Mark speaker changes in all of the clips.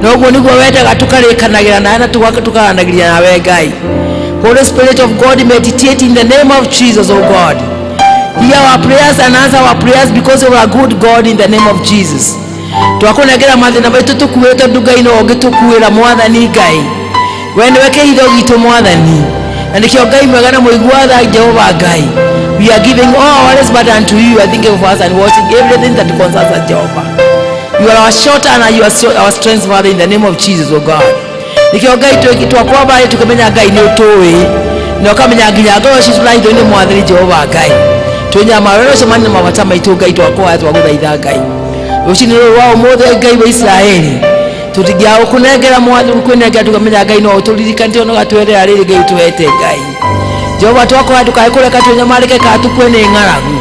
Speaker 1: noguo niguo wendaga tukarikanagira nawe na tukaranagiria nawe Ngai. Holy Spirit of God, meditate in the name of Jesus, oh God. Hear our prayers and answer our prayers because you are a good God in the name of Jesus. Twakunegera mathina maitu tukuwete ndugai no ngitukuira mwathani Ngai. We niwe kihitho gitu mwathani. Na nikio Ngai mwega na muiguatha Jehova Ngai. We are giving all our respect unto you. I think of us and watching everything that concerns us, Jehovah. You are our shelter and you are our strength, Father, in the name of Jesus, oh God. Nikio Ngai twakwamba tukamenya Ngai ni utowe. Na ukamenya nginya ngoro citu na itho ni mwathani Jehova Ngai. Twenya marero cemani mabata maitu Ngai twakwa twaguthaitha Ngai. Ucini wao mothe Ngai wa Israeli. Tutigia ukunengera mwathani kwinengera tukamenya Ngai no uturirikane no gatwerera riri Ngai tuwete Ngai. Jehova twakwa tukaekureka tunyamarike ka tukwene ngaragu.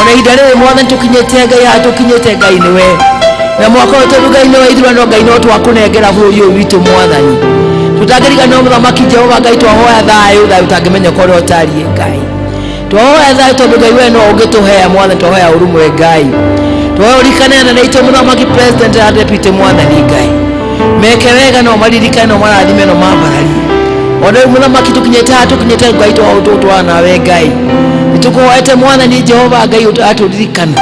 Speaker 1: Ona idare mwathani tukinyete Ngai hatukinyete Ngai niwe. Na mwaka wetu Ngai niwe ithurano Ngai no twakunengera buri uyu witu mwathani. Tutagirika no muthamaki Jehova Ngai twahoya thayu utangimenya kore otari Ngai. Twahoya thayu tondu Ngai we no ungituhea mwathani twahoya urumwe Ngai. Twahoya na ito muthamaki president na deputy mwathani Ngai. Meke wega no maririkane no marathime no mabarari. Ona muthamaki tukinyete Ngai twa nawe Ngai. Nitukuhoete mwathani Jehova Ngai aturirikana.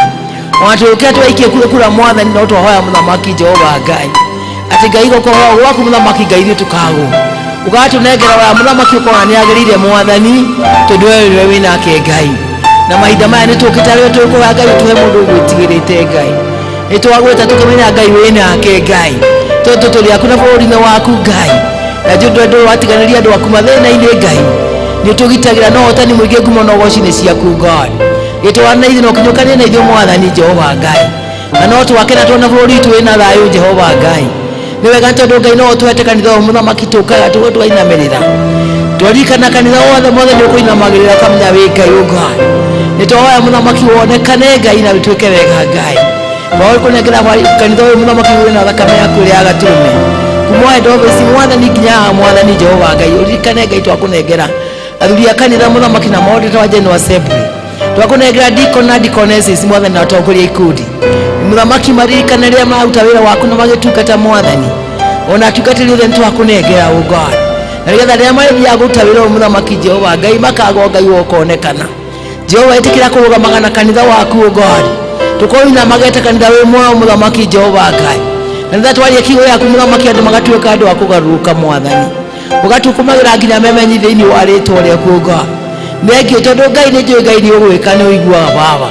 Speaker 1: Waturukia twaikie kula mwathani no twahoya muthamaki Jehova Ngai. Ati Ngai gokorwo gwaku muthamaki Ngai ithu tukago. Ugatunengera wa muthamaki ukorwo ni agirire mwathani tondu wewe winake Ngai. Na mahinda maya ni tukitare tukuhoya Ngai tuhe mundu gwitigirite Ngai. Nitwagweta tukimenya Ngai winake Ngai. Tondu tuli akuna bũrũri-inĩ waku Ngai. Na ndu watiganiria andu aku mathĩna-inĩ Ngai. Nitugitagira no hotani muingi ngumo no goci-inĩ ciaku God. Gitwana ithuĩ no kinyũkanie na ithuĩ mwathani Jehova Ngai. Na no twakena twona bũrũri witũ wĩna thayũ Jehova Ngai. Ni wega tondu Ngai no twete kanitha o muthamaki tukaga tugainamirira. Twarikana kanitha wothe ni ukuinamagirira kamenya wi Ngai o God. Nitwoya muthamaki wonekane Ngai na wituike wega Ngai. Bawe kunengera kanitha o muthamaki wina thakame yaku ria gaturume. Kumoe ndobe si mwathani nginya mwathani Jehova Ngai urikane Ngai twakunengera. Athuria kanitha muthamaki na maũndũ twa General Assembly. Twakunengera deacon na deaconesses mwathani na atongoria ikundi. Muthamaki maririkane ria maruta wira waku na magitungata mwathani. Ona tungatiri othe twakunengera o God. Na rigetha ria maria guta wira o muthamaki Jehova Ngai makago Ngai wokonekana. Jehova itikira kurugamaga na kanitha waku o God. Tukoina magete kanitha we mwa muthamaki Jehova Ngai. Na ndathu wali kigo yaku muthamaki andu magatuika andu akugaruka mwathani. Ugatukumagira nginya memenyi thiini wa ritwa riaku o God. Negi tondu Ngai ni njui Ngai ni ugwika ni uiguaga baba.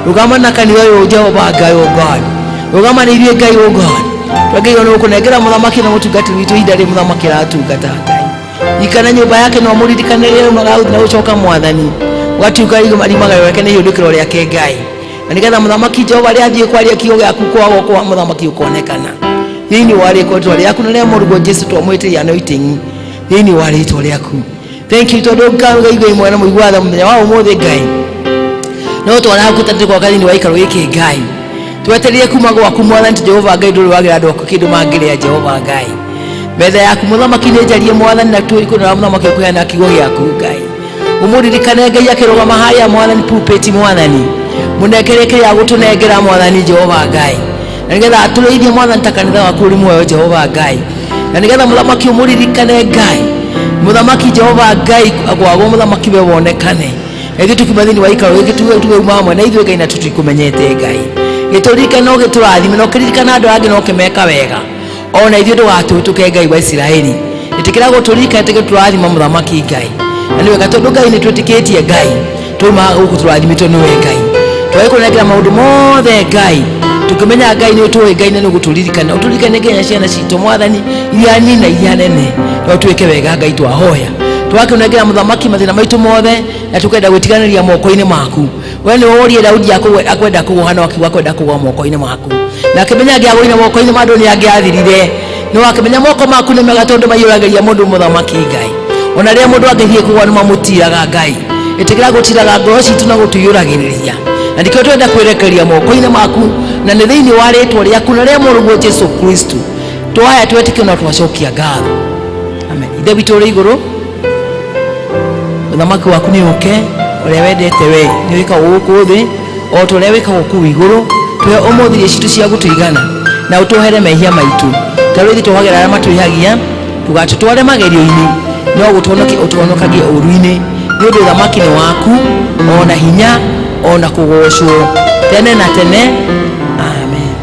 Speaker 1: Rugama na kanitha uyu Jehova Ngai o God. Rugama ni ithuĩ Ngai o God. Twagĩrĩirwo nĩ gũkũnengera muthamaki na mũtungatĩri witũ ihinda rĩ muthamaki aratungata Ngai. Ikana nyũmba yake no mũririkanĩrie magauthi na gũcoka mwathani. Ũgatuĩka marimaga weke nĩ ihũndũkĩro rĩake Ngai. Na nĩgetha muthamaki Jehova rĩa thiĩ kwaria kiugo gĩaku kwa muthamaki ũkonekana. Thĩinĩ wa rĩĩtwa rĩaku na rĩa mũrũgwo Jesũ twamwĩtĩria anointing thĩinĩ wa rĩĩtwa rĩaku. Thank you tondu Ngai mwena mũiguatha mũthenya wa ũmũthĩ Ngai. No twarakutatĩ kwa thĩinĩ wa ikaro gĩkĩ Ngai. Twetereire kuma gwaku mwathani Jehova Ngai ndũrĩ wagira andũ aku kĩndũ mangĩrĩa Jehova Ngai. Metha yaku muthamaki nĩ njarie mwathani na twĩkũra muthamaki kũheana kiugo gĩaku Ngai. Ũmũririkane Ngai akĩrũgama harĩa mwathani pulpit mwathani. Mũnengere kĩrĩa gũtũnengera mwathani Jehova Ngai. Na nĩgetha atũrĩithie mwathani ta kanitha waku ũrĩ muoyo Jehova Ngai. Na nĩgetha muthamaki ũmũririkane Ngai. Muthamaki Jehova Ngai agwagwo muthamaki we wonekane. Ithuĩ tukiuma thĩinĩ wa ikaro gĩkĩ tugauma hamwe na ithuĩ Ngai na tũtikũmenyete Ngai. Gĩtũririkane no gĩtũrathime no kĩririkana andũ angĩ no kĩmeka wega. Ona ithuĩ ndũgatũtũke Ngai wa Isiraeli. Ĩtĩkĩra gũtũririkana tũrathima muthamaki Ngai. Na nĩ wega tondũ Ngai nĩ twĩtĩkĩtie Ngai. Tũma gũkũ tũrathimĩtwo nĩwe Ngai. Twagĩkũnengera maũndũ mothe Ngai. Tukimenya Ngai nĩ ũtũĩ Ngai nĩ gũtũririkana. Ũtũririkane nginya ciana citũ mwathani iria nini na iria nene. No twĩke wega Ngai twahoya. Twakĩnengera muthamaki mathĩna maitũ mothe na tukenda gwĩtiganĩria moko-inĩ maku. We nĩ worie Daudi akwenda kũgũha no akiuga akwenda kũgũa moko-inĩ maku. Na akĩmenya angĩagũire moko-inĩ ma andũ nĩ angĩathirire. No akĩmenya moko maku nĩ mega tondũ maiyũragĩria mũndũ muthamaki Ngai. Ona rĩrĩa mũndũ angĩthiĩ kũgũa nĩ mamũtiraga Ngai. Ĩtĩkĩra gũtiraga ngoro citũ na gũtũiyũragĩrĩria. Na ndikĩo twenda kwĩrekeria moko-inĩ maku na nĩ thĩinĩ wa rĩĩtwa rĩaku na rĩa mũrũgwo Jesũ Kristo. Twaya twetĩkio na twacokia ngatho. Amen. Ithe witũ ũrĩ igũrũ. Muthamaki waku nĩ ũke ũrĩa wendete we nĩ wĩka gũkũ thĩ o ta ũrĩa wĩkagwo kũu igũrũ. Twe ũmũthĩ ciitũ cia gũtũigana na utuhere mehia maitu tarwithi tuhagera arĩa matwihagia tugatutware magerio-inĩ no utuhonokagie ũru-inĩ nĩ ũndũ thamaki nĩ waku ona hinya ona kũgocwo tene na tene. Amen.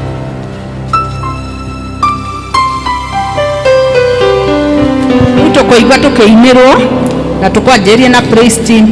Speaker 2: Tukoigua tukĩinĩrwo na tukwanjĩrĩria na praise team.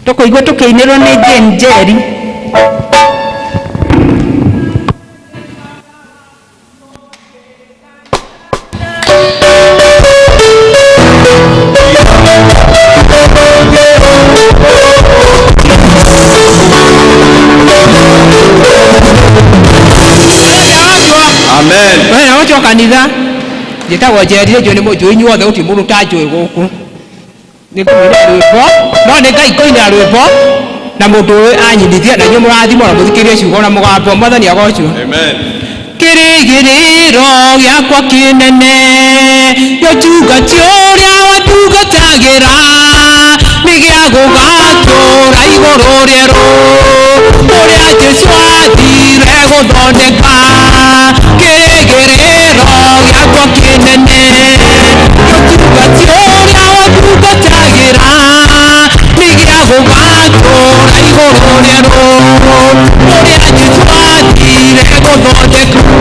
Speaker 2: tukoigua tukiinirwo ni Jane Jerry.
Speaker 3: Amen.
Speaker 2: Wewe wacho kanitha gitagwo Jerry jo ni mojo inyuothe uti mundu ta njui guku ni kuina rwimbo no ni ngai kuina rwimbo na mundu anyindithia na nyu murathimo na muthikirie ciugo na mugambo mwathani agocwo.
Speaker 3: Amen.
Speaker 2: Kirigiriro giakwa kinene yotungatio uria watungatagira ni gia gugatura iguru rieru uria Jesu athire guthondeka. Kirigiriro giakwa kinene yotungatio uria watungatagira ni gia gugatura iguru rieru uria Jesu athire guthondeka.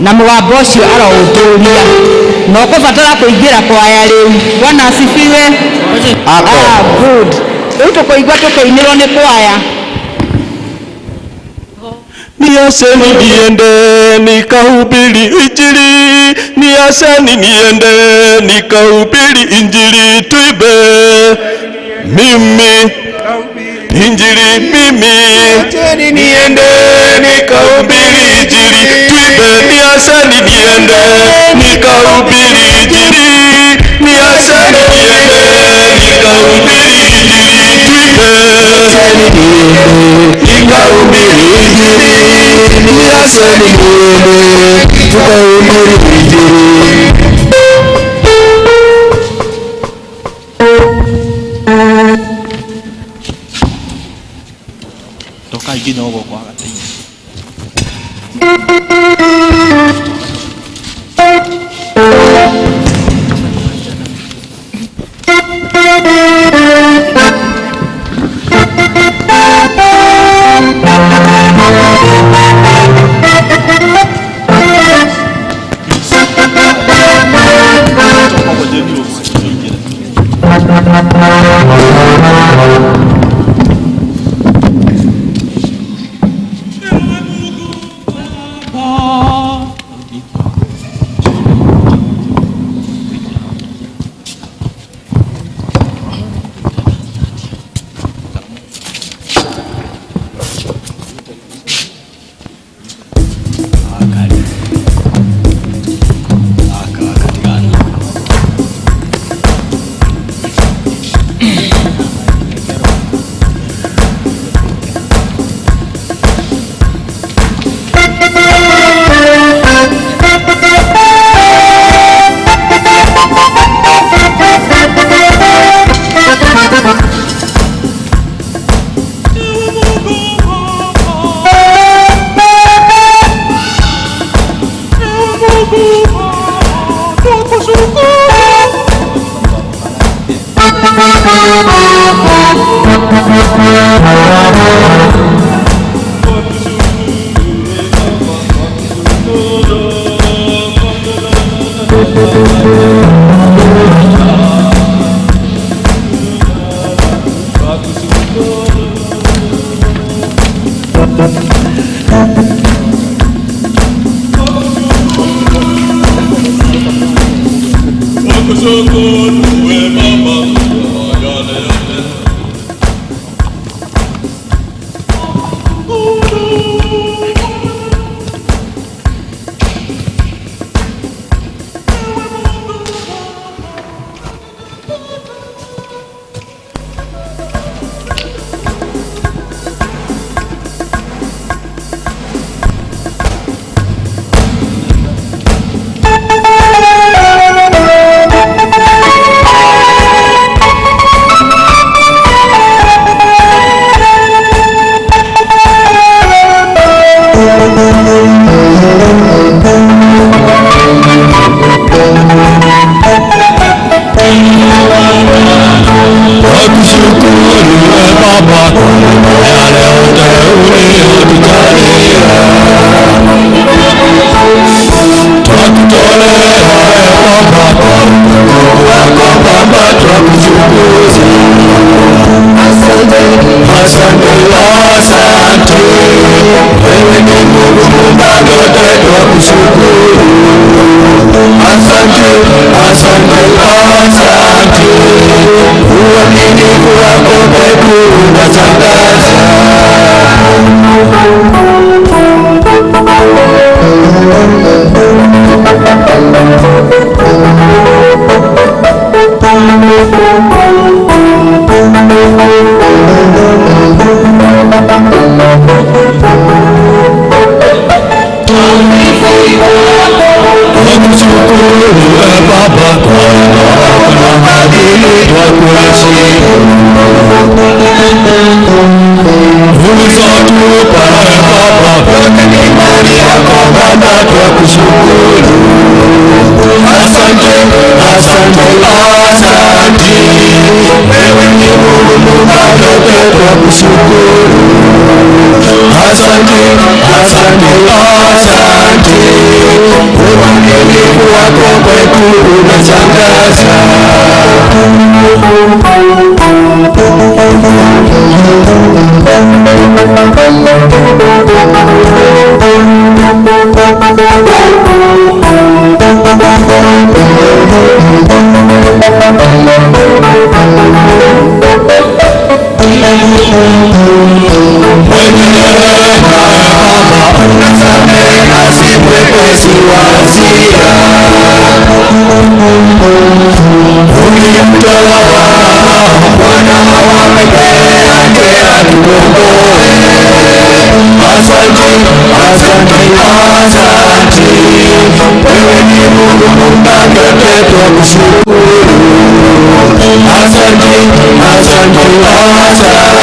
Speaker 2: na mugambo ucio arouthuria no kubatara kuingira kwaya riu. Bwana asifiwe. Good. Riu tukuigua tukiinirwo ni kwaya.
Speaker 3: Niaseni niende nikahubiri injili, niaseni niende nikahubiri injili, tuibe mimi injili, mimi niaseni niende nikahubiri injili, tuibe. Niaseni niende nikahubiri injili, niaseni niende nikahubiri injili, tuibe. Nikahubiri injili, niaseni niende tukahubiri injili. kinogo kwa gatini.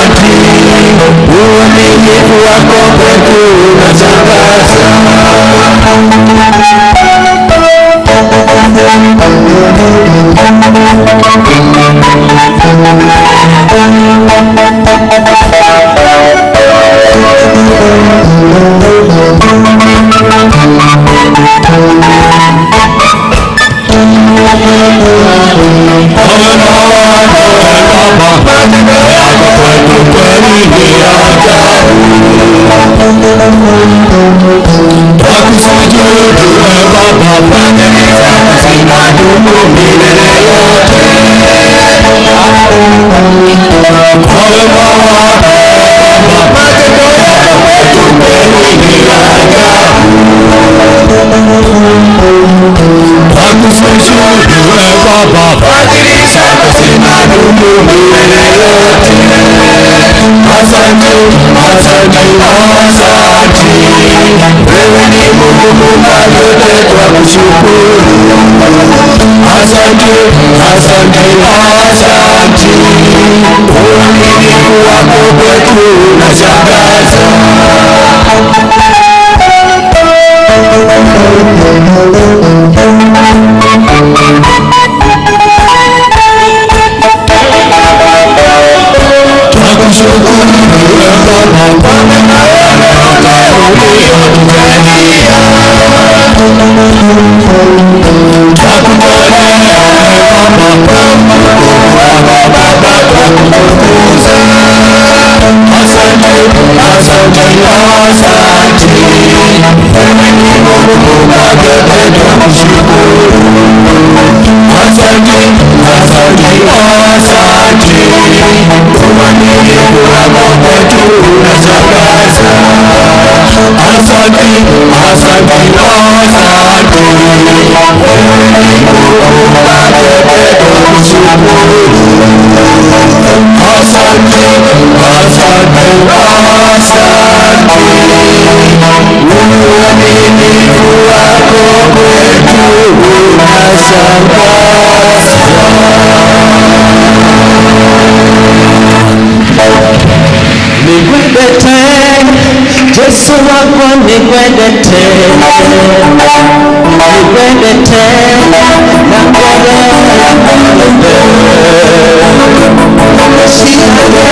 Speaker 3: Asante, uaminifu wako kwetu unashangaza.
Speaker 1: Yesu wako nikwendete, nikwendete na ngoro yangu shikana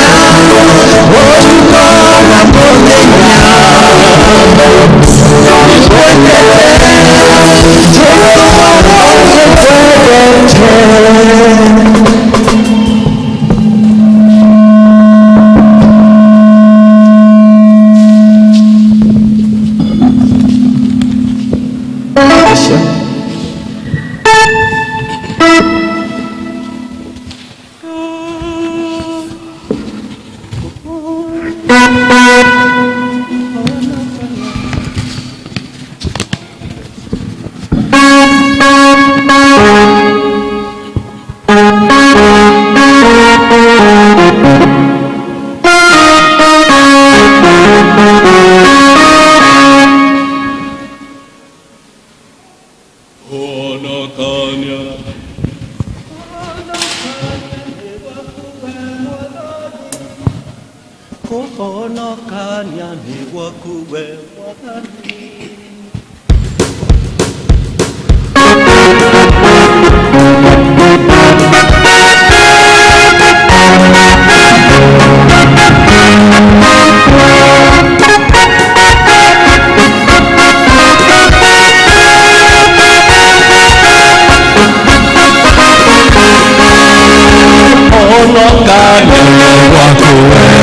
Speaker 1: otuko na mudenya nikwendete Yesu wako nikwendete.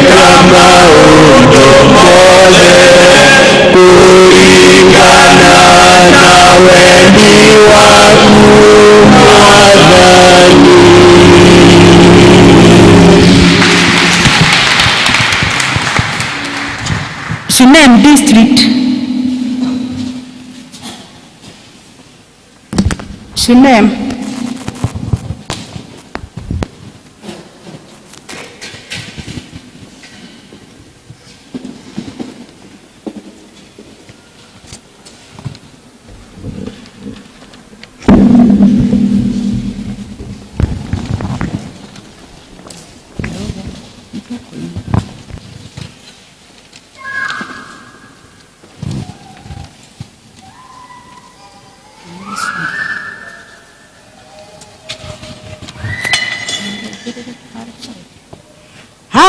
Speaker 3: kama udomole kulingana na weni wangu Mwadhani.
Speaker 4: Shunem District. Shunem.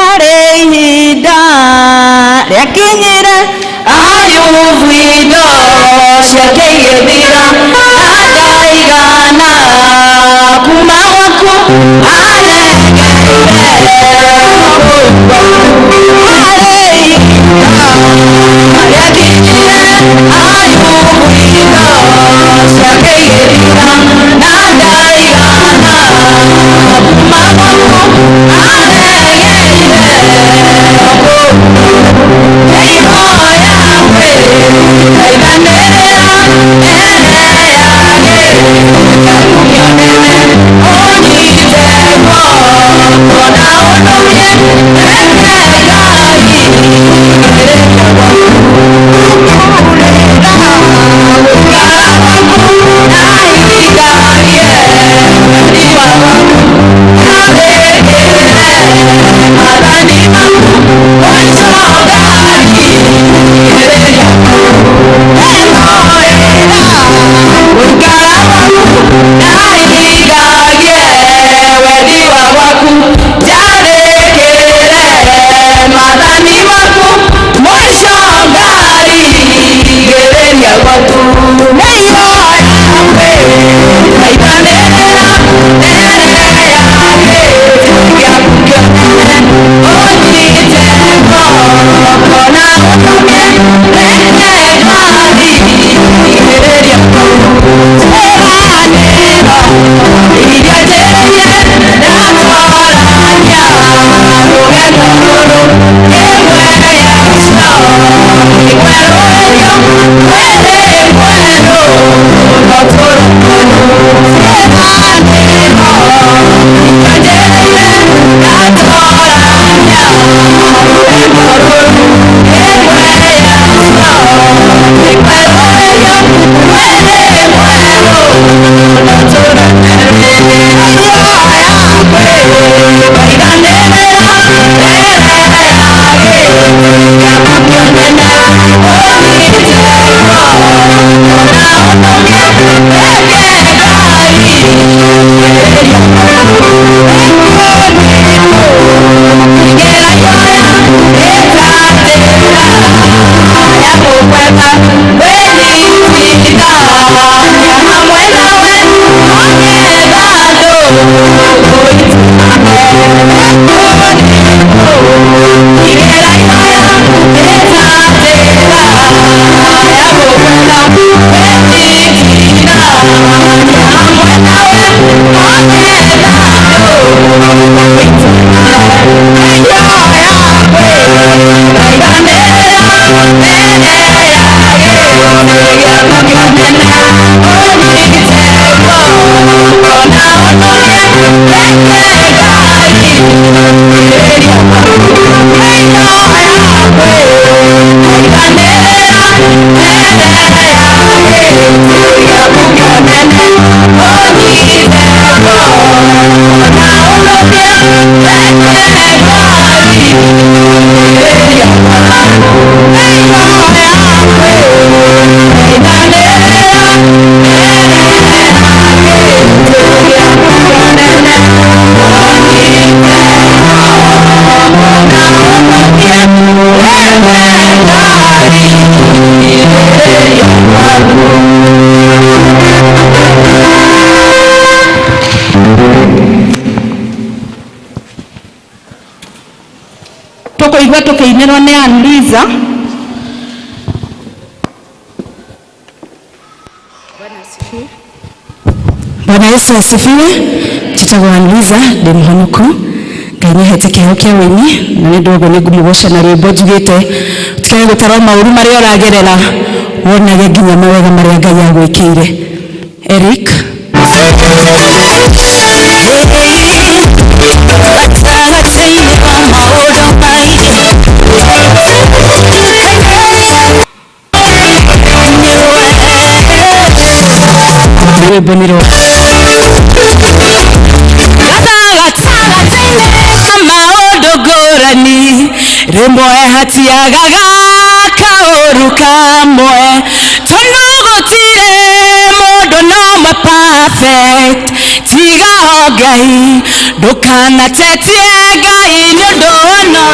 Speaker 1: Harehida yakinyira ayuvido shakeyedira adaigana kumawaku alegere yakinyira ayuvido shakeyedira adaigana kumawaku Madani maku
Speaker 4: tukoigua tukiinirwo ni Anliza. Bwana Yesu asifiwe. Njĩtagwo Anliza ndĩ mũhonoku. Ngai nĩahete kĩheo kĩa wĩini na nĩ ũndũ ũguo nĩngũmũgoca na rwĩmbo njugĩte tũtige gũtara maũru marĩa ũragerera wonage nginya mawega marĩa Ngai agwĩkĩire. Eric rwĩmbo nĩ rwa rimwe hatiagaga kaũru kamwe tondũ gũtirĩ mũndũ nomwe perfect tiga o Ngai ndũkanatetie Ngai nĩ ũndũ ono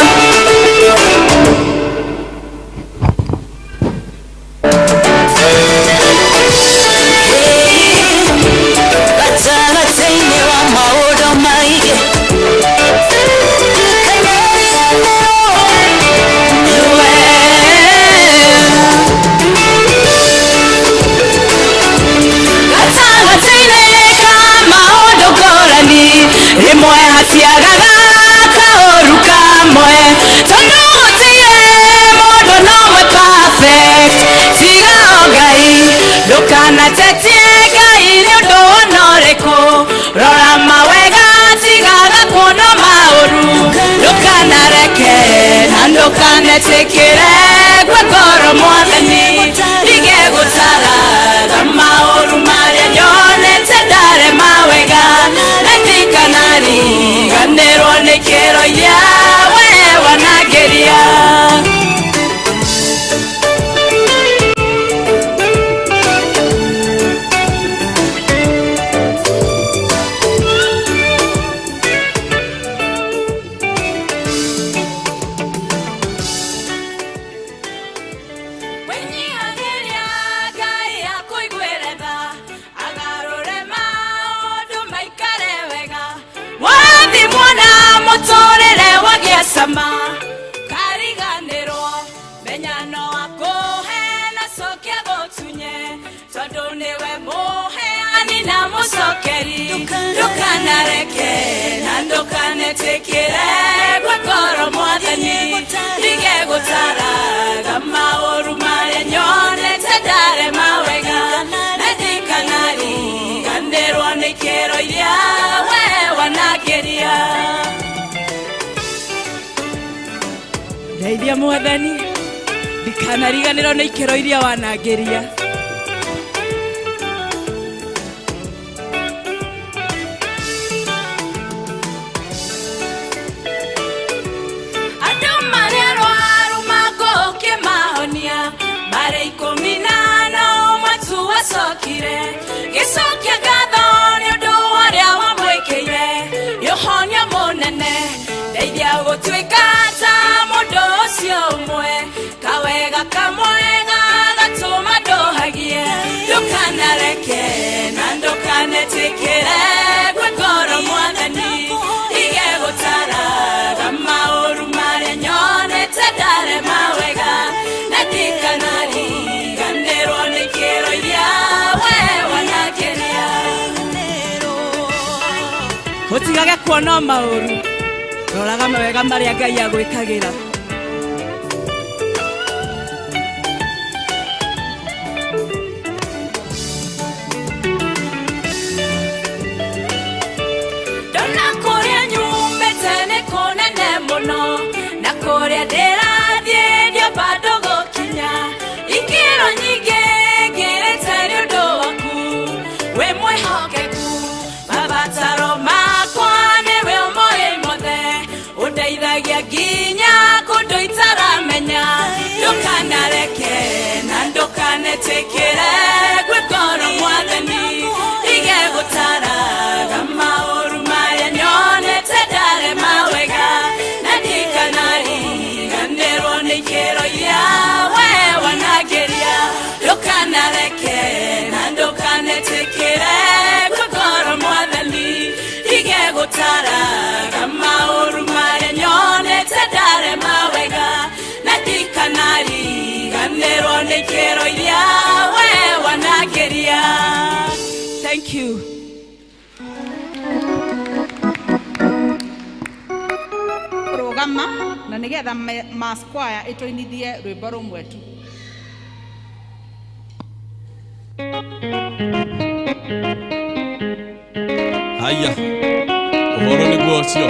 Speaker 4: ndukanetekere gwekoro mwathani ige gutara maũru marĩa nyonete ndare mawega netikanari ganĩrwo nĩ kĩro yawe wanageria kariganĩrwo menyano akũhe na cokia gũtunye tondũ nĩwe mũheani na mũcokeri ndũkanareke na ndũkanetĩkĩre gwekoro mwathani ndige gũtaraga maũru marĩa nyonete ndare mawega na ndikanariganĩrwo nĩ kĩro iria we wanageria Ndeithia mwathani ndikanariganĩrwo nĩ ikĩro iria wanangeria andũ marĩa arwaru magũkĩmahonia marĩ 15 matuacokire gĩcokia ngatho nĩ ũndũ ũrĩa wamwĩkĩire ũhonia mũnene ndeithia gũtuĩka umwe kawega kamwega gatũma ndũhagie ndũkanareke na ndũkanetĩkĩre gwekoro mwathani ige gũtaraga maũru marĩa nyonete ndare mawega na ndikanariganĩrwo nĩ kĩro iria we wanageria ũtigage kuona maũru roraga mawega marĩa Ngai agwĩkagĩra na kũrĩa ndĩrathiĩ ndio bado gũkinya ikĩro nyingĩ ngĩrĩte nĩ ũndũ waku wĩ mwĩhokeku mabataro makwa nĩwe ũmoĩ mothe ũndeithagia nginya kũndũ itaramenya ndũkanareke na ndũkanetĩkĩre gwekoro mwathani ige gũtaraga maũru marĩa nyonete ndare mawega ndikanariganĩrwo nĩ ikĩro iria we wanageria Thank you. Rogama na nigetha mass choir itoinithie rwimbo rumwe tu.
Speaker 3: Haya, uhoro ni guocio.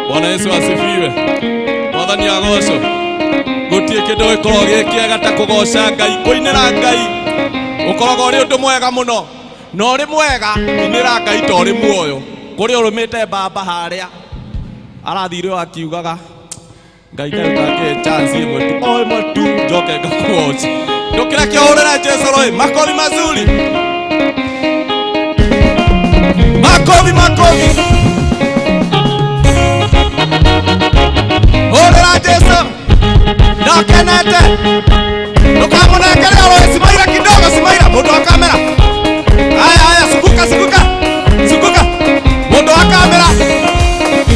Speaker 3: Bwana Yesu asifiwe. Mwathani agocwo. Gutie kindu gikorwo gikiega ta kugoca Ngai, kuinira Ngai. Ukoragwo uri undu mwega muno. No uri mwega, inira Ngai to uri muoyo. Kuri urumite baba haria. Arathire akiugaga Ngai ngarutake chance imwe tu. O imwe tu njoke ngakuoci. Ndukira kiahurira Jesu roi, makobi mazuri. Makobi, makobi. Hurira Jesu. Ndakenete. Ndukamunengerera roi, simaira kidogo, simaira. Mundu wa kamera. Haya, sukuka, sukuka. Sukuka. Mundu wa kamera.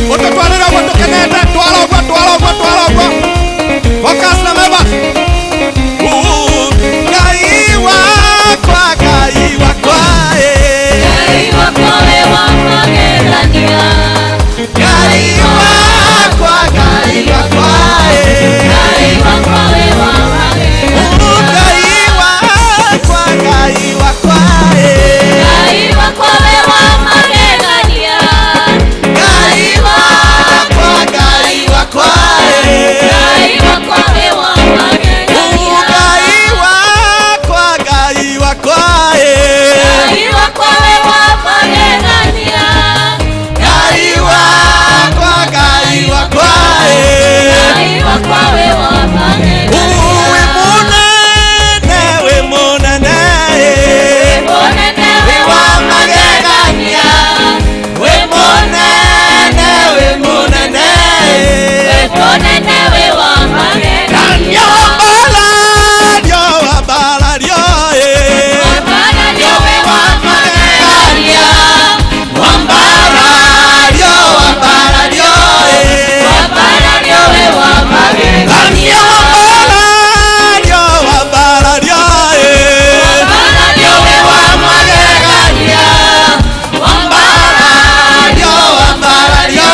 Speaker 3: Mundu twarira mundu kenete. Twalogwa, twalogwa, twalogwa. Focus na meba. Ngai wakwa, Ngai wakwa. Ngai wakwa we wa magegania. Ngai wakwa, Ngai wakwa. Ngai wakwa we wa magegania. Ngai wakwa, Ngai wakwa. Ngai wakwa we wa magegania. Ngai wakwa, Ngai wakwa. Ngai wakwa we wa magegania. Ngai wakwa, Ngai wakwa. Ngai wakwa we wa magegania. Ngai wakwa, Ngai wakwa. Ngai wakwa we wa magegania. We munene, we munene. We wa magegania. We munene, we munene. We munene, we wa magegania. Yo wabala, yo eh. Wabala, yo we wa magegania. Wambala, yo wabala, yo eh. Wabala, yo we wa magegania. Wambala, yo wabala, yo eh. Wabala, yo we wa magegania. Wambala, yo wabala, yo.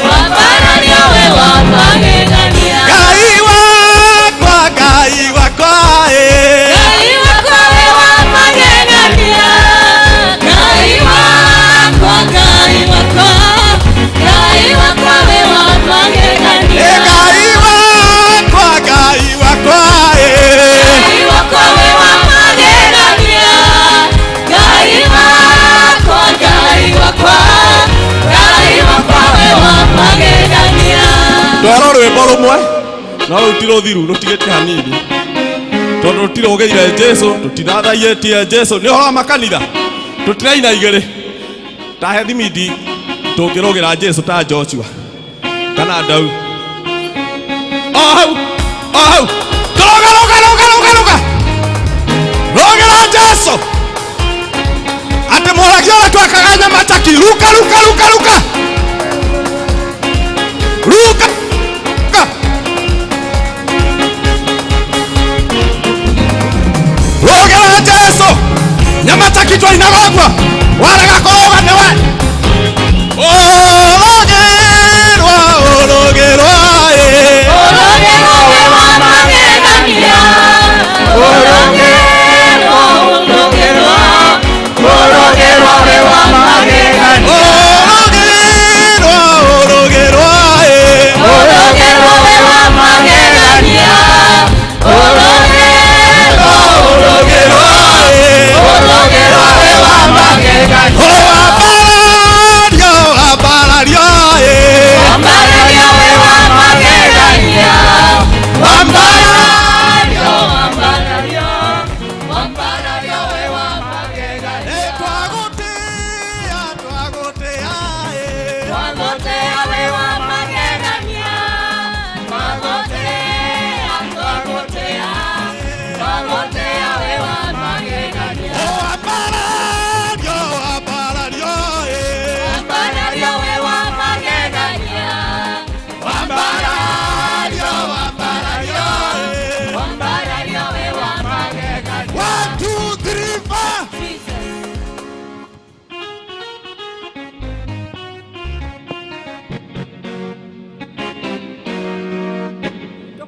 Speaker 3: Wambala, yo we wa magegania. Ngai wakwa, Ngai wakwa eh. Ngai wakwa we wa magegania. Ngai wakwa, Ngai wakwa. Ngai wakwa we wa magegania. Ngai wakwa, Ngai wakwa eh. Ngai wakwa we wa magegania. Ngai wakwa, Ngai wakwa. Ngai wakwa we wa magegania. Twara rwimbo rumwe no rutiro thiru rutigite hanini tondu rutirogeire Jesu tutirathaiyetie Jesu ni horo makanitha tutiraina igiri ta hethimindi tungirogira Jesu ta Joshua kana Dau oh roga rogera Jesu ate moragia watu akaganya mataki ruka rogera Jesu nyamataki twa inagogwa warega koga newe rogerwa rogerwa we wa magegania rogerwa we wa magegania rogerwa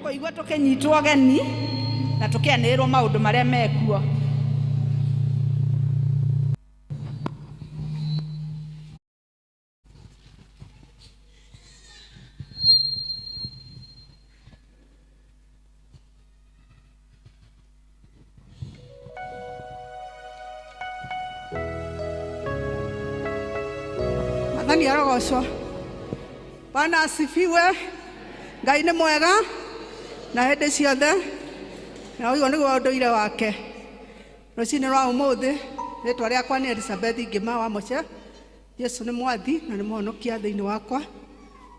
Speaker 5: tukoigua tukinyitwo ageni na tukianirwo maundu maria mekuo. Mathani arogocwo. Bwana asifiwe. Ngai nĩ mwega na hĩndĩ ciothe, na ũyũ nĩguo ũndũire wake. Rũciinĩ rwa ũmũthĩ rĩtwa rĩakwa nĩ Elizabeth Ngima wa Mũce. Yesu nĩ mwathi na nĩ mũhonokia thĩinĩ wakwa.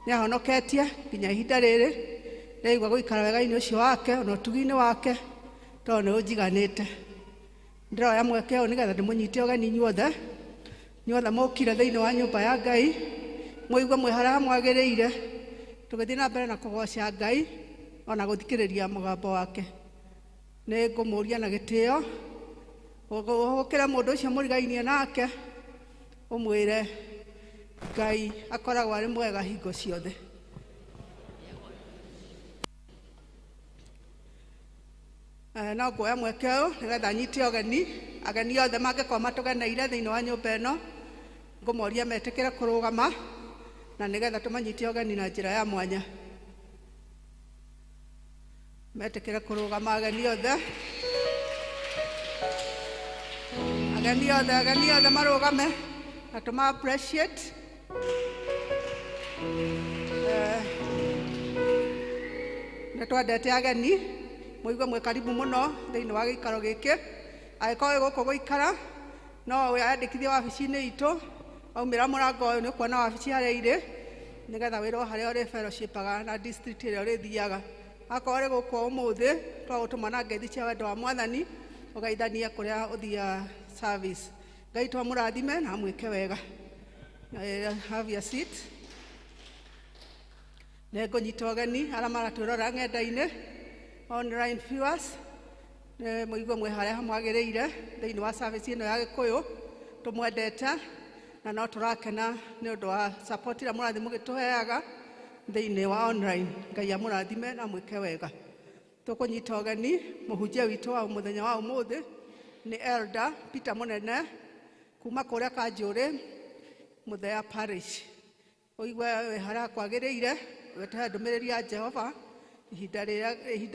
Speaker 5: Nĩ ahonoketie nginya ihinda rĩrĩ. Ndaigua gũikara wega-inĩ ũcio wake ona ũtugi-inĩ wake tondũ nĩ ũnjiganĩte. Ndĩroya mweke ũyũ nĩgetha ndĩmũnyite ũgeni inyuothe mũkire thĩinĩ wa nyũmba ya Ngai, mũigue mwĩ harĩa mwagĩrĩire, tũgĩthiĩ na mbere na kũgoca Ngai ona gũthikĩrĩria mũgambo wake. Nĩ ngũmũria na gĩtĩo ũgũkĩra mũndũ ũcio mũrigainie nake ũmwĩre Ngai akoragwo arĩ mwega hingo ciothe. No nguoya mweke ũyũ nĩgetha nyite ageni othe mangĩkorwo matũgeneire thĩinĩ wa nyũmba ĩno, ngũmoria metĩkĩre kũrũgama na nĩgetha tũmanyite ũgeni na njĩra ya mwanya. Metĩkĩre kũrũgama ageni othe. Ageni othe marũgame na tũma appreciate. Nĩtwendete ageni, mũigue mwĩ karibu mũno thĩinĩ wa gĩikaro gĩkĩ. Angĩkorwo gũkũ gũikara no wĩyandĩkithie wabici-inĩ itũ, waumĩra mũrango ũyũ nĩ ũkuona wabici harĩa irĩ, nĩgetha wĩrwo harĩa ũrĩ fellowshipaga na district ĩrĩa ũrĩthiaga. Akorwo ũrĩ gũkũ ũmũthĩ twagũtũma na ngeithi cia wendo wa Mwathani ũgeithanie kũrĩa ũthiaga service. Ngai twamũrathime na mwĩke wega. Have your seat. Nĩ ngũnyita ũgeni arĩa maratwĩrora ng'enda-inĩ, online viewers, mũigue mwĩ harĩa mwagĩrĩire thĩinĩ wa service ĩno ya Gĩkũyũ. Tũmwendete na no tũrakena nĩ ũndũ wa support ĩrĩa mũrathiĩ mũgĩtũheaga thĩinĩ wa online. Ngai amũrathime na mwĩke wega. Tũkũnyita ũgeni mũhunjia witũ wa mũthenya wa ũmũthĩ nĩ Elder Peter Mũnene kuma kũrĩa Kanjũrĩ Mũthea Parish. Ũigue wĩ harĩa kwagĩrĩire wetehe ndũmĩrĩri ya Jehova ihinda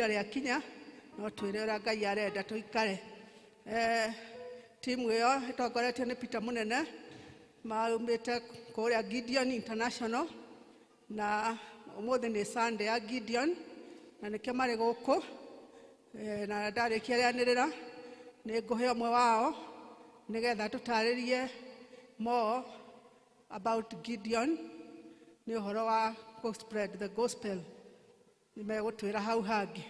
Speaker 5: rĩakinya, no twĩre ũrĩa Ngai arenda tũikare. Timu ĩyo ĩtongoretio nĩ Peter Mũnene maumĩte kũrĩa Gideon International, na ũmũthĩ nĩ Sunday ya Gideon na nĩkĩo marĩ gũkũ. Na ndarĩkia rĩanĩrĩra nĩ ngũhe ũmwe wao nĩgetha tũtarĩrie more about Gideon, nĩ ũhoro wa spread the gospel. Nĩmegũtwĩra hau hangĩ.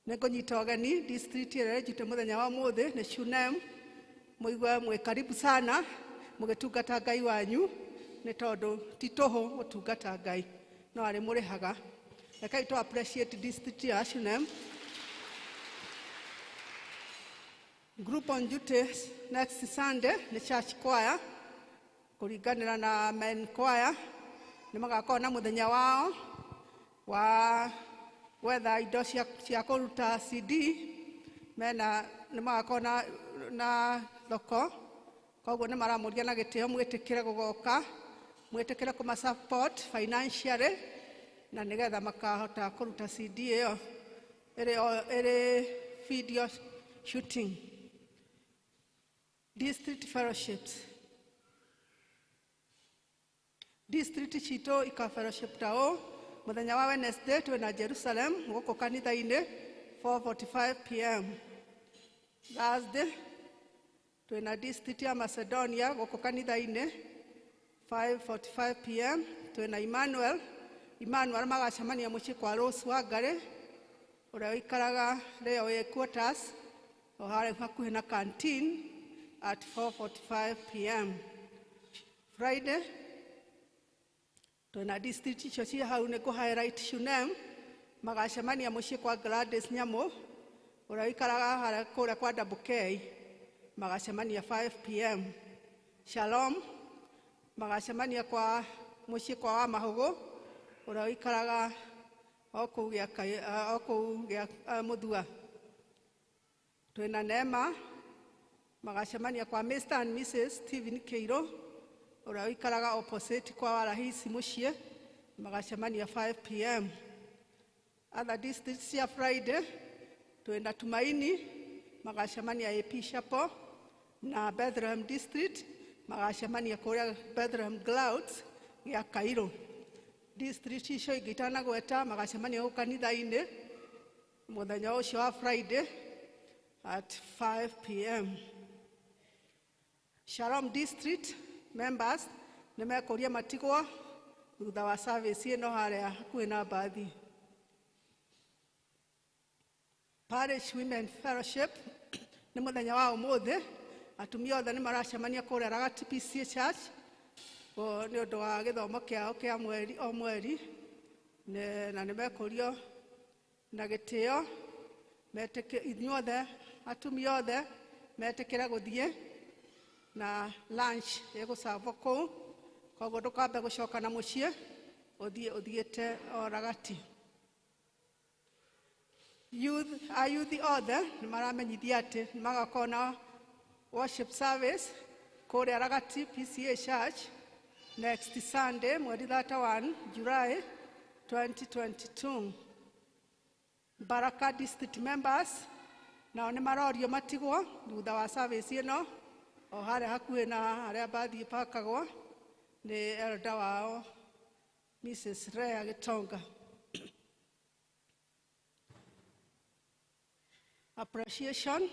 Speaker 5: Nĩ ngũnyita ũgeni district ĩrĩa ĩnjĩte mũthenya wa ũmũthĩ nĩ Shunem. Mũigue mwĩ karibu sana mũgĩtungata Ngai wanyu, nĩ tondũ ti tũhũ gũtungata Ngai, no arĩ mũrĩhaga. Rekei tũ appreciate district ya Shunem. Group on duty next Sunday nĩ church choir kũringanĩra na men choir. Nĩ magakorwo na mũthenya wao wa gwetha indo cia kũruta CD. Nĩ magakorwo na thoko, koguo nĩ maramũria na gĩtĩo mwĩtĩkĩre gũgoka, mwĩtĩkĩre kũmasupport financially na nĩgetha makahota kũruta CD ĩyo ĩrĩ video shooting. District fellowships. District citũ ika-fellowship ta ũũ. Mũthenya wa Wednesday twĩna Jerusalem gũkũ kanitha-inĩ 4:45 p.m. Thursday twĩna district ya Macedonia gũkũ kanitha-inĩ 5:45 p.m. Twĩna Emmanuel magacemania mũciĩ kwa Rose Wangari ũrĩa ũikaraga Railway Quarters o harĩa hakuhĩ na canteen at 4:45 p.m. Friday twĩna district icio ciĩ hau nĩ kũ-highlight Shunem magacemania mũciĩ kwa Gladys Nyamũ ũrĩa ũikaraga kũrĩa kwa Double K, magacemania 5 p.m. Shalom magacemania mũciĩ kwa Wamahũgũ ũrĩa ũikaraga oku gya Muthua. Twina Neema magacemania kwa Mr. and Mrs. Stephen Keiro uria wikaraga opposite kwa Warahisi mucie magacemania 5 p.m. Other districts ya Friday twina Tumaini magacemania AP Chapel na Bethlehem district magacemania kuria Bethlehem Clouds ya Kairo. District icio igitana gweta magacemania kanitha-ini muthenya ucio wa Friday at 5 p.m. Shalom district members nimekuria matigwo thutha wa service ino haria hakuhi na bathi. Parish Women Fellowship ni muthenya wa umuthi atumia othe ni maracemania kuria Ragati PCA Church ni undu wa githomo kiao kia mweri o mweri na nimekurio na gitio meteke inyothe atumia othe metekera guthie na lunch egusavo kuu koguo ndukambe gucoka na mucie uthiete o Ragati. Youth othe ni maramenyithia ati magakona worship service kuria Ragati PCA Church next Sunday mweri 31 July 2022. Baraka district members nao ni marorio matigwo thutha wa service ino o haria hakuhi na haria bathi pakagwo ni elder wao Mrs. Rea Gitonga. Appreciation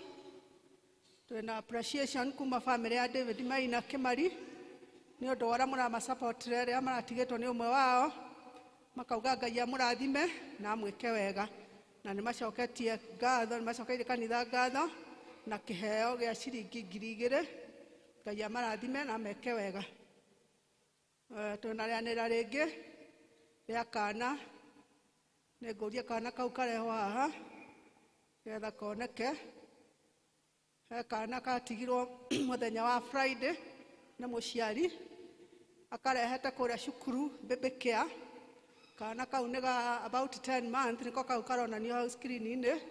Speaker 5: twina appreciation kuma family ya David Maina Kimari ni undu wara murama support ria maratigitwo ni umwe wao makauga Ngai amurathime na amwike wega na ni macoketie ngatho ni macokeire kanitha ngatho na kiheo gia ciringi 2,000 Ngai amarathime na ameke wega. Tunarianira ringi ria kana ni nguria kana kau kareho haha getha koneke kana katigirwo muthenya wa Friday na muciari akarehete kuria cukuru bebekea kana kau nega about 10 months niko kau karonanio screen-ini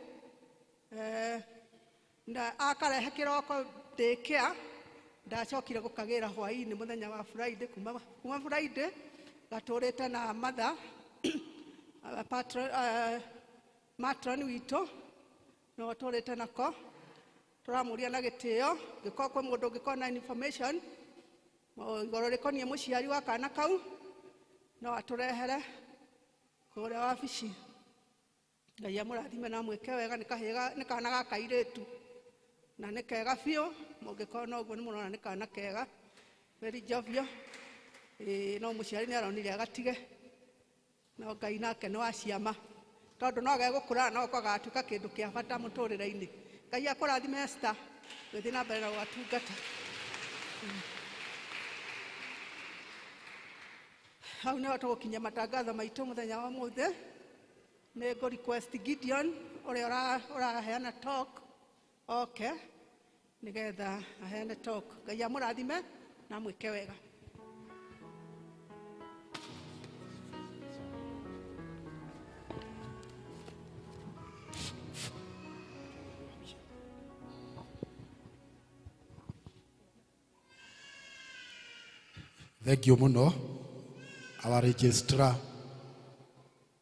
Speaker 5: na akarehe kiroko daycare ndacokire gukagira hwai-ini muthenya wa Friday kuma Friday gaturite na mother matron wito no turite nako turamuria na gitio giko kwa mundu gikona information igoro rikonie muciari wa kana kau no aturehere kuria wabici. Ngai amurathime na mweke wega ni kana gakairetu na ni kega biu mungikona uguo ni murona ni kana kega very jovial no muciari ni aronire agatige no Ngai nake no aciama tondu no gegukura no kwagatuka kindu kia bata muturire-ini. Ngai akurathime Esther guthi na mbere na gwatungata. Hau ni tugukinya matangatho maitu muthenya wa muthi ni go request Gideon uria uraheana talk okay nigetha aheane talk. Ngai amurathime na mwike wega.
Speaker 6: Thank you muno our registrar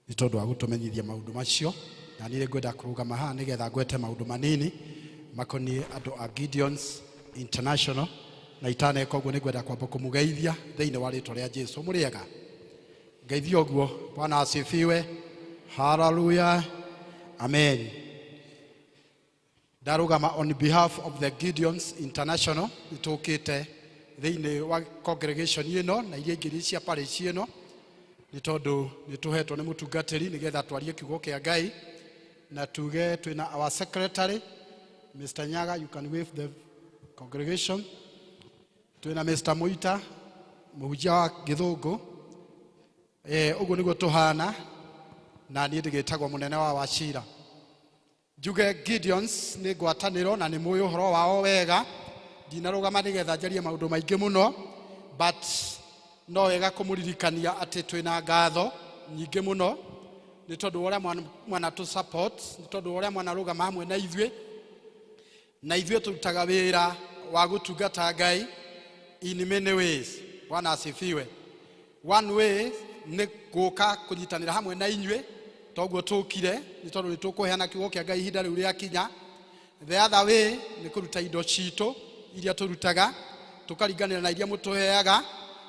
Speaker 6: ni tondu wa gutumenyithia maundu macio na nire ngwenda kurugama haha nigetha ngwete maundu manini makoni andu a Gideons International na itane koguo ni ngwenda kwamba kumugeithia thiini wa ritwa ria Jesu. Muriega ngeithio guo. Bwana asifiwe. Hallelujah. Amen. Darugama on behalf of the Gideons International nitukite thiini wa congregation ino na iria ingiri cia parish ino ni tondu nituhetwo ni mutungatiri nigetha twarie kiugo kia Ngai na tuge twina our secretary Mr. Nyaga, you can wave the congregation. Twina Mr. Muita muhujia wa Githungu uguo niguo tuhana na ni ndigitagwo munene wa wacira. Njuge Gideons ni ngwataniro na ni muyu uhoro wao wega ndinarugama nigetha njarie maundu maingi muno but no wega kumuririkania ati twina ngatho nyingi muno nĩ tondũ ũrĩa mwana tu support, nĩ tondũ ũrĩa mwana rũgama hamwe na ithuĩ tũrutaga wĩra wa gũtungata Ngai in many ways. Bwana asifiwe. One way nĩ gũka kũnyitanĩra hamwe na inyuĩ toguo tũkire nĩ tondũ nĩ tũkũheana kiugo kĩa Ngai ihinda rĩu rĩakinya. The other way nĩ kũruta indo citũ iria tũrutaga tũkaringanĩra na iria mũtũheaga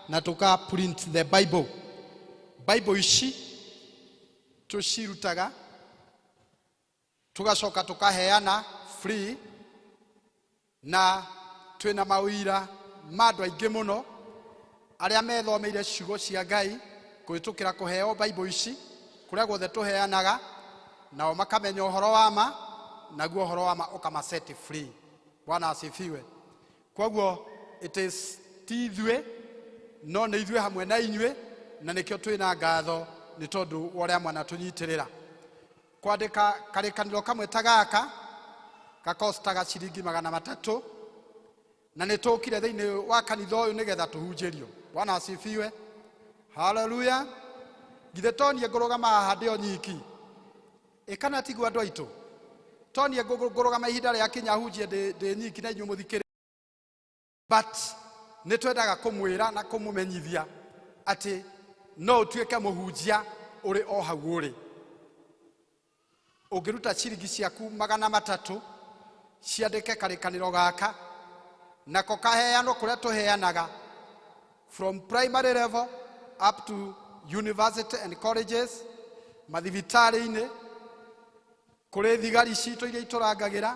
Speaker 6: na tũka print the Bible. Bible ici tũcirutaga tũgacoka tũkaheana free, na twĩna mawĩra ma andũ aingĩ mũno arĩa methomeire ciugo cia Ngai kũhĩtũkĩra kũheo Bible ici kũrĩa guothe tũheanaga, nao makamenya ũhoro wa ma, naguo ũhoro wa ma ũkamaseti free. Bwana asifiwe. Koguo it is ti ithuĩ no nĩ ithuĩ hamwe na inyuĩ, na nĩkĩo twĩna ngatho nĩ tondũ ũrĩa mwana tũnyitĩrĩra. Kwandĩka karĩkanĩro kamwe ta gaka gakostaga ciringi 300, na nĩ tũkire thĩinĩ wa kanitha ũyũ nĩgetha tũhunjĩrio. Bwana asifiwe. Hallelujah. Githĩ tonie ngũrũgama haha ndĩ o nyiki ĩkana tigwo andũ aitũ, tonie ngũrũgama ihinda rĩa kinya hunjie ndĩ nyiki na inyuĩ mũthikĩrĩrie. But nĩ twendaga kũmwĩra na kũmũmenyithia atĩ no ũtuĩke mũhunjia ũrĩ o hau ũrĩ. Ũngĩruta ciringi ciaku 300 ciandĩke karĩkanĩro gaka, nako kaheanwo kũrĩa tũheanaga from primary level up to university and colleges, mathibitarĩ-inĩ, kũrĩ thigari citũ iria itũrangagĩra,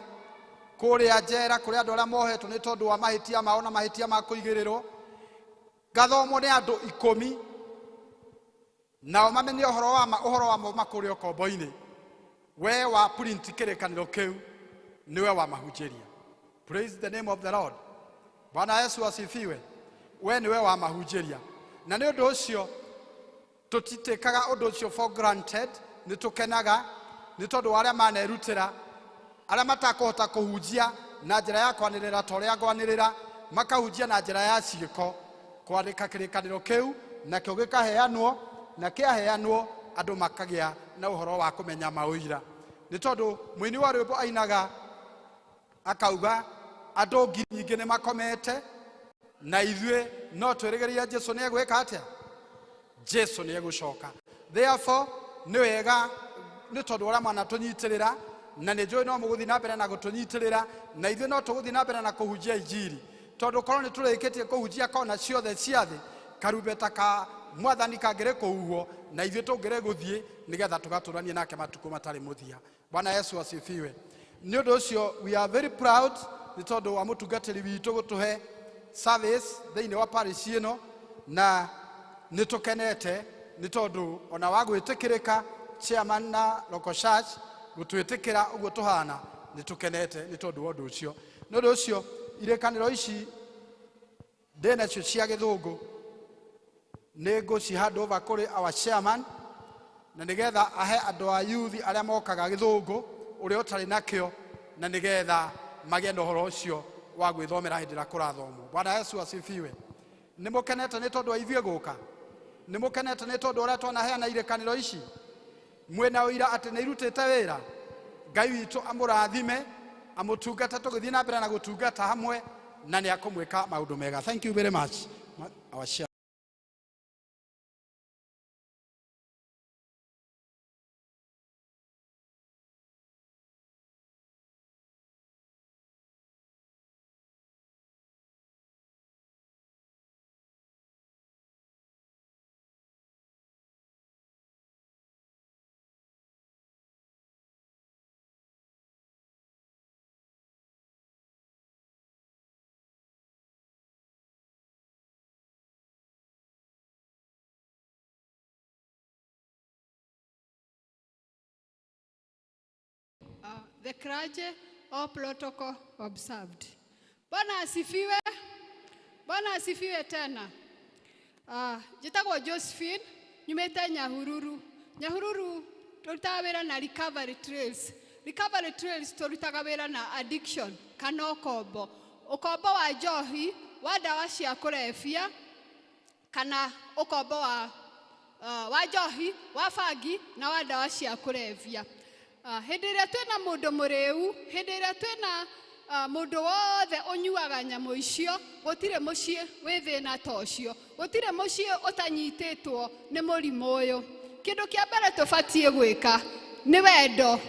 Speaker 6: kũrĩa njera kũrĩ andũ arĩa mohetwo nĩ tondũ wa mahĩtia mao na mahĩtia ma kũigĩrĩrwo, gathomwo nĩ andũ 10 nao mamenye ũhoro wa mo makũrĩ ũkombo-inĩ. We wa print kĩrĩkanĩro kĩu niwe wa mahunjĩria. Praise the name of the Lord. Bwana Yesu asifiwe. We niwe wa mahunjĩria, na nĩ ũndũ ũcio tũtitĩkaga ũndũ ũcio for granted. Nĩ tũkenaga nĩ tondũ arĩa manerutĩra, arĩa matakũhota kũhunjia na njĩra ya kwanĩrĩra ta ũrĩa ngwanĩrĩra, makahunjia na njĩra ya ciĩko, kwandĩka kĩrĩkanĩro kĩu nakĩo gĩkaheanwo, na kĩaheanwo andũ makagĩa na ũhoro wa kũmenya maũira. Nĩ tondũ mũini wa rwĩmbo ainaga akauga andũ ngiri nyingĩ nĩ makomete, na ithuĩ no twĩrĩgĩrĩre Jesũ nĩ egwĩka atĩa? Jesũ nĩ egũcoka. Therefore nĩ wega nĩ tondũ ũrĩa mwana tũnyitĩrĩra, na nĩ njũĩ no mũgũthiĩ na mbere na gũtũnyitĩrĩra, na ithuĩ no tũgũthiĩ na mbere na kũhunjia injiri, tondũ korwo nĩ tũrĩkĩtie kũhunjia kona ciothe cia thĩ, karumbeta ka mwathani kangĩrĩ kũhuhwo, na ithuĩ tũngĩrĩ gũthiĩ nĩgetha tũgatũranie nake matukũ matarĩ mũthia. Bwana Yesu asifiwe. Nĩ ũndũ ũcio we are very proud nĩ tondũ wa mũtungatĩri witũ gũtũhe service thĩinĩ wa parish ĩno, na nĩ tũkenete nĩ tondũ ona wa gwĩtĩkĩrĩka chairman na local church gũtwĩtĩkĩra ũguo tũhana, nĩ tũkenete nĩ tondũ wa ũndũ ũcio. Nĩ ũndũ ũcio irĩkanĩro ici ndĩnacio cia gĩthũngũ nĩ ngũci-hand over kũrĩ our chairman, na nĩgetha ahe andũ a youth arĩa mokaga gĩthũngũ ũrĩa ũtarĩ nakĩo, na nĩgetha magĩe na ũhoro ũcio wa gwĩthomera hĩndĩ ĩrĩa kũrathomwo. Bwana Yesu asifiwe. Nĩ mũkenete nĩ tondũ wa ithuĩ gũka? Nĩ mũkenete nĩ tondũ ũrĩa twanaheana irĩkanĩro ici? Mwĩna ũira atĩ nĩ irutĩte wĩra? Ngai witũ amũrathime, amũtungata, tũgĩthiĩ na mbere na gũtungata hamwe, na nĩ akũmwĩka maũndũ mega. Thank you very much. Our chairman.
Speaker 7: The clergy, all protocol observed. Bwana asifiwe. Bwana asifiwe tena. Jitagwo Josephine, nyumĩte Nyahururu. Nyahururu tũrutaga wĩra na recovery trails. Recovery trails tũrutaga wĩra na addiction kana ũkombo. Ũkombo wa njohi, wa ndawa cia kũrebia, kana ũkombo wa njohi, wa bangi na wa ndawa cia kũrebia. Hĩndĩ ĩrĩa twĩna mũndũ mũrĩu, hĩndĩ ĩrĩa twĩna mũndũ wothe ũnyuaga nyamũ icio, gũtirĩ mũciĩ wĩ thĩna ta ũcio, gũtirĩ mũciĩ ũtanyitĩtwo nĩ mũrimũ ũyũ. Kĩndũ kĩa mbere tũbatiĩ gwĩka nĩ wendo.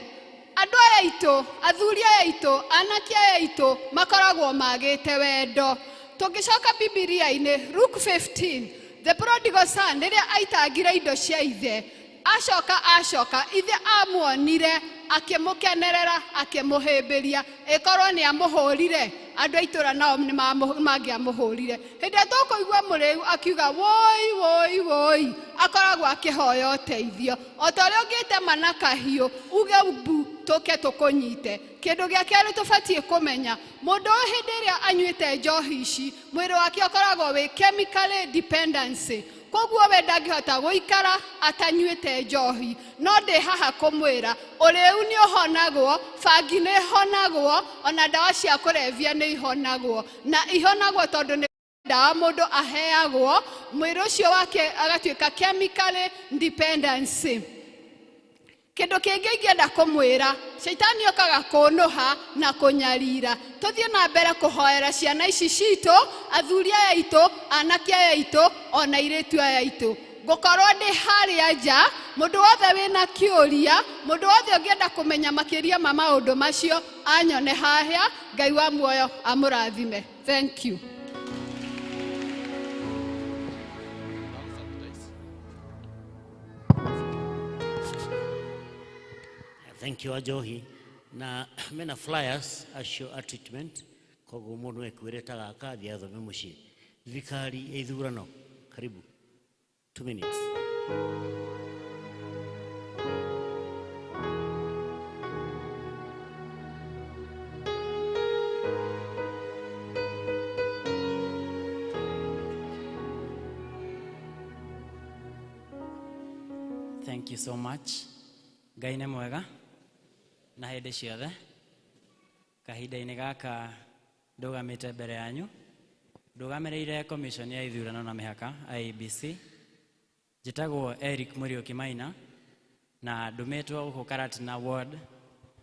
Speaker 7: Andũ aya aitũ, athuri aya aitũ, anake aya aitũ makoragwo magĩte wendo. Tũngĩcoka Bibilia-inĩ, Luke 15, the prodigal son, rĩrĩa aitangire indo cia ithe, acoka ithe amuonire, akĩmũkenerera, akĩmũhĩmbĩria, ĩkorwo nĩ amũhũrire, andũ a itũra nao mangĩamũhũrire. Hĩndĩ ĩrĩa tũkũigua mũrĩu akiuga woi woi woi, akoragwo akĩhoya ũteithio. O ta ũrĩa ũngĩtema na kahiũ, uge mbu, tũke tũkũnyite. Kĩndũ gĩa kerĩ tũbatiĩ kũmenya, mũndũ ũyũ hĩndĩ ĩrĩa anyuĩte njohi ici, mwĩrĩ wake ũkoragwo wĩ chemically dependency. Koguo we ndangĩhota gũikara atanyuĩte njohi. No ndĩ haha kũmwĩra, ũrĩu nĩ ũhonagwo, bangi nĩ ihonagwo, ona ndawa cia kũrebia nĩ ihonagwo. Na ihonagwo tondũ nĩ ndawa mũndũ aheagwo, mwĩrĩ ũcio wake agatuĩka chemically dependency. Kĩndũ kĩngĩ ingĩenda kũmwĩra, Shaitani okaga kũnũha na kũnyarira. Tũthiĩ na mbere kũhoera ciana ici citũ, athuri aya aitũ, anake aya aitũ, ona airĩtu aya aitũ. Ngũkorwo ndĩ harĩa nja, mũndũ wothe wĩna kĩũria, mũndũ wothe ũngĩenda kũmenya makĩria ma maũndũ macio, anyone haha. Ngai wa muoyo amũrathime. Thank you.
Speaker 8: Thank you, Ajohi. Na mena flyers asho a treatment kogo mundu ekwireta gaka thia thome muci vikari eithurano. Karibu 2 minutes.
Speaker 9: Thank you so much. Ngai nĩ mwega na hĩndĩ ciothe. Kahinda-inĩ gaka ndũgamĩte mbere yanyu, ndũgamĩrĩire commission ya ithurano na mĩhaka IEBC. Njĩtagwo Eric Muriuki Maina na ndũmĩtwo gũkũ Karatina ward,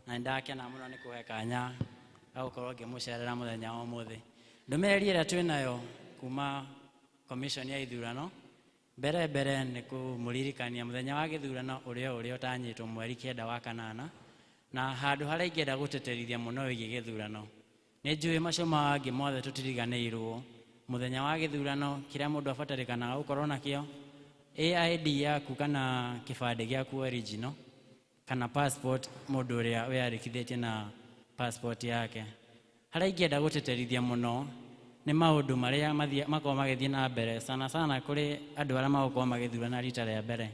Speaker 9: na ndakena mũno nĩ kũhe kanya gũkorwo ngĩmũcerera mũthenya wa ũmũthĩ. Ndũmĩrĩri ĩrĩa twĩnayo kuma commission ya ithurano, mbere nĩ kũmũririkania mũthenya wa gĩthurano ũrĩa ũtanyĩtwo mweri 9 wa kanana, na handũ harĩa ingĩenda gũteterithia mũno wĩgiĩ gĩthurano. Nĩ njũĩ macio mangĩ mothe tũtiriganĩirwo. Mũthenya wa gĩthurano kĩrĩa mũndũ abatarĩkanaga gũkorwo nakĩo, AID yaku kana kĩbandĩ gĩaku original, kana passport mũndũ ũrĩa wĩyandĩkithĩtie na passport yake. Harĩa ingĩenda gũteterithia mũno nĩ maũndũ marĩa makorwo magĩthiĩ na mbere sana kũrĩ andũ arĩa magũkorwo magĩthurana rita rĩa mbere.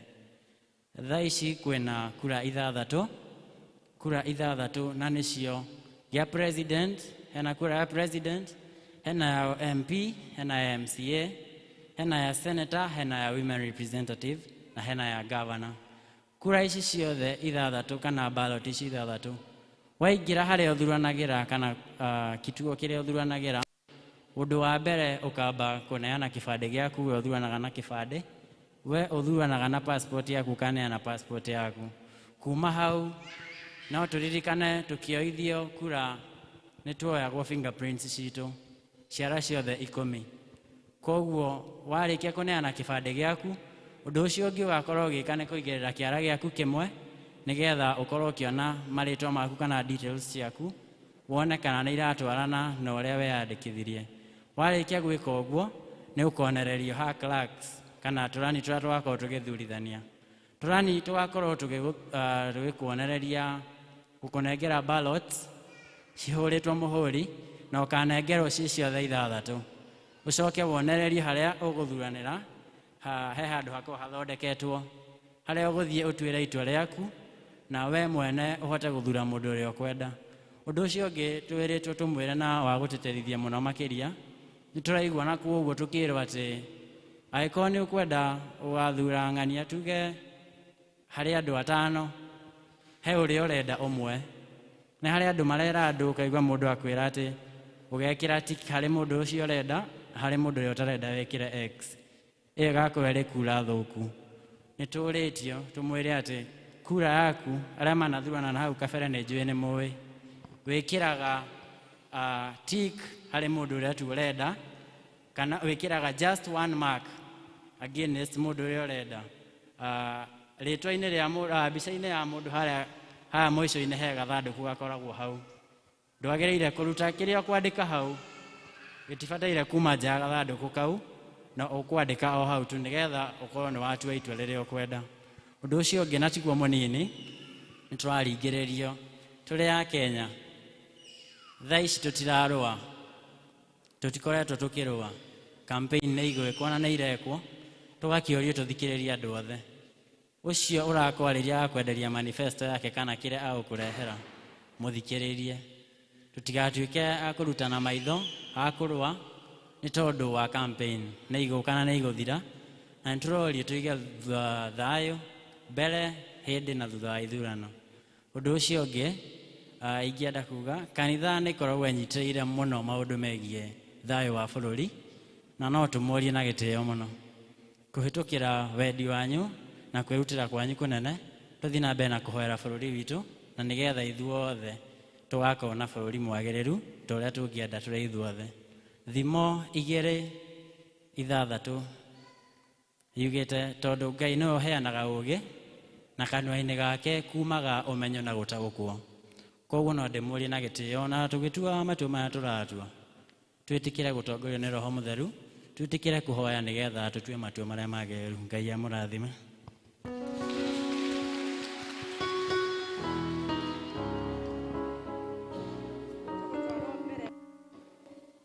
Speaker 9: Thaa ici kwĩna kura ithathatũ na nĩcio gĩa president, hena kura ya president, hena ya MP, hena ya MCA, hena ya senator, hena ya women representative na hena ya governor. Kura ici ciothe ithathatũ kana ballot ici ithathatũ, waingĩra harĩa ũthuranagĩra kana kituo kĩrĩa ũthuranagĩra, ũndũ wa mbere ũkamba kũneana kĩbandĩ gĩaku, we ũthuranaga na kĩbandĩ, we ũthuranaga na passport yaku kaneana passport yaku. Kuma hau no tũririkane tukioithio kura nĩ tuoyagwo fingerprints citũ ciara ciothe 10. Koguo warĩkia kũneana kĩbandĩ gĩaku, ũndũ ũcio ũngĩ ũgakorwo ũgĩka nĩ kũigĩrĩra kĩara gĩaku kĩmwe nĩgetha ũkorwo ũkĩona marĩtwa maku kana details ciaku, wone kana nĩ iratwarana na ũrĩa weyandĩkithirie. Warĩkia gwĩka ũguo nĩ ũkonererio ha clerks kana tũrani tũrĩa tũgakorwo tũgĩthurithania. Tũrani tũgakorwo tũgĩkuonereria gũkũnengera ballots cihũrĩtwo mũhũri na ũkanengerwo ci ciothe ithathatũ. Ũcoke wonererio harĩa ũgũthuranĩra, he handũ hakorwo hathondeketwo harĩa ũgũthiĩ ũtuĩre itua rĩaku na we mwene ũhote gũthura mũndũ ũrĩa ũkwenda. Ũndũ ũcio ũngĩ twĩrĩtwo tũmwĩre na wa gũteterithia mũno makĩria, nĩ tũraigua na kuoguo tũkĩrwo atĩ angĩkorwo nĩ ũkwenda ũgathura ng'ania tuge harĩ andũ 5, he ũrĩa ũrenda ũmwe. Nĩ harĩ andũ marera andũ, ũkaigua mũndũ akwĩra atĩ ũgekĩra tik harĩ mũndũ ũcio ũrenda, harĩ mũndũ ũrĩa ũtarenda wekĩre X. Ĩyo ĩgakorwo ĩrĩ kura thũku. nituritio tumwire ati kura yaku aria manathurana na hau kabere ni njui ni muwi wikiraga tick hari mundu uria tu urenda kana wikiraga just one mark against mundu uria urenda ritwa-ini ria mbica-ini ya mundu haria mwico-ini he gathanduku gakoragwo hau ndwagĩrĩire kũruta kĩrĩa ũkwandĩka hau gĩtibataire kuma nja ya gathandũkũ kau na ũkwandĩka o hau tu nĩgetha ũkorwo nĩ watua itua rĩrĩa ũkwenda. Ũndũ ũcio ũngĩ na tiguo mũnini nĩ tũraringĩrĩrio tũrĩ a Kenya thaa ici tũtirarũa tũtikoretwo tũkĩrũa campaign nĩ igwĩkwo na nĩ irekwo tũgakĩũrio tũthikĩrĩrie andũ othe ũcio ũrakwarĩria akwenderia manifesto yake kana kĩrĩa agũkũrehera mũthikĩrĩrie tutigatuĩke akũrutana maitho akũrũa nĩ tondũ wa campaign nĩ igũka na nĩ igũthira na nĩtũrorio tũige thayũ mbere hĩndĩ na thutha wa ithurano. Ũndũ ũcio ũngĩ ingĩenda kuga kanitha nĩ ĩkoragwo ĩnyitĩrĩire mũno maũndũ megiĩ thayũ wa bũrũri na no tũmorie na gĩtĩo mũno kũhĩtũkĩra wendi wanyu na kwĩrutĩra kwanyu kũnene tũthiĩ na mbere na kũhoera bũrũri witũ na nĩgetha ithuothe tũgakorwo na bũrũri mwagĩrĩru ta ũrĩa tũngĩenda tũrĩ ithuothe. Thimo 2:6 yugĩte tondũ Ngai nĩwe ũheanaga ũũgĩ na kanua-inĩ gake kumaga ũmenyo na gũtaũkwo. Koguo no ndĩmũrie na gĩtĩo na tũgĩtua matua maya tũratua twĩtĩkĩre gũtongorio nĩ Roho Mũtheru twĩtĩkĩre kũhoya nĩgetha tũtue matua marĩa magĩrĩru. Ngai amũrathime.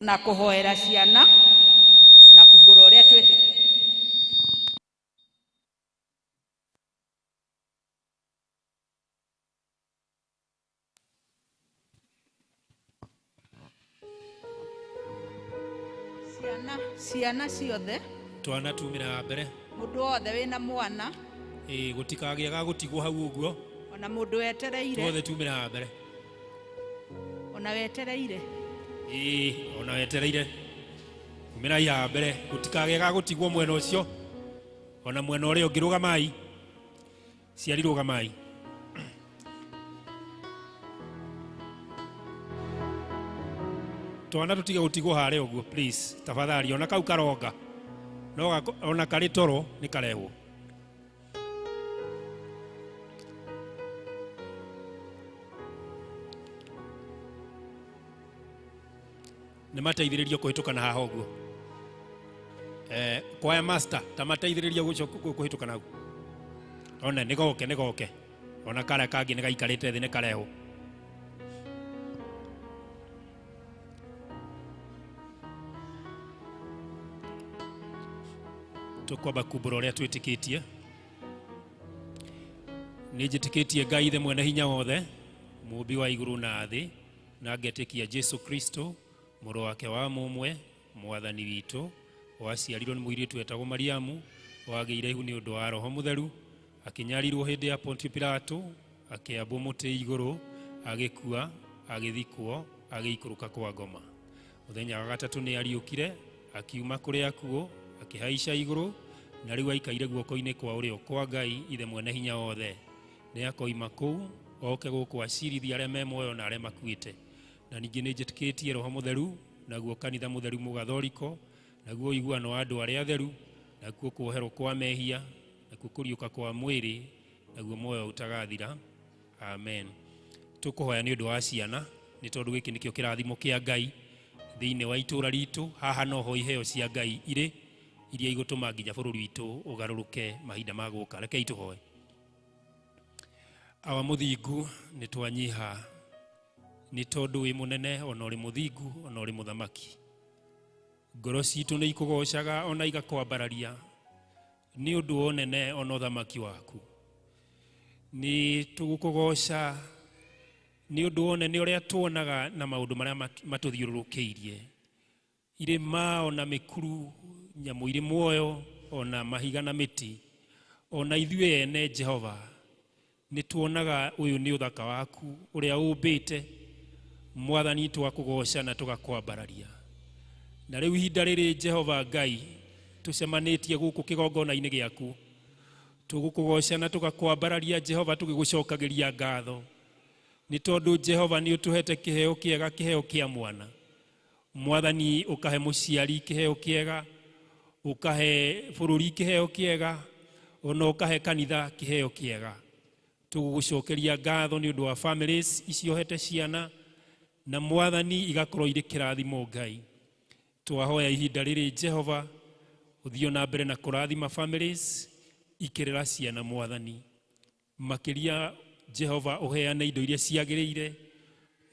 Speaker 10: na kuhoera ciana na kumbura uria twete ciana ciothe
Speaker 11: twana tumira mbere
Speaker 10: mundu wothe wina mwana
Speaker 11: gutikagĩa ga gutigwo hau ũguo
Speaker 10: ona mundu wetereire
Speaker 11: tuothe tumira mbere
Speaker 10: ona wetereire
Speaker 11: ona wetereire umira ya mbere gutikagĩa ga gutigwo mwena ũcio ona mwena ũrĩa ũngĩ rũgamai ciari rũgamai twana tũtige gũtigwo harĩa ũguo please tafadhali ona kau karonga no ona karĩ toro nĩ karehwo nĩ mateithĩrĩrio kũhĩtũkana haha ũguo kwaya master ta mateithĩrĩrio kũhĩtũkana hau ona nĩ goke ona karĩa kangĩ nĩ gaikarĩte thĩ nĩ karehwo tũkwamba kumbũra ũrĩa twĩtĩkĩtie. Nĩ njĩtĩkĩtie Ngai ithe mwene hinya wothe mũmbi wa igũrũ na thĩ na ngetĩkia Jesu Kristo mũrũ wake wa mũmwe mwathani witũ waciarirwo nĩ mũirĩtu wetagwo Mariamu wagĩire ihu nĩ ũndũ wa Roho Mũtheru akĩnyarirwo hĩndĩ ya Pontio Pilato akĩambwo mũtĩ igũrũ agĩkua agĩthikwo agĩikũrũka kwa ngoma mũthenya wa gatatũ nĩ ariũkire akiuma kũrĩ akuũ akĩhaica igũrũ na rĩu aikaire guoko-inĩ kwa ũrĩo kwa Ngai ithe mwene hinya wothe nĩ akoima kũu oke gũkũ acirithia arĩa me muoyo na arĩa makuĩte na ningĩ nĩ njĩtĩkĩtie Roho Mũtheru naguo kanitha mũtheru mũgathoriko naguo iguano wa andũ arĩa atheru naguo kuoherwo kwa mehia naguo kũriũka kwa mwĩrĩ naguo muoyo ũtagathira amen. Tũkũhoya nĩ ũndũ wa ciana nĩ tondũ gĩkĩ nĩkĩo kĩrathimo kĩa Ngai thĩinĩ wa itũũra ritũ haha noho iheo cia Ngai irĩ iria igũtũma nginya bũrũri witũ ũgarũrũke mahinda ma gũka. Rekei tũhoe. Awa mũthingu nĩ twanyiha nĩ tondũ wĩ mũnene ona ũrĩ mũthingu ona ũrĩ mũthamaki ngoro citũ nĩ ikũgocaga ona igakwambararia nĩ ũndũ wa ũnene ona ũthamaki waku nĩ tũgũkũgoca nĩ ũndũ wa ũnene ũrĩa tuonaga na maũndũ marĩa matũthiũrũrũkĩirie irĩma ona mĩkuru nyamũ irĩ muoyo ona mahiga na mĩtĩ ona ithuĩ ene Jehova nĩ tuonaga ũyũ nĩ ũthaka waku ũrĩa ũmbĩte mwathani twakũgoca na tũgakwambararia na rĩu ihinda rĩrĩ Jehova Ngai tũcemanĩtie gũkũ kĩgongona-inĩ gĩaku tugukugoca na tugakwambararia Jehova tugigucokagiria ngatho ni tondu Jehova ni utuhete kiheo kiega, kiheo kia mwana. Mwathani ukahe muciari kiheo kiega, ukahe bururi kiheo kiega, ona ukahe kanitha kiheo kiega. Tugugucokeria ngatho ni undu wa families iciohete ciana, na Mwathani igakorwo iri kirathimo Ngai. Twahoya ihinda riri Jehova uthio na mbere na kurathima families ikirera ciana Mwathani. Makiria Jehova uheane indo iria ciagirire,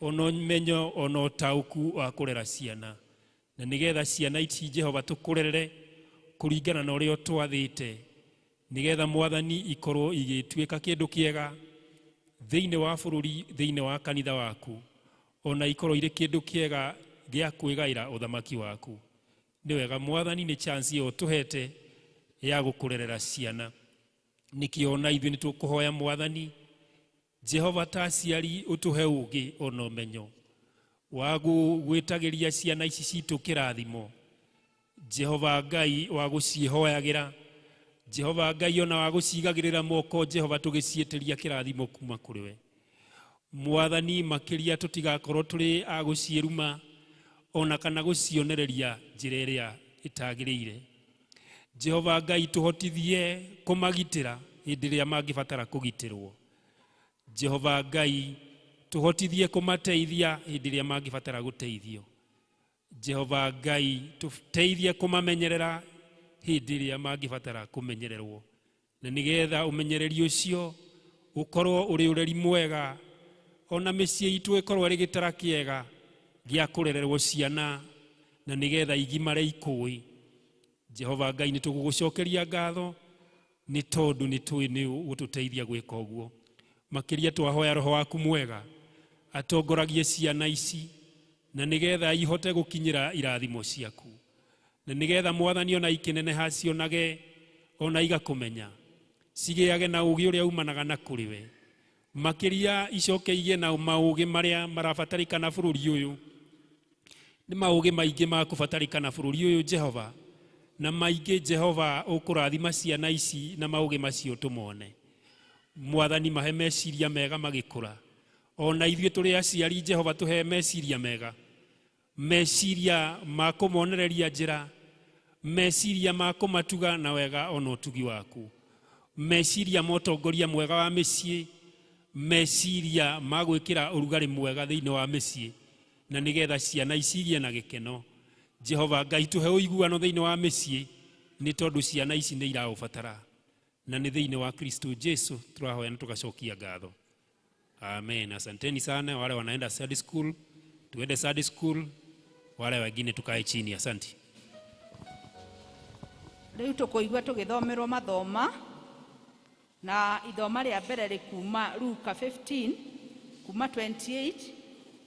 Speaker 11: ono menyo ono tauku wa kurera ciana, na nigetha ciana ici Jehova tukurerere kuringana na uria twathite, nigetha Mwathani ikorwo igituika kindu kiega thiini wa bururi, thiini wa kanitha waku, ona ikorwo iri kindu kiega gia kwigaira uthamaki waku. Ni wega Mwathani, ni chance yo tuhete ya gukurerera ciana. Nikiona ithuĩ nĩ tũkũhoya Mwathani Jehova ta aciari utuhe ugi ona ũmenyo wa gwĩtagĩria ciana ici citũ kĩrathimo. Jehova Ngai wa gũcihoyagira, Jehova Ngai ona wa gũcigagĩrĩra moko, Jehova tũgĩciĩtĩria kĩrathimo kuma kũrĩ we. Mwathani makĩria tũtigakorwo tũrĩ a gũciĩruma ona kana gũcionereria njĩra ĩrĩa ĩtagĩrĩire. Jehova Ngai tũhotithie kũmagitĩra hĩndĩ ĩrĩa mangĩbatara kũgitĩrwo. Jehova Ngai tũhotithie kũmateithia hĩndĩ ĩrĩa mangĩbatara gũteithio. Jehova Ngai tũteithie kũmamenyerera hĩndĩ ĩrĩa mangĩbatara kũmenyererwo, na nigetha ũmenyereri ũcio ũkorwo ũrĩ ũreri mwega, ona mĩciĩ itũ ĩkorwo ĩrĩ gĩtara kĩega gĩa kũrererwo ciana, na nigetha igimare ikũĩ. Jehova Ngai nĩ tũgũgũcokeria ngatho nĩ tondũ nĩ tũĩ nĩ ũgũtũteithia gwĩka ũguo. Makĩria twahoya Roho waku mwega atongoragie ciana ici, na nigetha ihote gũkinyĩra irathimo ciaku, na nigetha Mwathani ona ikĩneneha cionage ona igakũmenya, cigĩage na ũgĩ ũrĩa umanaga na kũrĩ we. Makĩria icoke igĩe na maũgĩ marĩa marabatarĩkana bũrũri ũyũ. Nĩ maũgĩ maingĩ ma kũbatarĩkana bũrũri ũyũ Jehova, na maingĩ Jehova ũkũrathima ciana ici na maũgĩ macio tũmone. Mwathani mahe meciria mega magĩkũra, ona ithuĩ tũrĩ aciari Jehova tũhe meciria mega, meciria ma kũmonereria njĩra, meciria ma kũmatuga na wega ona ũtugi waku, meciria ma ũtongoria mwega wa mĩciĩ, meciria ma gwĩkĩra ũrugarĩ mwega thĩinĩ wa mĩciĩ, na nigetha ciana ici igĩe na gĩkeno. Jehova Ngai tũhe ũiguano thĩinĩ wa mĩciĩ, nĩ tondũ ciana ici nĩ iraũbatara, na nĩ thĩinĩ wa Kristo Jesu tũrahoya na tugacokia ngatho. Amen. Asanteni sana wale wanaenda Sunday school, tuende Sunday school, wale wengine tukae chini. Asante.
Speaker 10: Rĩu tũkũigua tũgĩthomerwo mathoma, na ithoma rĩa mbere rĩkuma Luka 15 kuma 28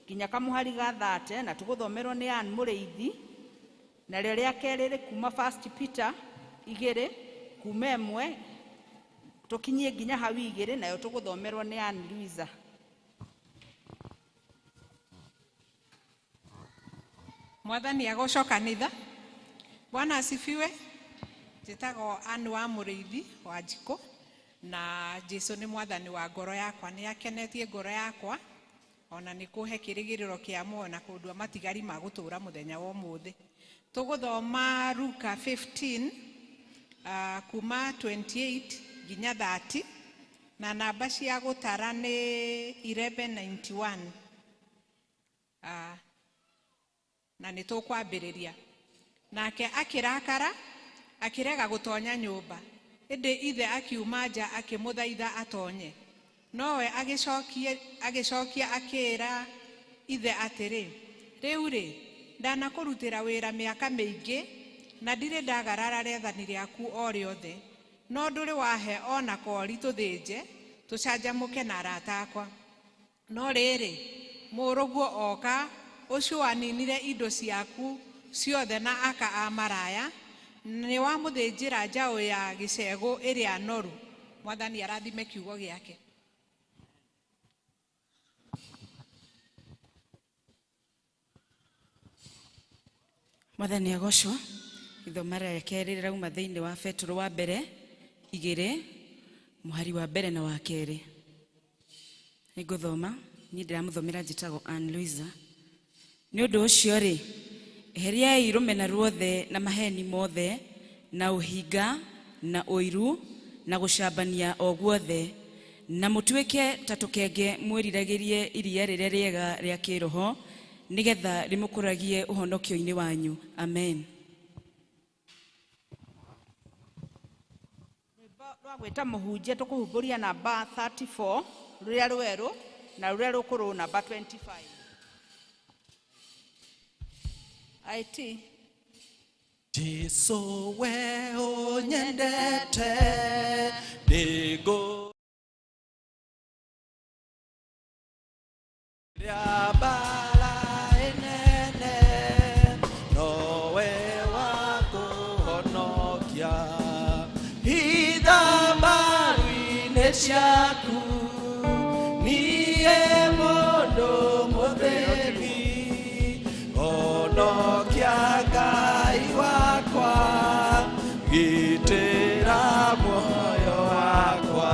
Speaker 10: nginya kamũhari ga 30, na tũgũthomerwo nĩ Ann Mũrĩithi. Na rĩo rĩa kerĩ rĩkuma 1 Peter 2 kuma 1 tũkinyie nginya hau 2, nayo tũgũthomerwo nĩ Ann Luisa.
Speaker 12: Mwathani agocwo kanitha. Bwana asifiwe. Njĩtagwo Ann wa Mũrĩithi wa Njiko, na Jesu nĩ mwathani wa ngoro yakwa, nĩ akenetie ngoro yakwa, ona nĩ kũhe kĩrĩgĩrĩro kĩa muoyo na kũndua matigari ma gũtũũra mũthenya wa ũmũthĩ. Tũgũthoma Luka 15 kuma 28 nginya 30, na namba cia gũtara nĩ 1191. Na nĩ tũkwambĩrĩria. Nake akĩrakara, akĩrega gũtonya nyũmba. Ĩndĩ ithe akiuma nja akĩmũthaitha atonye. Nowe agĩcokia akĩĩra ithe atĩrĩ, rĩu-rĩ, ndanakũrutĩra wĩra mĩaka mĩingĩ, na ndirĩ ndagarara rĩathani rĩaku o rĩothe. No ndũrĩ wahe ona kori tũthĩnje, tũcanjamũke na arata akwa. No rĩrĩ, mũrũguo oka, ũcio waninire indo ciaku ciothe na aka amaraya, nĩ wamũthĩnjĩra njaũ ya gĩcegũ ĩrĩa noru. Mwathani arathime kiugo gĩake.
Speaker 4: Mwathani agocwo. Ithoma rĩa kerĩ rĩrauma thĩinĩ wa Petro wa mbere 2 muhari wa mbere na wa keri. Niguthoma ni ndiramuthomera njitagwo Ann Luisa. Ni undu ucio ri eheriai rumena ruothe na maheni mothe na uhinga na uiru na gucambania o guothe na mutuike ta tukenge mwiriragirie iria riria riega ria kiroho nigetha rimukuragie uhonokio-ini wanyu. Amen.
Speaker 10: Gwita muhunjia tukuhumburia namba 34 ruria rweru na ruria rukuru namba 25. IT
Speaker 3: Jesu we unyendete nigo ya bala enene nowe wako honokia hida barwine shaku niye mondo modeli honokia gai wakwa gitera moyo wakwa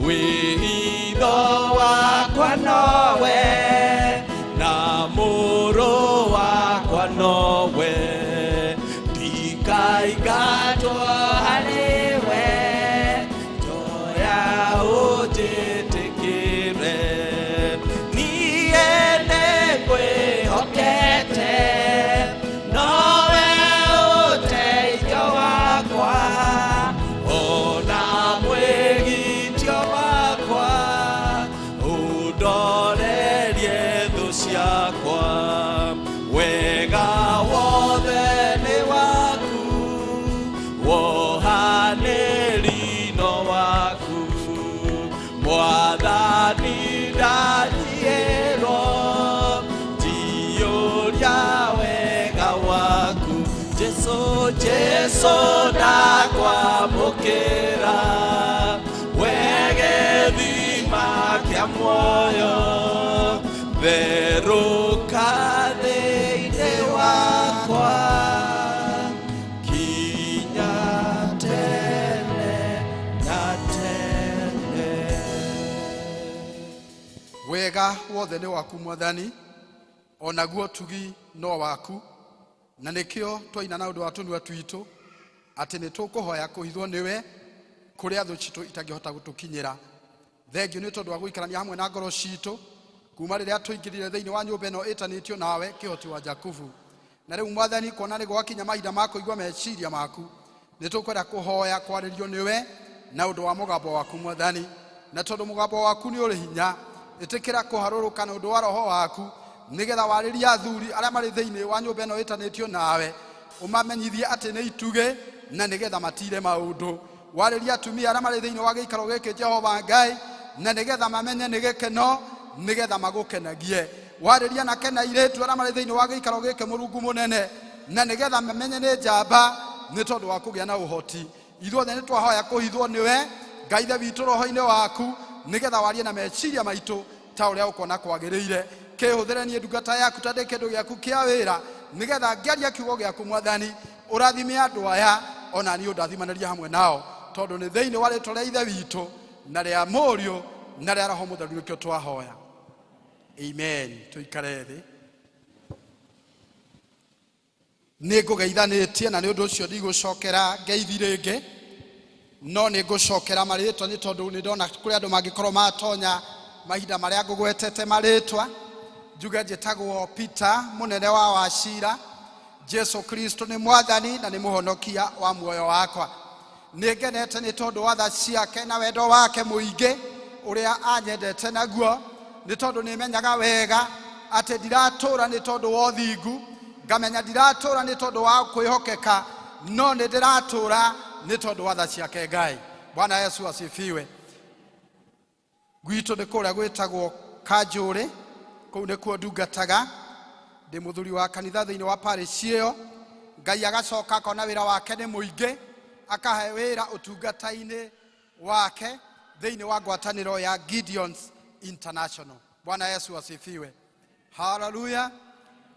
Speaker 3: wihitho wakwa nowe na muro wakwa nowe ndikaigatwo hariwe njoya ujitikire niene kwihokete nowe uteithio wakwa ona mwigitio wakwa undorerie thu ciakwa wega wothe ni waku wohanĩri-no waku mwathani ndanyihĩrwo njiyũria wega waku Jesu ndakwamũkĩra wegethima kĩa muoyo therũka thĩinĩ wakwa kinya tene na tene.
Speaker 6: Wega wothe nĩ waku Mwathani, onaguo tugi no waku, na nĩkĩo twaina na ũndũ wa tũnua twitũ atĩ nĩ tũkũhoya kũhithwo nĩwe kũrĩa thũ citũ itangĩhota gũtũkinyĩra. Thengiũ nĩ tondũ wa gũikarania hamwe na ngoro citũ kuma rĩrĩa tũingĩrire thĩinĩ wa nyũmba ĩno ĩtanĩtio nawe kĩhoti wa Jakubu. Na rĩu Mwathani kuona nĩ gwakinya mahinda ma kũigua meciria maku, nĩ tũkwenda kũhoya kwarĩrio nĩwe na ũndũ wa mũgambo waku Mwathani. Na tondũ mũgambo waku nĩ ũrĩ hinya, ĩtĩkĩra kũharũrũka na ũndũ wa roho waku nigetha warĩria athuri arĩa marĩ thĩinĩ wa nyũmba ĩno ĩtanĩtio nawe ũmamenyithie atĩ nĩ itugĩ na nigetha matire maũndũ. Warĩria atumia arĩa marĩ thĩinĩ wa gĩikaro gĩkĩ Jehova Ngai na nigetha mamenye nĩ gĩkeno nigetha magũkenagie. Warĩria anake na airĩtu arĩa marĩ thĩinĩ wa gĩikaro gĩkĩ Mũrungu mũnene na nigetha mamenye nĩ njamba nĩ tondũ wa kũgĩa na ũhoti. Ithuothe nĩ twahoya kũhithwo nĩwe Ngai ithe witũ roho-inĩ waku nigetha warie na meciria maitũ ta ũrĩa ũkona kwagĩrĩire. Kĩhũthĩre niĩ ndungata yaku ta ndĩ kĩndũ gĩaku kĩa wĩra nigetha ngĩaria kiugo gĩaku Mwathani ũrathime andũ aya ona niĩ ũndathimanĩrie hamwe nao tondũ nĩ thĩinĩ wa rĩĩtwa rĩa ithe witũ na rĩa Mũriũ na rĩa Roho Mũtheru nĩkĩo twahoya. Amen. Tũikare thĩ. Nĩ ngũgeithanĩtie na nĩ ũndũ ũcio ndigũcokera ngeithi rĩngĩ, no nĩ ngũcokera marĩĩtwa nĩ tondũ nĩ ndona kũrĩ andũ mangĩkorwo matonya mahinda marĩa ngũgwetete marĩĩtwa. Njuge njĩtagwo Peter mũnene wa Wachira. Jesu Kristo nĩ Mwathani na nĩ mũhonokia wa muoyo wakwa. Nĩ ngenete nĩ tondũ wa tha ciake na wendo wake mũingĩ ũrĩa anyendete naguo, nĩ tondũ nĩ menyaga wega atĩ ndiratũũra nĩ tondũ wa ũthingu, ngamenya ndiratũũra nĩ tondũ wa kwĩhokeka, no nĩ ndiratũũra nĩ tondũ wa tha ciake Ngai. Bwana Yesu asifiwe. Gwitũ nĩ kũrĩa gwĩtagwo Kanjũrĩ, kũu nĩkuo ndungataga. Ndĩ mũthuri wa kanitha thĩinĩ wa parish ĩyo. Ngai agacoka akona wĩra wake nĩ mũingĩ, akahe wĩra ũtungata-inĩ wake thĩinĩ wa ngwatanĩro ya Gideons International. Bwana Yesu asifiwe. Hallelujah.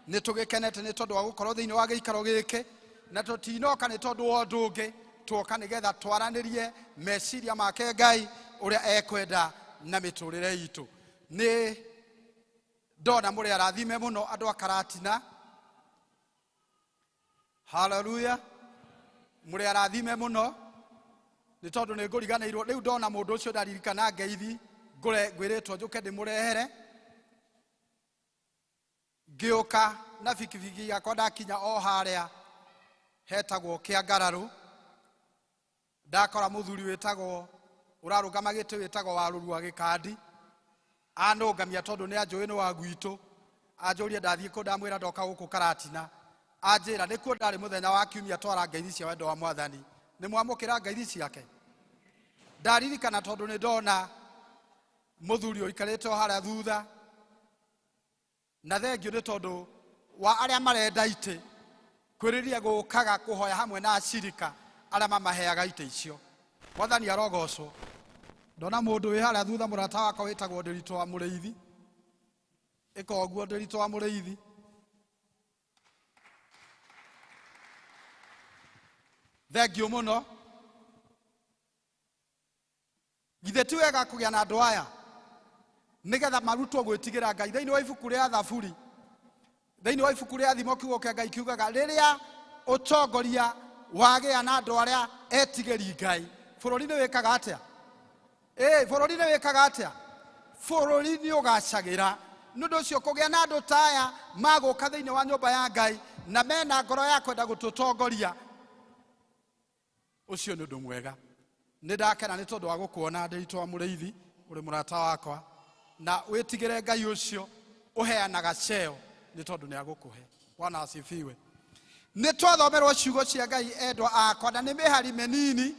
Speaker 6: Nĩ tũgĩkenete nĩ tondũ wa gũkorwo thĩinĩ wa gĩikaro gĩkĩ, na tũtinoka nĩ tondũ wa ũndũ ũngĩ tuoka nigetha twaranirie meciria make Ngai uria ekwenda na miturire itu. Ni ndona muri arathime muno andu akaratina. Hallelujah. Muri arathime muno ni tondu ni nguriganirwo riu ndona mundu ucio ndaririkana ngeithi ngwiritwo njuke ndimurehere ngioka na bikibiki yakwa ndakinya o haria hetagwo Kiangararu ndakora muthuri wetagwo urarugama gite wetagwo Warurua Gikandi anungamia tondu ni anjui ni wa gwitu anjuria ndathie ku ndamwira ndoka guku Karatina anjira nikuo ndari muthenya wa kiumia twara ngeithi cia wendo wa Mwathani ni mwamukira ngeithi ciake ndaririkana tondu ni ndona muthuri oikarite o haria thutha na thengio ni tondu wa aria marenda ite kwiriria gukaga kuhoya hamwe na acirika aria mamaheaga ite icio. Mwathani arogocwo. Ndona mundu wi haria thutha murata wakwa witagwo Ndirito wa Mureithi ikoguo Ndirito wa Mureithi thengio muno githe ti wega kugia na andu aya nigetha marutwo gwitigira Ngai. Thiini wa ibuku ria Thaburi, thiini wa ibuku ria thimo kiugo kia Ngai kiugaga riria utongoria wagia na andu aria etigiri Ngai bururi ni wikaga atia? Bururi ni wikaga atia? Bururi ni ugacagira. Nundu ucio kugia na andu ta aya maguka thiini wa nyumba ya Ngai na mena ngoro ya kwenda gututongoria, ucio ni undu mwega. Ni ndakena ni tondu wa gukuona Ndirito wa Mureithi uri murata wakwa na witigire Ngai ucio uheanaga ceo ni tondu ni agukuhe. Bwana asifiwe. Ni twathomerwo ciugo cia Ngai endwa akwa na ni mihari menini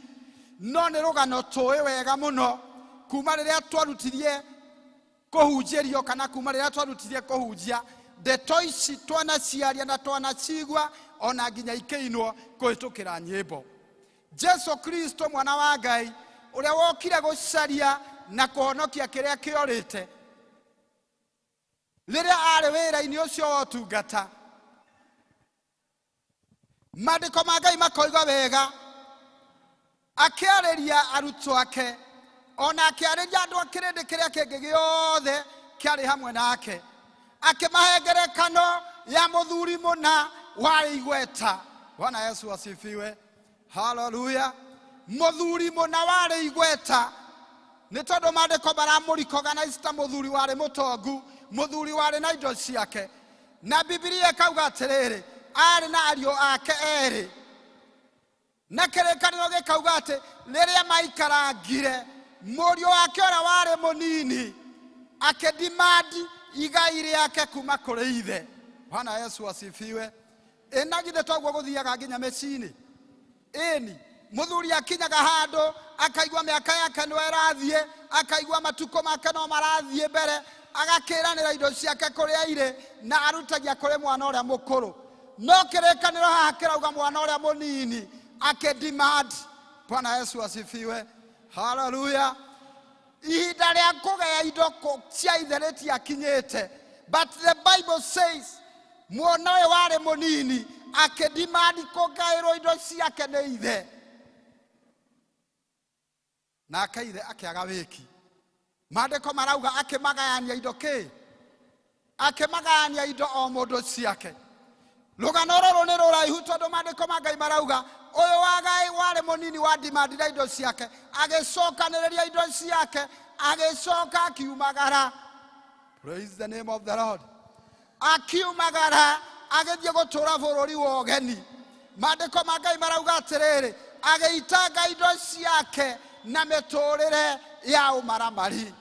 Speaker 6: no ni rugano tuwi wega muno kuma riria twarutirie kuhunjirio kana kuma riria twarutirie kuhunjia ndeto ici twanaciaria na twanacigua ona nginya ikeinwo kuhitukira nyimbo. Jesu Kristo mwana wa Ngai uria wokire gucaria na kuhonokia kiria kiorite riria ari wira-ini ucio wa utungata mandiko ma Ngai makoiga wega akiariria arutwo ake ona akiariria andu akirindi kiria kingi giothe kiari hamwe nake akimahe ngerekano ya muthuri muna wari igweta. Bwana Yesu asifiwe. Hallelujah. Muthuri muna wari igweta ni tondu mandiko maramurikoga na ista muthuri wari mutongu, muthuri wari na indo ciake na Biblia kauga atiriri ari na ario ake eri na kirekaniro gikauga ati riria maikarangire murio wake ora wari munini akidimandi igai riake kuma kuri ithe. Bwana Yesu asifiwe. Ina githe togwo guthiaga nginya mecini eni muthuri akinyaga handu akaigwa miaka yake no irathie akaigwa matuko make no marathie mbere agakiranira indo ciake kuria ire na arutagia kuri mwana uria mukuru no kirekaniro haha kirauga mwana uria munini akidimand. Bwana Yesu asifiwe. Hallelujah. Ihinda ria kugea indo cia ithe ritiakinyite but the Bible says mwana uyu wari munini akidimandi kugairwo indo ciake ni ithe na akaithe akiaga wiki. Mandiko marauga akimagayania indo ki akimagayania indo o mundu ciake. Rugano ruru ni ruraihu tondu mandiko ma Ngai marauga uyu wa Ngai wari munini wa dimandira indo ciake agicokaniriria indo ciake agicoka akiumagara. Praise the name of the Lord. Akiumagara agithie gutura bururi wa ugeni. Mandiko ma Ngai marauga atiriri agiitanga indo ciake na miturire ya umaramari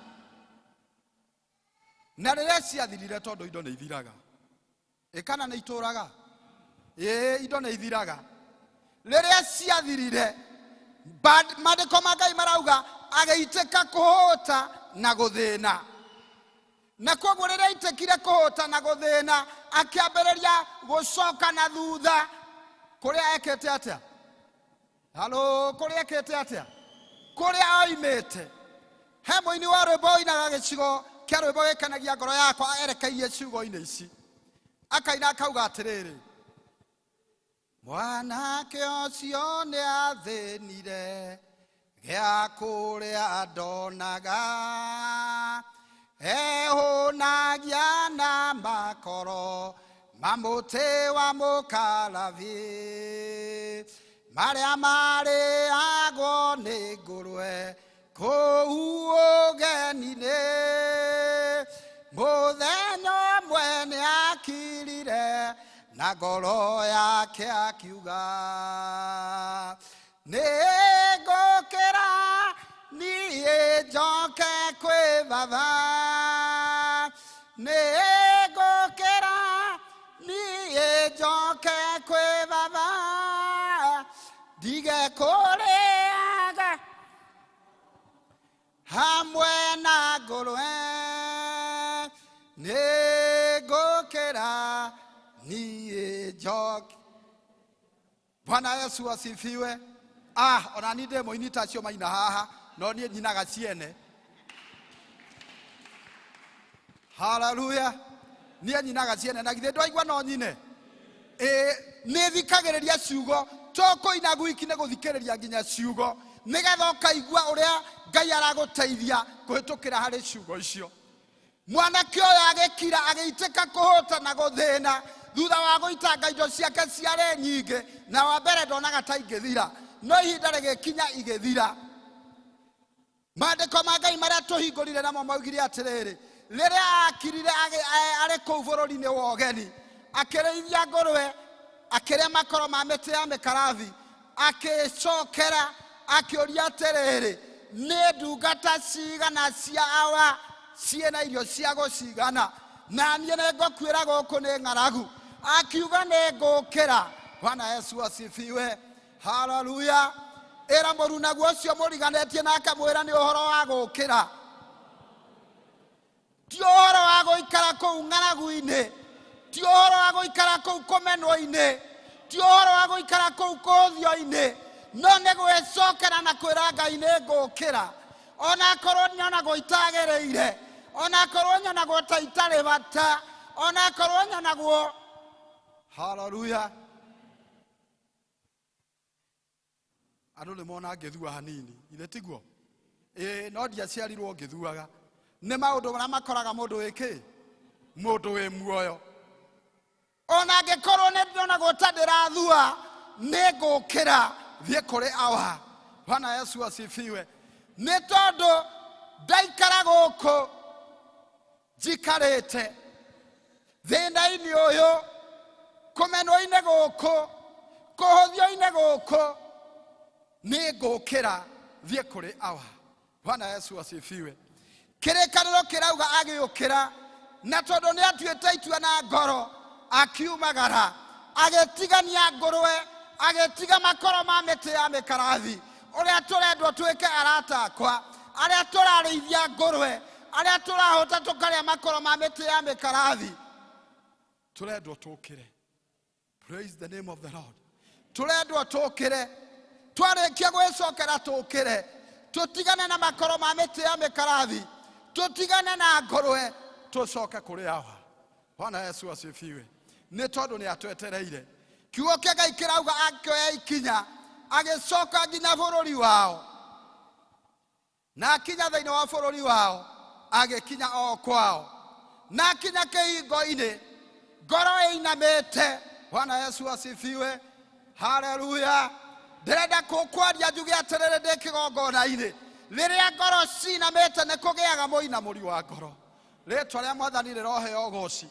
Speaker 6: na riria ciathirire tondu indo ni ithiraga ikana ni ituraga indo ni ithiraga riria ciathirire mandiko ma Ngai marauga agiiteka kuhota na guthina na koguo riria itekire kuhota na guthina akiambiriria gucoka na thutha kuria ekete atia. Halo, kuria ekete atia? Kuria oimete he muini wa rwimbo inaga gicigo kia rwimbo gikanagia ngoro yakwa erekeirie ciugo-ini ici akaina akauga atiriri mwanake ũcio nĩ athĩnire gĩa kũrĩa ndonaga ehũnagia na makoro mamũtĩ wa mũkarabi marĩa marĩagwo nĩ ngũrwe kũu ũgeni-inĩ mũthenya ũmwe nĩ akirire na ngoro yake akiuga nĩngũkĩra niĩ njoke kwĩ baba nĩngũkĩra niĩ njoke kwĩ baba ndige kũrĩaga hamwe na ngũrwe nĩngũkĩra niĩ njoke. Bwana Yesu asifiwe. Ona ni ndĩ mũini tacio maina haha no niĩ nyinaga ciene. Hallelujah. Niĩ nyinaga ciene na githĩ ndwaigua no nyine. Nĩ thikagĩrĩria ciugo to kũina gwiki nĩ gũthikĩrĩria nginya ciugo nĩgetha ũkaigua ũrĩa Ngai aragũteithia kũhĩtũkĩra harĩ ciugo icio. Mwanake ũyũ agĩkira agĩitĩka kũhũta na gũthĩna thutha wa gũitanga indo ciake ciarĩ nyingĩ na wa mbere ndonaga ta ingĩthira no ihinda rĩgĩkinya igĩthira. Maandĩko ma Ngai marĩa tũhingũrire namo maugire atĩrĩrĩ rĩrĩa akirire arĩ kũu bũrũri-inĩ wa ũgeni akĩrĩithia ngũrwe akĩrĩa makoro ma mĩtĩ ya mĩkarathi akĩcokera akĩũria atĩrĩrĩ nĩ ndungata cigana cia awa ciĩna irio cia gũcigana na niĩ nĩngũkwĩra gũkũ nĩ ng'aragu akiuga nĩngũkĩra. Bwana Yesu asifiwe. Hallelujah. Ĩra mũru naguo ũcio mũriganĩtie na akamwĩra nĩ ũhoro wa gũkĩra ti ũhoro wa gũikara kũu ng'aragu-inĩ ti ũhoro wa gũikara kũu kũmenwo-inĩ ti ũhoro wa gũikara kũu kũũthio-inĩ no nĩ gwĩcokera na kwĩra Ngai nĩngũkĩra ona korwo nyonagwo itagĩrĩire ona korwo nyonagwo ta itarĩ bata ona korwo nyonagwo. Hallelujah. Andũ nĩ mona ngĩthua hanini ithe tiguo no ndiaciarirwo ngĩthuaga nĩ maũndũ marĩa makoraga mũndũ wĩkĩ mũndũ wĩ muoyo ona angĩkorwo nĩ ndionagwo ta ndĩrathua nĩngũkĩra thiĩ kũrĩ awa. Bwana Yesu asifiwe. Nĩ tondũ ndaikara gũkũ njikarĩte thĩna-inĩ ũyũ kũmenwo-inĩ gũkũ kũhũthio-inĩ gũkũ nĩngũkĩra thiĩ kũrĩ awa. Bwana Yesu asifiwe. Kĩrĩkanĩro kĩrauga agĩũkĩra na tondũ nĩ atuĩte itua na ngoro akiumagara agĩtigania ngũrwe agĩtiga makoro ma mĩtĩ ya mĩkarathi ũrĩa tũrendwo twĩke arata akwa arĩa tũrarĩithia ngũrwe arĩa tũrahũta tũkarĩa makoro ma mĩtĩ ya mĩkarathi tũrendwo tũkĩre. Praise the name of the Lord. Tũrendwo tũkĩre twarĩkia gwĩcokera tũkĩre tũtigane na makoro ma mĩtĩ ya mĩkarathi tũtigane na ngũrwe tũcoke kũrĩ awa. Bwana Yesu asifiwe. Nĩ tondũ nĩ atwetereire. Kiugo kĩa Ngai kĩrauga akĩoya ikinya agĩcoka nginya bũrũri wao na akinya thĩinĩ wa bũrũri wao agĩkinya o kwao na akinya kĩhingo-inĩ ngoro ĩinamĩte. Bwana Yesu asifiwe. Hallelujah. Ndĩrenda kũkwaria njuge atĩrĩrĩ ndĩ kĩgongona-inĩ rĩrĩa ngoro ciinamĩte nĩ kũgĩaga mũinamũri wa ngoro. Rĩĩtwa rĩa Mwathani rĩroheo ũgooci.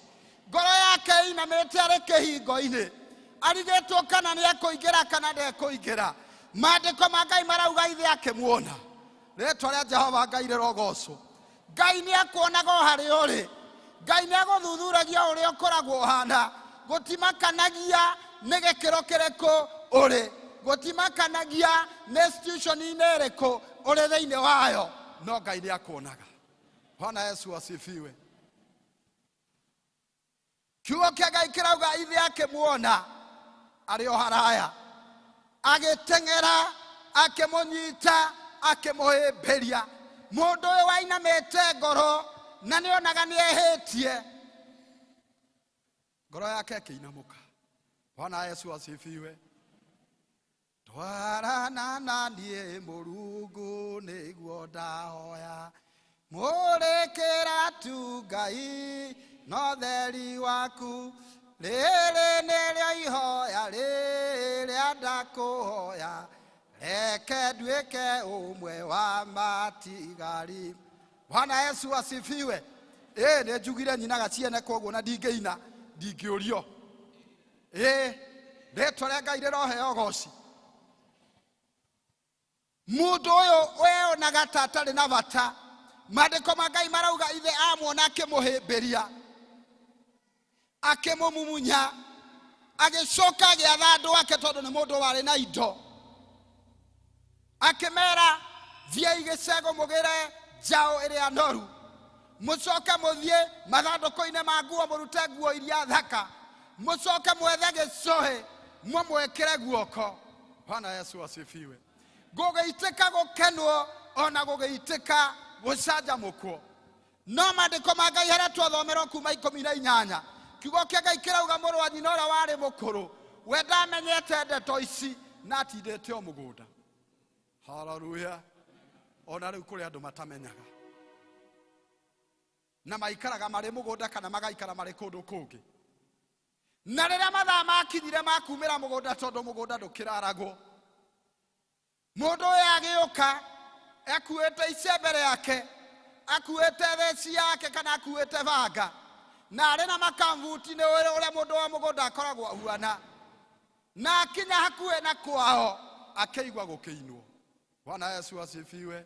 Speaker 6: Ngoro yake ĩinamĩte arĩ kĩhingo-inĩ arigĩtwo kana nĩ ekũingĩra kana ndekũingĩra. Maandĩko ma Ngai marauga ithe akĩmuona. Rĩĩtwa rĩa Jehova Ngai rĩrogocwo. Ngai nĩ akuonaga o harĩa ũrĩ. Ngai nĩ agũthuthuragia ũrĩa ũkoragwo ũhana. Gũtimakanagia nĩ gĩkĩro kĩrĩkũ ũrĩ. Gũtimakanagia nĩ institution-inĩ ĩrĩkũ ũrĩ thĩinĩ wayo no Ngai nĩ akuonaga. Bwana Yesu asifiwe. Kiugo kĩa Ngai kĩrauga ithe akĩmuona arĩ o haraya agĩteng'era akĩmũnyita akĩmũhĩmbĩria. Mũndũ ũyũ wainamĩte ngoro na nĩonaga nĩ ehĩtie ngoro yake ĩkĩinamũka Bwana Yesu asifiwe. Twarana na niĩ Mũrungu nĩguo ndahoya, mũrekera tu Ngai no theri waku, rĩrĩ nĩrĩo ihoya rĩrĩa ndakũhoya, reke nduĩke ũmwe wa matigari. Bwana Yesu asifiwe. Nĩ njugire nyinaga ciene koguo na ndingĩina ndingĩũrio. Rĩtwa rĩa Ngai rĩroheo goci. Mũndũ ũyũ weyonaga ta atarĩ na bata, maandĩko ma Ngai marauga ithe amwona akĩmũhĩmbĩria, akĩmũmumunya, agĩcoka agĩatha andũ ake tondũ nĩ mũndũ warĩ na indo, akĩmera thiĩi gĩcegũ mũgĩre njaũ ĩrĩa noru, mũcoke mũthiĩ mathandũkũ-inĩ ma nguo mũrute nguo iria thaka, mũcoke mwethe gĩcũhĩ mũmwĩkĩre guoko. Bwana Yesu asifiwe. Gũgĩitĩka gũkenwo ona gũgĩitĩka gũcanjamũkwo. No maandĩko ma Ngai harĩa twathomerwo kuma 18, kiugo kĩa Ngai kĩrauga mũrũ wa nyina ũrĩa warĩ mũkũrũ we ndamenyete ndeto ici na atindĩte o mũgũnda. Hallelujah. Ona rĩu kũrĩ andũ matamenyaga na maikaraga marĩ mũgũnda kana magaikara marĩ kũndũ kũngĩ, na rĩrĩa mathaa makinyire makumĩra mũgũnda tondũ mũgũnda ndũkĩraragwo, mũndũ ũyũ agĩũka akuĩte icembe rĩake, akuĩte theci yake kana akuĩte banga, na arĩ na makambuti-inĩ ũrĩa mũndũ wa mũgũnda akoragwo ahuana, na akinya hakuhĩ na kwao akĩigua gũkĩinwo. Bwana Yesu asifiwe.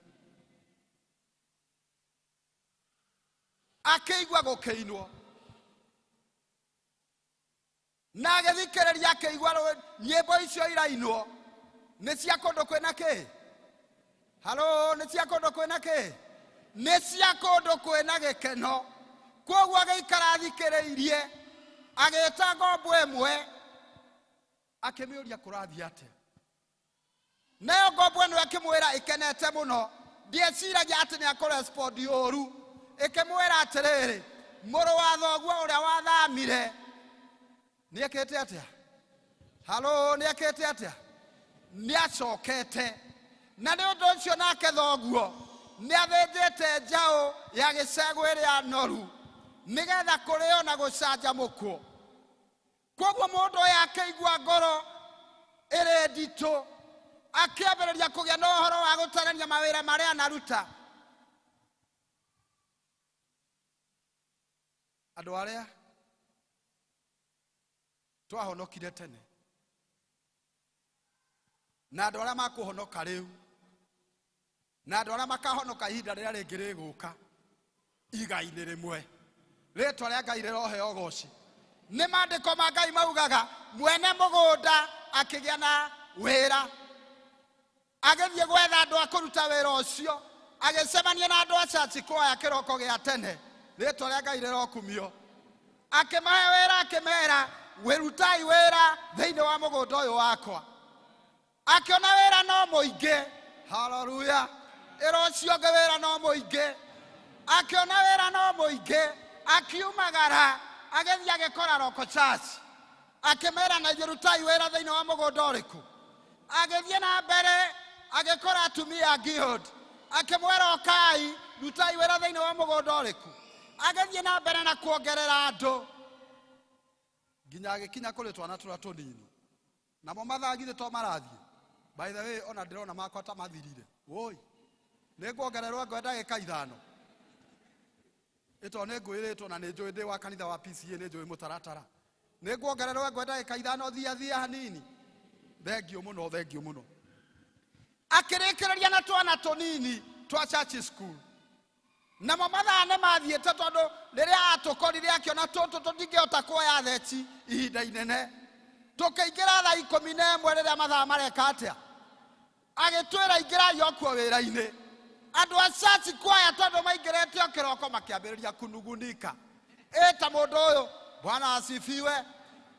Speaker 6: Akĩigua gũkĩinwo na agĩthikĩrĩria akĩigua nyĩmbo icio irainwo. Nĩ cia kũndũ kwĩna kĩ? Halo, nĩ cia kũndũ kwĩna kĩ? Nĩ cia kũndũ kwĩna gĩkeno. Koguo agĩikara athikĩrĩirie, agĩĩta ngombo ĩmwe akĩmĩũria kũrathiĩ atĩa. Nayo ngombo ĩno akĩmwĩra ĩkenete mũno, ndieciragia atĩ nĩ akũrespond ũru, ĩkĩmwĩra atĩrĩrĩ, mũrũ wa thoguo ũrĩa wathamire nĩekĩte atĩa? Halo, nĩekĩte atĩa? Nĩacokete, na nĩ ũndũ ũcio nake thoguo nĩathĩnjĩte njaũ ya gĩcegũ ĩrĩa noru nĩgetha kũrĩo na gũcanjamũkwo. Koguo mũndũ ũyũ akĩigua ngoro ĩrĩ nditũ, akĩambĩrĩria kũgĩa na ũhoro wa gũtarania mawĩra marĩa anaruta. Andũ arĩa twahonokire tene na andũ arĩa makũhonoka rĩu na andũ arĩa makahonoka ihinda rĩrĩa rĩngĩ rĩgũka igai-inĩ rĩmwe, rĩtwa rĩa Ngai rĩroheo goci. Nĩ maandĩko ma Ngai maugaga mwene mũgũnda akĩgĩa na wĩra, agĩthiĩ gwetha andũ a kũruta wĩra ũcio, agĩcemania na andũ a caci kwaya kĩroko gĩa tene, rĩtwa rĩa Ngai rĩrokumio. Akĩmahe wĩra, akĩmera wĩrutai wĩra thĩinĩ wa mũgũnda ũyũ wakwa. Akĩona wĩra no mũingĩ. Hallelujah. Ĩro ũcio ũngĩ wĩra no mũingĩ. Akĩona wĩra no mũingĩ, akiumagara agĩthiĩ agĩkora roko caci, akĩmera na irutai wĩra thĩinĩ wa mũgũnda ũrĩkũ. Agĩthiĩ na mbere agĩkora atumia guild, akĩmwĩra ũkai rutai wĩra thĩinĩ wa mũgũnda ũrĩkũ. Agĩthiĩ na mbere na kuongerera andũ nginya agĩkinya kũrĩ twana tũrĩa tũnini, namo mathaa githĩ to marathiĩ. By the way, ona ndĩrona makwa ta mathirire. Woi, nĩnguongererwo ngwenda ndagĩka 5. Ĩto nĩ ngwĩrĩtwo na nĩ njũĩ ndĩ wa kanitha wa PCA, nĩ njũĩ mũtaratara. Nĩnguongererwo ngwenda ndagĩka 5 thia hanini. Thengio mũno, thengio mũno. Akĩrĩkĩrĩria na twana tũnini twa church school. Namo mathaa nĩ mathiĩte tondũ rĩrĩa atũkorire akĩona tũtũ tũtingĩhota kuoya theci ihinda inene. Tũkĩingĩra thaa 11 rĩrĩa mathaa mareka atĩa. Agĩtwĩra ingĩrai okuo wĩra-inĩ. Andũ a church kwaya tondũ maingĩrĩte o kĩroko makĩambĩrĩria kunugunika. Ta mũndũ ũyũ, Bwana asifiwe,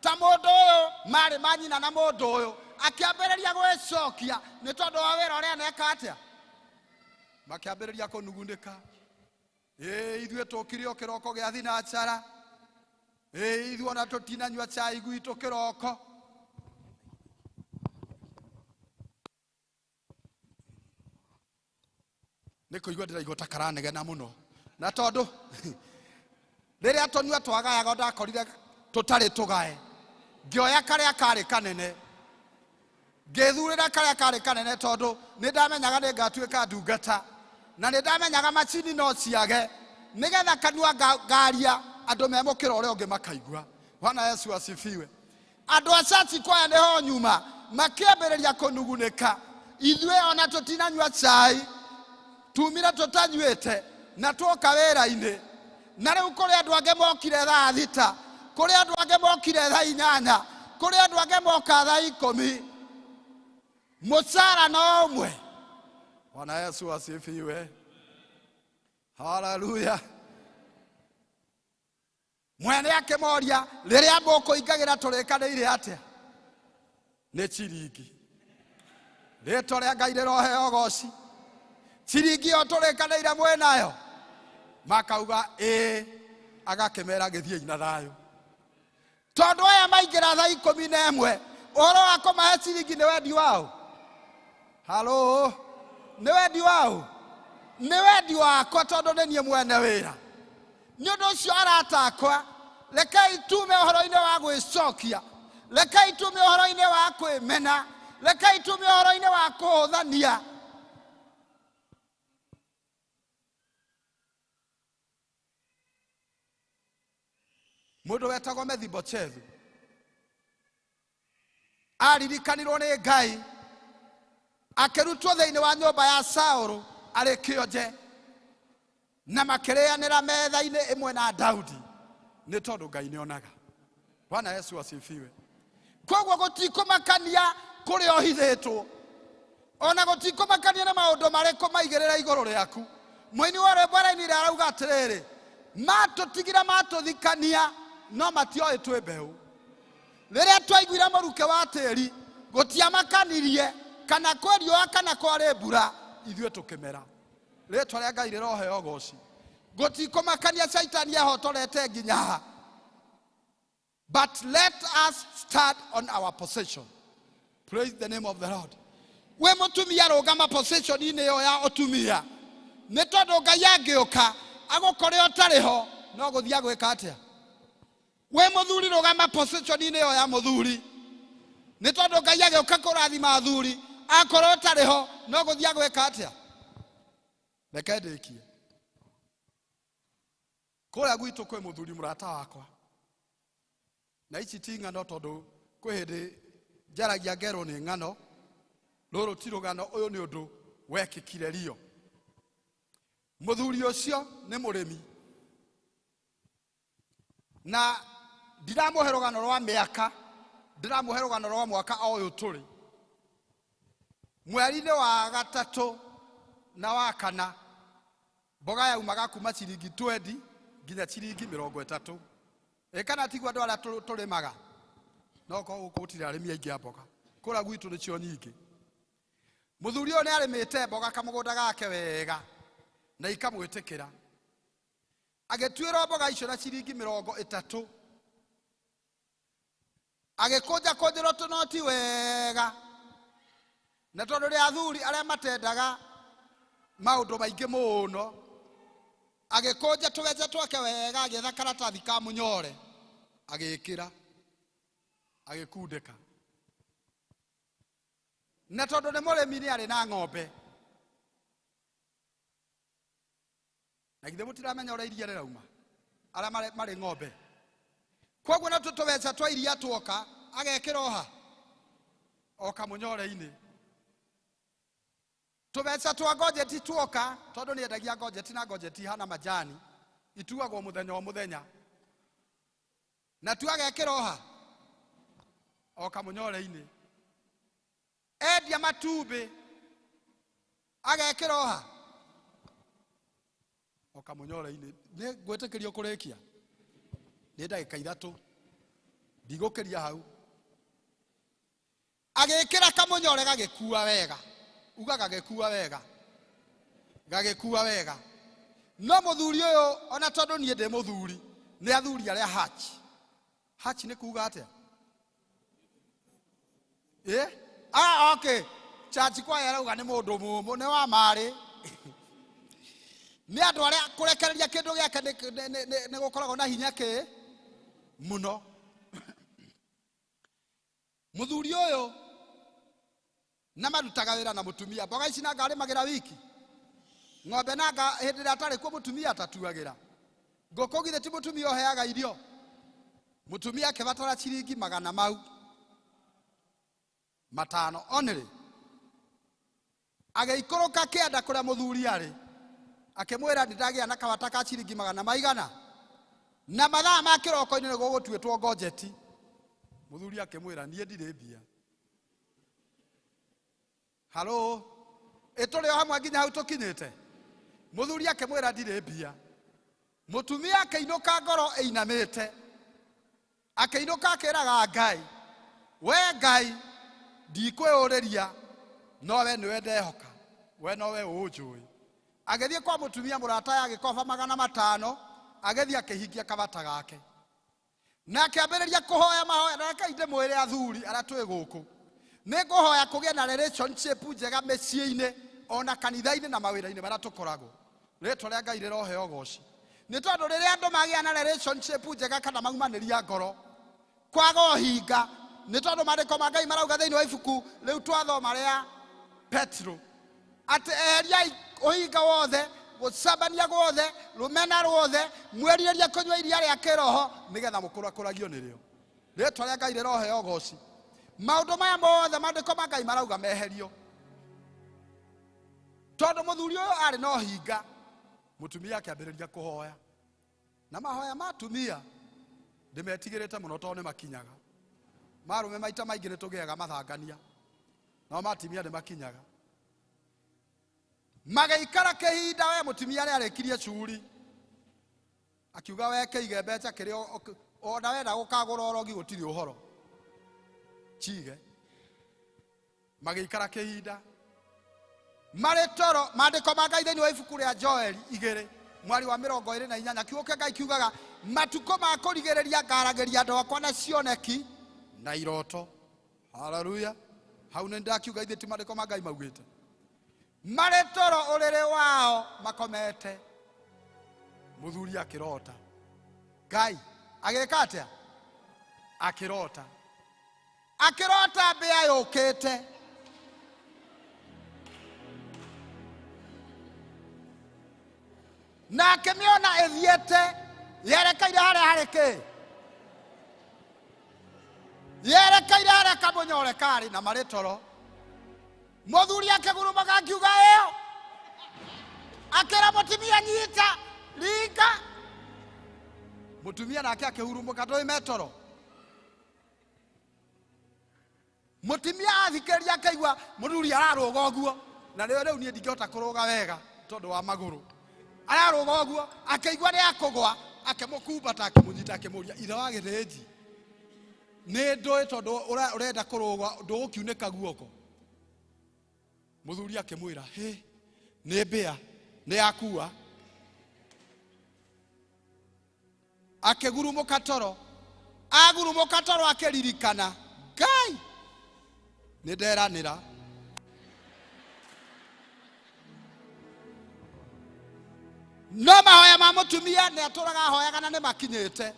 Speaker 6: ta mũndũ ũyũ marĩ manyina na mũndũ ũyũ akĩambĩrĩria gwĩcokia nĩ tondũ wa wĩra ũrĩa aneka atĩa. Makĩambĩrĩria kũnugunika. Ithuĩ tũkire o kĩroko gĩa thinacara. Ithuĩ ona tũtinanyua chai gwitũ kĩroko. niko igwa ndira igota karanegena muno na tondu rĩrĩa tũnyua twagayaga ndakorire tũtarĩ tũgae ngĩoya karĩa karĩ kanene ngĩthurĩra karĩa karĩ kanene tondũ nĩ ndamenyaga nĩ ngatuĩka ndungata na nĩ ndamenyaga macini no ciage nĩgetha kanua ngaria andũ memũkĩra ũrĩa ũngĩ makaigua. Bwana Yesu asifiwe. Andũ a church kwaya nĩho nyuma makĩambĩrĩria kũnugunĩka ithuĩ ona tũtinanyua chai tumire tũtanyuĩte na twoka wĩra-inĩ na rĩu kũrĩ andũ angĩ mokire thaa thita kũrĩ andũ angĩ mokire thaa inyanya kũrĩ andũ angĩ moka thaa 10 mũcara no ũmwe. Bwana Yesu asifiwe. Hallelujah. Mwene akĩmoria rĩrĩa mũkũingagĩra tũrĩkanĩire atĩa nĩ ciringi. Rĩtwa rĩa Ngai rĩroheo goci. Ciringi ĩyo tũrĩkanĩire mwĩnayo makauga agakĩmera gĩthiĩ na thayũ. Tondũ aya maingĩra thaa 11 ũhoro wa kũmahe ciringi nĩ wendi wao. Halo, nĩ wendi wao? Nĩ wendi wakwa tondũ nĩ niĩ mwene wĩra. Nĩ ũndũ ũcio arata akwa rekei tume ũhoro-inĩ wa gwĩcokia, rekei tume ũhoro-inĩ wa kwĩmena, rekei tume ũhoro-inĩ wa kũhũthania. Mũndũ wetagwo Methiboshethu aririkanirwo nĩ Ngai akĩrutwo thĩinĩ wa nyũmba ya Saũlũ arĩ kĩonje na makĩrĩanĩra metha-inĩ ĩmwe na Daudi nĩ tondũ Ngai nĩonaga. Bwana Yesu asifiwe. Koguo gũtikũmakania kũrĩa ũhithĩtwo ona gũtikũmakania na maũndũ marĩkũ maigĩrĩra igũrũ rĩaku. Mũini wa rwĩmbo arainire arauga atĩrĩrĩ matũtigira matũthikania no matioĩ twĩ mbeũ. Rĩrĩa twaiguire mũruke wa tĩri gũtiamakanirie kana kweriũa kana kwarĩ mbura ithuĩ tũkĩmera. Rĩtwa rĩa Ngai rĩroheo goci. Gũtikũmakania Shaitani ahotorete nginya ha. But let us start on our possession. Praise the name of the Lord. We mũtumia rũgama possession-inĩ ĩyo ya ũtumia nĩ tondũ Ngai angĩũka agũkore ũtarĩ ho no gũthiĩ agwĩka atĩa. We mũthuri rũgama possession-inĩ ĩyo ya mũthuri nĩ tondũ Ngai agĩũka kũrathima athuri akorwo ũtarĩ ho no gũthiĩ agwĩka atĩa. Reke ndĩkie. Kũrĩa gwitũ kwĩ mũthuri mũrata wakwa na ici ti ng'ano tondũ kwĩ hĩndĩ njaragia ngerwo nĩ ng'ano. Rũrũ ti rũgano, ũyũ nĩ ũndũ wekĩkire Rio. Mũthuri ũcio nĩ mũrĩmi na ndiramũhe rũgano rwa mĩaka, ndiramũhe rũgano rwa mwaka o ũyũ tũrĩ. Mweri-inĩ wa gatatũ na wa kana mboga yaumaga kuma ciringi 20 nginya ciringi 30. Kana tigwa andũ arĩa tũrĩmaga no ko gũtirĩ arĩmi aingĩ a mboga. Kũrĩa gwitũ nĩcio nyingĩ. Mũthuri ũyũ nĩ arĩmĩte mboga kamũgũnda gake wega na ikamwĩtĩkĩra. Agĩtuĩrwo mboga icio na ciringi 30. Agĩkũnja kũnjĩrwo tũnoti wega na tondũ rĩa athuri arĩa matendaga maũndũ maingĩ mũno agĩkũnja tũgeja twake wega agĩetha karatathi ka mũnyore agĩkĩra agĩkundĩka. Na tondũ nĩ mũrĩmi nĩ arĩ na ng'ombe na githĩ mũtiramenya ũrĩa iria rĩrauma arĩa marĩ ng'ombe. Koguo na tũtũbeca twa iria tuoka agekĩra oha oka mũnyore-inĩ. Tũbeca twa ngojeti tuoka tondũ nĩ endagia ngojeti na ngojeti hana majani ituagwo mũthenya o mũthenya na tu agekĩra oha oka mũnyore-inĩ. Endia matumbĩ agekĩra oha oka mũnyore-inĩ. Nĩ ngwĩtĩkĩrio kũrĩkia nĩ ndagĩka 3 ndigũkĩria hau. Agĩkĩra kamũnyore gagĩkua wega. Uga gagĩkua wega. Gagĩkua wega. No mũthuri ũyũ ona tondũ niĩ ndĩ mũthuri nĩ athuri arĩa hatch. Hatch nĩ kuuga atĩa? Okay. Church kwa yarauga nĩ mũndũ mũmũ nĩ wa marĩ. nĩ andũ arĩa kũrekereria kĩndũ gĩake nĩ gũkoragwo na hinya kĩ mũno. Mũthuri ũyũ na marutaga wĩra na mũtumia, mboga ici na ngarĩmagĩra wiki, ng'ombe na hĩndĩ ĩrĩa atarĩ kuo mũtumia atatuagĩra, ngũkũ githĩ ti mũtumia ũheaga irio. Mũtumia akĩbatara ciringi 100 mau 5 only, agĩikũrũka kĩanda kũrĩa mũthuri arĩ, akĩmwĩra ndagĩa na kabata ka ciringi 100 maigana, na mathaa ma kĩroko-inĩ nĩguo gũtuĩtwo ngojeti. Mũthuri akĩmwĩra niĩ ndirĩ mbia. Halo, ĩtũrĩ o hamwe nginya hau tũkinyĩte. Mũthuri akĩmwĩra ndirĩ mbia. Mũtumia akĩinũka ngoro ĩinamĩte, akĩinũka akĩraga Ngai, we Ngai ndikwĩũrĩria, no we nĩwe ndehoka, we no we ũnjũĩ. Agĩthiĩ kwa mũtumia mũrata ya gĩkoba 500, agĩthiĩ akĩhingia kabata gake, na akĩambĩrĩria kũhoya mahoya. Na reke ndĩmwĩre athuri arĩa twĩ gũkũ, nĩ ngũhoya kũgĩa na relationship njega mĩciĩ-inĩ ona kanitha-inĩ na mawĩra-inĩ marĩa tũkoragwo. Rĩtwa rĩa Ngai rĩroheo ũgooci. Nĩ tondũ rĩrĩa andũ magĩa na relationship njega kana maumanĩria ngoro, kwaga ũhinga, nĩ tondũ maandĩko ma Ngai marauga thĩinĩ wa ibuku rĩu twathoma rĩa Petro atĩ eheriai ũhinga wothe, gũcambania guothe, rũmena ruothe, mwerirĩrie kũnyua iria rĩa kĩroho nĩgetha mũkũrakũragio nĩrĩo. Rĩtwa rĩa Ngai rĩroheo ũgooci. Maũndũ maya mothe maandĩko ma Ngai marauga meherio. Tondũ mũthuri ũyũ arĩ na ũhinga, mũtumia akĩambĩrĩria kũhoya. Na mahoya ma atumia ndĩmetigĩrĩte mũno tondũ nĩ makinyaga. Marũme maita maingĩ nĩ tũgĩaga mathangania, no matimia nĩ makinyaga. Magĩikara kĩhinda, we mũtumia nĩ arĩkirie curi, akiuga we kĩige mbeca kĩrĩa ona wenda gũkagũra orogi gũtirĩ ũhoro, chige. Magĩikara kĩhinda marĩ toro. Maandĩko ma Ngai thĩinĩ wa ibuku rĩa Joeli 2 mwari wa 28, kiugo kĩa Ngai kiugaga matukũ ma kũrigĩrĩria ngaragĩria andũ akwa na cioneki na iroto. Haleluya. Hau nĩ ndakiuga ithe ti maandĩko ma Ngai maugĩte. Marĩ toro ũrĩrĩ wao makomete. Mũthuri akĩrota. Ngai agĩka atĩa? Akĩrota. Akĩrota mbĩa yũkĩte. Na akĩmĩona ĩthiĩte yerekeire harĩa harĩ kĩ? Yerekeire harĩa kamũnyore karĩ na marĩ toro. Mũthuri akĩgurumaka akiuga ĩyo, akĩra mũtumia nyita ringa. Mũtumia nake akĩhurumũka, ndũĩ metoro. Mũtumia athikĩrĩria akaigua mũthuri ararũga ũguo, na rĩu niĩ ndingĩhota kũrũga wega tondũ wa magũrũ. Ararũga ũguo, akĩigua nĩ akũgwa, akĩmũkumbata akĩmũnyita akĩmũria, ithe wa gĩthĩnji, nĩ ndũĩ tondũ ũrenda kũrũga ndũgũkiunĩka guoko. Mũthuri akĩmwĩra, nĩ mbĩa, nĩ yakua. Akĩgurumũka toro. Agurumũka toro akĩririkana, Ngai nĩ nderanĩra. No mahoya ma mũtumia nĩ atũraga ahoyaga na nĩ makinyĩte.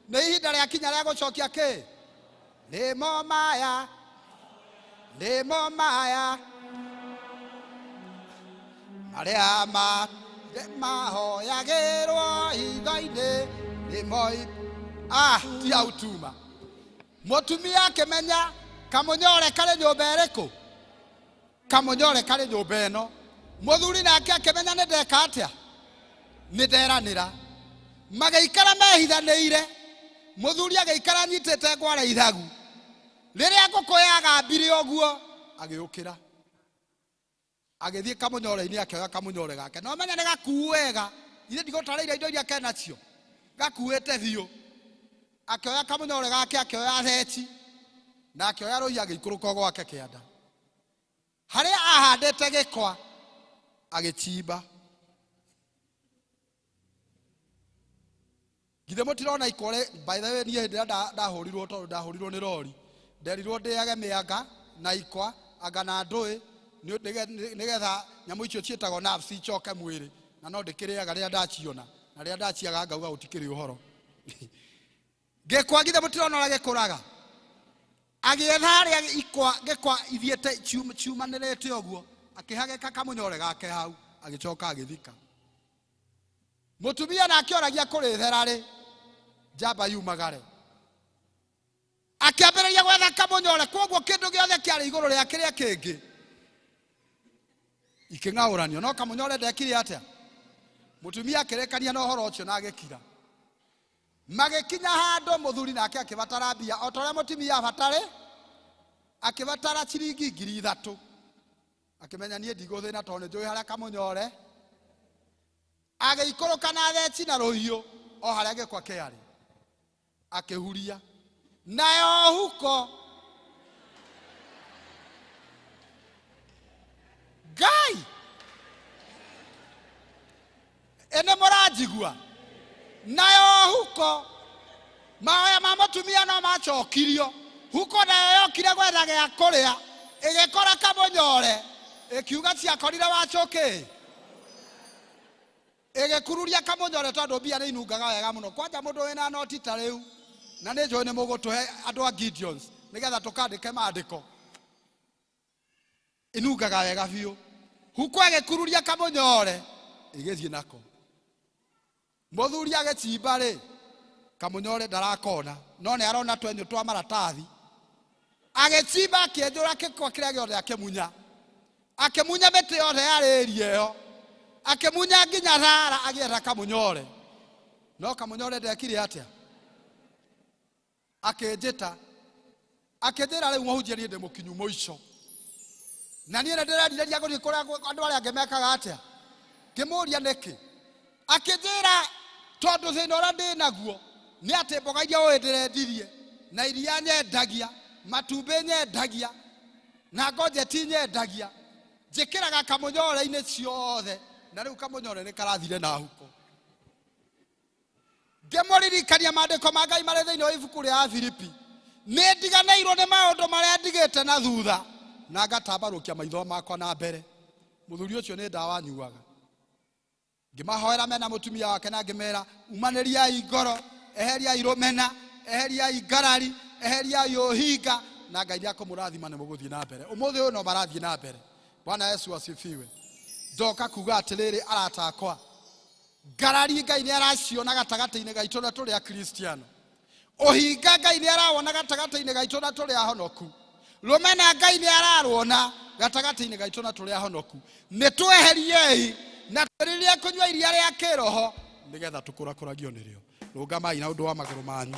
Speaker 6: Nĩ ihinda rĩa kinya rĩa gũcokia kĩ? Nĩmo maya, nĩmo maya marĩa mahoyagĩrwo hitho-inĩ, nĩmo ti hau tuma. Mũtumia akĩmenya kamũnyore karĩ nyũmba ĩrĩkũ? Kamũnyore karĩ nyũmba ĩno. Mũthuri nake akĩmenya nĩ ndeka atĩa? Nĩ nderanĩra. Magĩikara mehithanĩire. Mũthuri agĩikara nyitĩte ngwara ithagu. Rĩrĩa ngũkũ yagambirie ũguo agĩũkĩra, agĩthiĩ kamũnyore-inĩ akĩoya kamũnyore gake. No menya nĩ gakuu wega, ithe ndigũtarĩire indo iria kenacio, gakuĩte thiũ. Akĩoya kamũnyore gake, akĩoya theci na akĩoya rũi agĩikũrũka gwake kĩanda. Harĩa ahandĩte gĩkwa agĩchimba. Githĩ mũtirona ikore? By the way, niĩ hĩndĩ ĩrĩa ndahũrirwo, tondũ ndahũrirwo nĩ rori, nderirwo ndĩage mĩanga na ikwa anga na ndũĩ nĩgetha nyamũ icio ciĩtagwo nerves icoke mwĩrĩ. na no ndikiriaga ria ndaciona na ria ndaciaga ngauga utikiri uhoro gekwagithe mutirona ora gekuraga agietha ria ikwa gekwa ithiete ciumanirite oguo akihageka kamunyore gake hau agicoka agithika mutumia nake oragia kurithera ri njamba yumagare akiambĩrĩria gwetha kamunyore koguo kindu giothe kiari iguru ria kiria kingi iking'auranio no kamunyore ndekire atia mutumia akirekania no horo ucio na agikira magikinya handu muthuri nake akibatara mbia o tore mutumia abatare akibatara ciringi 3,000 akimenya nie ndiguthina tone njui haria kamunyore agiikũrũka na theci na rũhiũ o haria gĩkwa kĩarĩ akihuria nayo huko Ngai ene mũranjigua nayo huko maoya ma mũtumia no macokirio huko nayo yokire gwetha gĩa kũrĩa ĩgĩkora kamunyore ĩkiuga ciakorire wacoke egekururia kamunyore tondu mbia ni inungaga wega muno kwanja mundu wina noti ta riu na ni njoi ni mugutuhe andu a Gideons nigetha tukandike maandiko inungaga wega biu huko egekururia kamunyore igithie nako muthuri agicimba ri kamunyore ndarakona no ni arona twenyu twa maratathi agicimba akienjura kikwa kiria giothe akimunya miti yothe yaririe yo akimunya nginya rara agietha kamunyore no kamunyore ndekire atia akenjita akithira riu muhunjia ni ndemukinyu muico na nie ndirendiriria guthii kuria andu aria ngemekaga atia ngimuria niki akithira tondu thina uria ndi naguo ni ati mboga iria we ndirendirie na iria nyendagia matumbi nyendagia na ngojeti nyendagia njikiraga kamunyore-ini ciothe na riu kamunyore ni karathire na huko ngemuririkania maandiko ma Ngai mari thiini wa ibuku ria Filipi ni ndiganeirwo ni maundu maria ndigite na thutha na ngatambarukia maitho makwa na mbere muthuri ucio ni ndawa nyuaga ngimahoera mena mutumia wake na ngimera umaniriai ngoro eheriai rumena eheriai ngarari eheriai uhinga na Ngai niakumurathima ni muguthie na mbere umuthi uyu no marathie na mbere Bwana Yesu asifiwe ndoka kuga atiriri arata akwa ngarari Ngai ni araciona gatagata-ini gaitu na turi a Kristiano uhinga Ngai ni arawona gatagata-ini gaitu na turi ahonoku rumena Ngai ni ararwona gatagata-ini gaitu na turi ahonoku ni tweheriei na twiririe kunywa iria ria kiroho nigetha tukurakũragio nĩrĩo rũngamai na ũndũ wa magũrũ manyu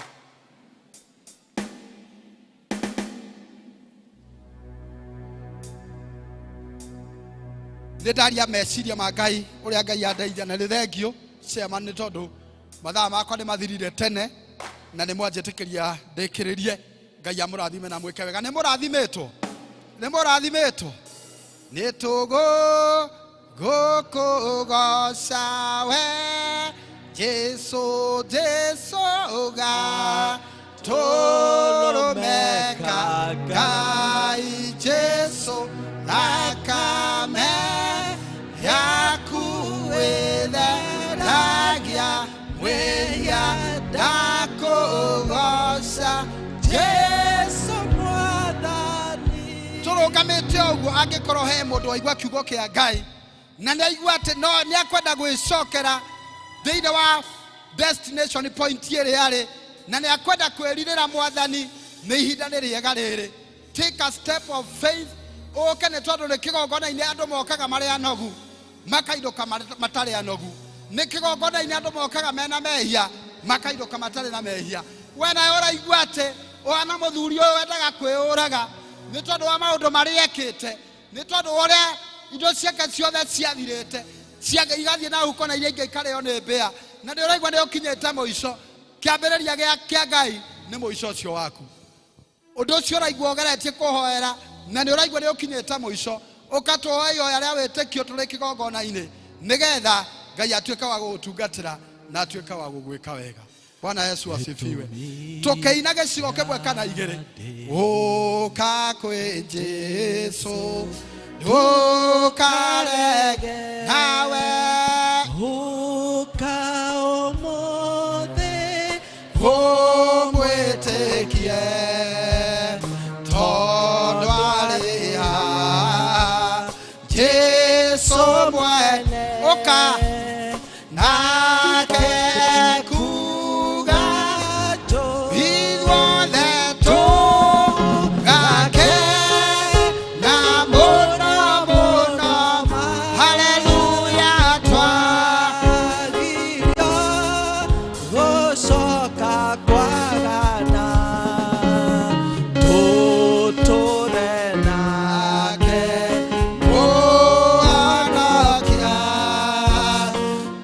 Speaker 6: nĩndaria meciria ma Ngai ũrĩa Ngai andeithia na nĩ thengio cema nĩ tondũ mathaa makwa nĩ mathirire tene na nĩ mwanjĩtĩkĩria ndĩkĩrĩrie Ngai amũrathime na mwĩke wega nĩ mũrathimetwo nĩ tũgũkũgoca we Jesu ga tũrũmeka Ngai Jesu thakame yaku wĩtheragia mwĩhia ndakũgoca Jesu mwathani tũrũgamĩte ũguo angĩkorwo he mũndũ waigua kiugo kĩa Ngai na nĩ aigua atĩ no nĩ akwenda gwĩcokera thĩinĩ wa destination point ĩrĩa arĩ na nĩ akwenda kwĩrirĩra mwathani nĩ ihinda nĩ rĩega rĩrĩ take a step of faith ũke nĩ tondũ nĩ kĩgongona-inĩ andũ mokaga marĩ anogu makainũka matarĩ anogu nĩ kĩgongona-inĩ andũ mokaga mena mehia makainũka matarĩ na mehia we nawe ũraigua atĩ ũhana mũthuri ũyũ wendaga kwĩũraga nĩ tondũ wa maũndũ marĩa ekĩte nĩ tondũ ũrĩa indo ciake ciothe ciathirĩte igathiĩ na huko na iria ingĩ ikarĩo nĩ mbĩa na nĩ ũraigua nĩ ũkinyĩte mũico kĩambĩrĩria kĩa Ngai nĩ mũico ũcio waku ũndũ ũcio ũraigua ũgeretie kũhoera na nĩ ũraigua nĩ ũkinyĩte mũico ũkatũoya ihoya rĩa wĩtĩkio tũrĩ kĩgongona-inĩ nĩgetha Ngai atuĩke wa gũgũtungatĩra na atuĩke wa gũgwĩka wega Bwana Yesu asifiwe tũkĩina gĩcigo kĩmwe kana igĩrĩ ũka kwĩ Jesu ndukarege nawe kumwitikie tondu ariha Jesu mwene uka nake kuga ithuothe tugake na mũno mũno haleluya twagirio gũcoka kwagana tũtũre nake mũhonokia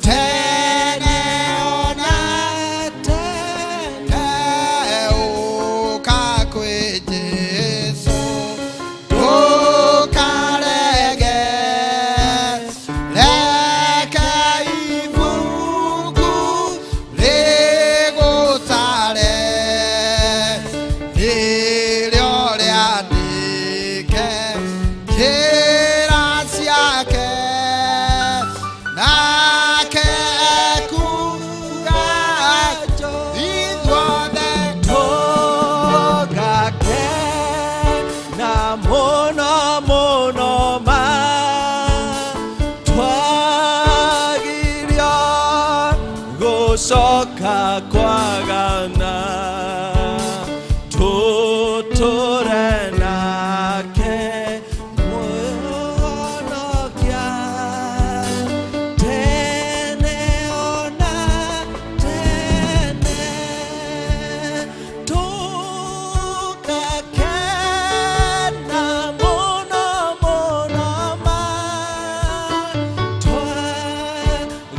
Speaker 6: tene ona tene ũka kwĩ Jesũ ndũkarege reke ibuku rĩgũtare nĩrĩo rĩandĩke njĩra ciake nake kuga ithuothe tũgake na mũno mũno ma twagirio gũcoka kwagana tũtũre nake mũhonokia tene ona tene tũgake na mũno mũno ma twagirio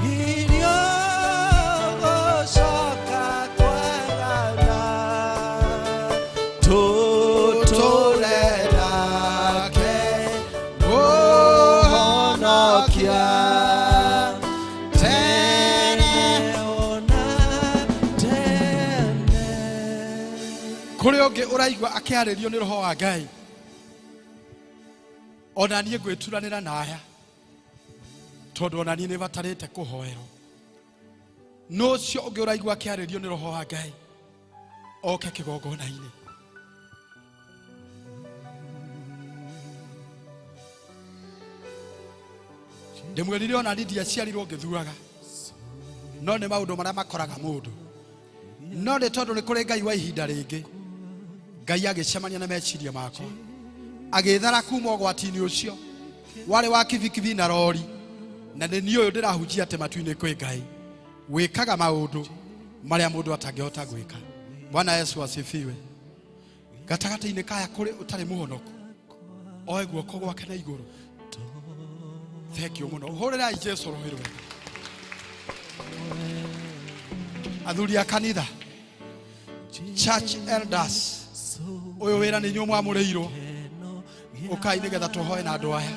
Speaker 6: gũcoka kwagana tũtũre nake mũhonokia tene ona tene. Kũrĩ ũngĩ ũraigua akĩarĩrio nĩ roho wa Ngai ona niĩ ngwĩturanĩra naya tondũ ona niĩ nĩbatarĩte kũhoerwo no ũcio ũngĩ ũraigua akĩarĩrio nĩ roho wa Ngai oke kĩgongona-inĩ. Ndĩmwĩrire ona niĩ ndiaciarirwo ngĩthuaga no nĩ maũndũ marĩa makoraga mũndũ no nĩ tondũ nĩ kũrĩ Ngai wa ihinda rĩngĩ Ngai agĩcemania na meciria makwa agĩthara kuma ũgwati-inĩ ũcio warĩ wa kibikibi na rori na nĩ niĩ ũyũ ndĩrahunjia atĩ matu-inĩ kwĩ Ngai wĩkaga maũndũ marĩa mũndũ atangĩhota gwĩka. Bwana Yesu asifiwe. Gatagatĩ-inĩ kaya kũrĩ ũtarĩ mũhonoku oe guoko gwake na igũrũ. Thank you mũno. Hũrĩrai Jesũ rũhĩ rwega. Athuri a kanitha, church elders, ũyũ wĩra nĩ inyuĩ mwamũrĩirwo. Ũkai nĩgetha tũhoe na andũ aya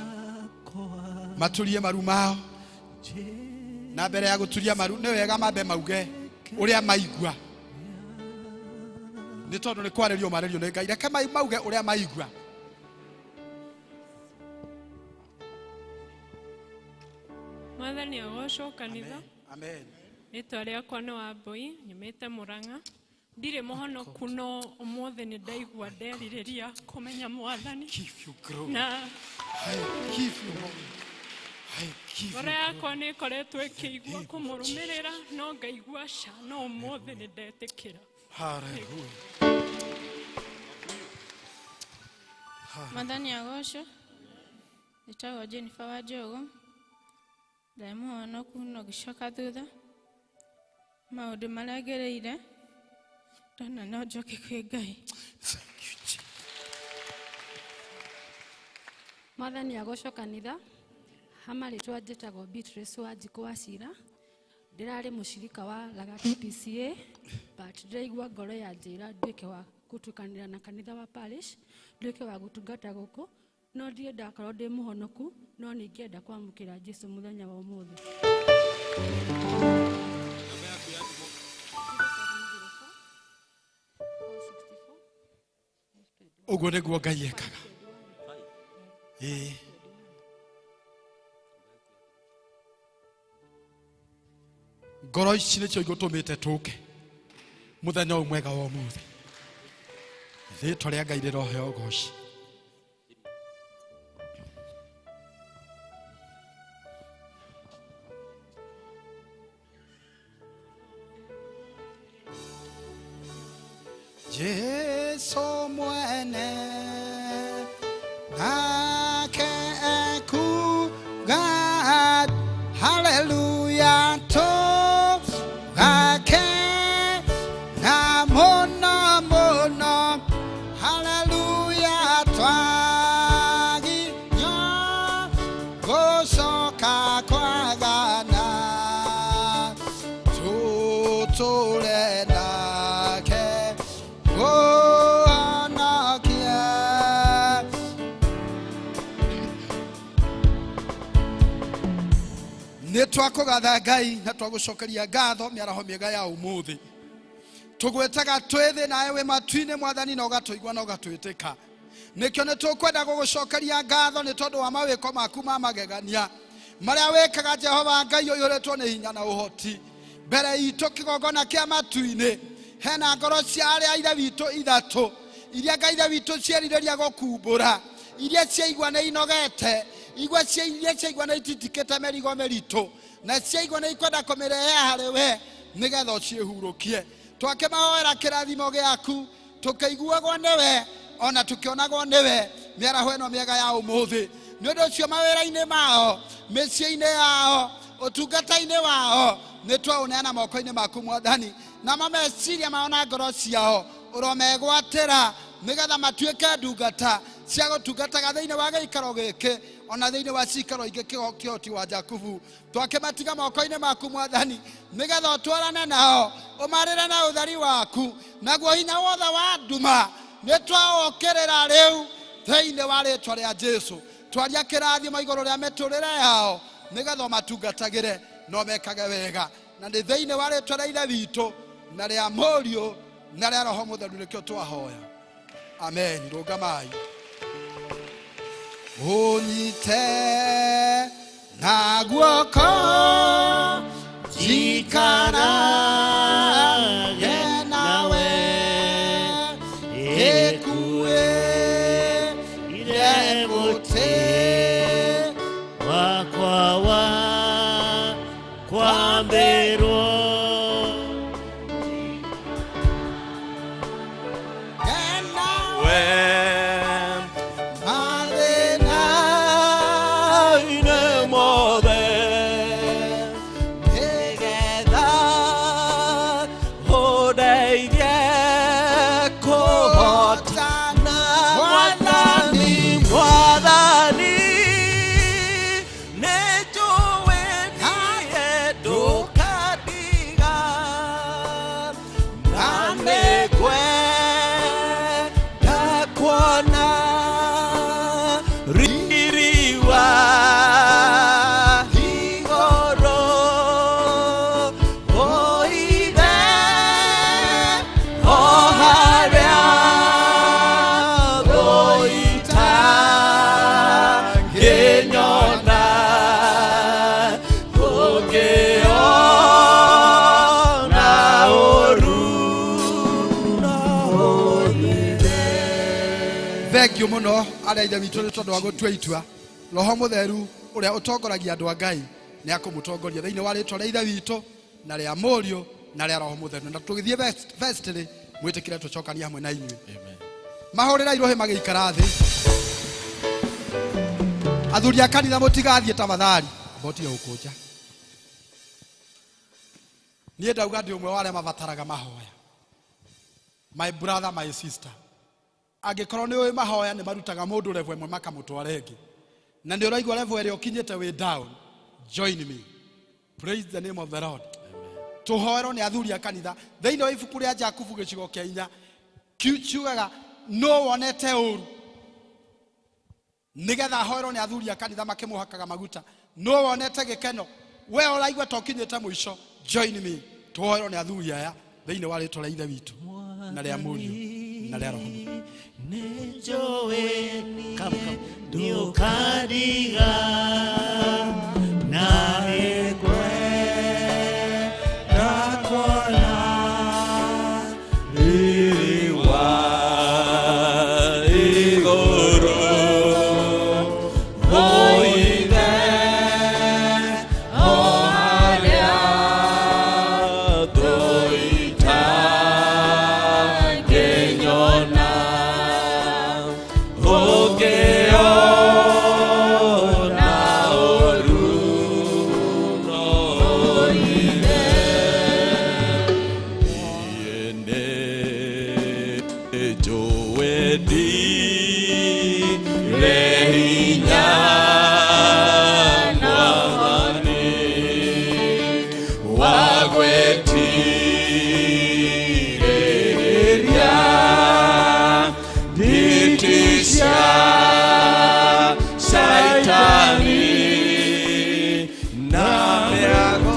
Speaker 6: maturie maru mao na mbere ya gũturia maru nĩ wega mambe mauge ũrĩa maigua nĩ tondũ nĩ kwarĩrio marĩrio nĩ Ngai. Reke mauge ũrĩa maigua.
Speaker 13: Mwathani agocwo kanitha.
Speaker 6: Amen.
Speaker 13: Rĩtwa rĩakwa nĩ Wambui, nyumĩte Mũrang'a. Ndirĩ mũhonoku no ũmũthĩ nĩ ndaigua nderirĩria kũmenya Mwathani. Na ngoro yakwa nĩ ĩkoretwo ĩkĩigua kũmũrũmĩrĩra no ngaigua ca no ũmũthĩ nĩ ndetĩkĩra.
Speaker 6: Hallelujah.
Speaker 14: Mwathani agocwo. Njĩtagwo Jennifer Wanjogu. Ndarĩ mũhonoku no ngĩcoka thutha. Maũndũ marĩa ngereire ndona no njoke kwĩ Ngai.
Speaker 15: Mwathani agocwo kanitha. Hama rĩtwa njĩtagwo Beatrice Wanjikũ wa Cira. Ndĩrarĩ mũcirika wa Lagati PCA but ndĩraigua ngoro ya njĩra nduĩke wa gũtukanĩra na kanitha wa parish, nduĩke wa gũtungata gũkũ no ndiĩ ndakorwo ndĩ mũhonoku no nĩngĩenda kwamũkĩra Jesũ mũthenya wa ũmũthĩ.
Speaker 6: Ũguo nĩguo Ngai ekaga. Ngoro ici nĩcio igũtũmĩte tũke muthenya mwega wa umuthi rĩtwa rĩa Ngai rĩroheo ũgooci. Jesu mwene nake ekuga haleluya to gake na mono mono haleluya twaginya gocoka kwagana tutũre nake nitwakugatha Ngai na twagucokeria ngatho miaraho miega ya umuthi tugwetaga twithi nawe wi matu-ini Mwathani na ugatuigua na ugatwitĩka nikio nitukwenda gugucokeria ngatho ni tondu wa mawiko maku ma magegania maria wikaga Jehova Ngai uyuritwo ni hinya na uhoti mbere itu kigongona kia matu-ini hena ngoro cia aria ithe witu ithatu iria Ngai ithe witu cierireria gukumbura iria ciaigua ni inogete igwa ciaigua na ititikite merigo meritu na ciaigua na ikwenda kumirehe hari we nigetha ucihurukie twakimahoera kirathimo giaku tukaiguagwo niwe ona tukionagwo niwe miaraho eno miega ya umuthi ni undu ucio mawira-ini mao micii-ini yao utungata-ini wao nitwauneana moko-ini maku Mwathani na mameciria mao na ngoro ciao uromegwatira nigetha matuike ndungata cia gutungataga thiini wa giikaro giki ona thiini wa cikaro ingi kihoti wa Jakubu twakimatiga moko-ini maku Mwathani nigetha utwarane nao umarire na uthari waku naguo hinya wothe wa nduma nitwaukirira riu thiini wa ritwa ria Jesu twaria kirathimo iguru ria miturire yao nigetha matungatagire no mekage wega na ni thiini wa ritwa ria ithe witu na ria Mũriũ na ria Roho Mũtheru nikio twahoya amen. Rungamai unyite na guoko jikarage nawe ekue ire muti wakwa wa kwambirwo thengiũ mũno arĩa ithe witũ nĩ tondũ wa gũtua itua Roho Mũtheru ũrĩa ũtongoragia andũ a Ngai nĩ akũmũtongoria thĩinĩ wa rĩtwa rĩa ithe witũ na rĩa Mũriũ na rĩa Roho Mũtheru na tũgĩthiĩ vestry mwĩtĩkĩre tũcokanie hamwe na inyuĩ mahũrĩra irohĩ magĩikara thĩ athuri a kanitha mũtigathiĩ tafadhali botiga gũkũnja niĩ ndauga ndĩ ũmwe wa arĩa mabataraga mahoya my brother my sister angĩkorwo nĩ ũĩ mahoya nĩ marutaga mũndũ level ĩmwe makamũtwara ĩngĩ na nĩ ũraigua level ĩrĩa ũkinyĩte wĩ down join me praise the name of the Lord tũhoerwo nĩ athuri a kanitha thĩinĩ wa ibuku rĩa Jakubu gĩcigo kĩa 4 kiugaga no wonete ũru nigetha hoerwo nĩ athuri a kanitha makĩmũhakaga maguta no wonete gĩkeno we ũraigua ta ũkinyĩte mũico join me tũhoerwo nĩ athuri aya thĩinĩ wa rĩtwa rĩa ithe witũ na rĩa Mũriũ na rĩa Roho
Speaker 8: Nejoe niukadiga naegwe nakona
Speaker 3: nĩnjũĩ ndirĩhinya Mwathani wa gwĩtirĩria nditi cia Saitani na mĩago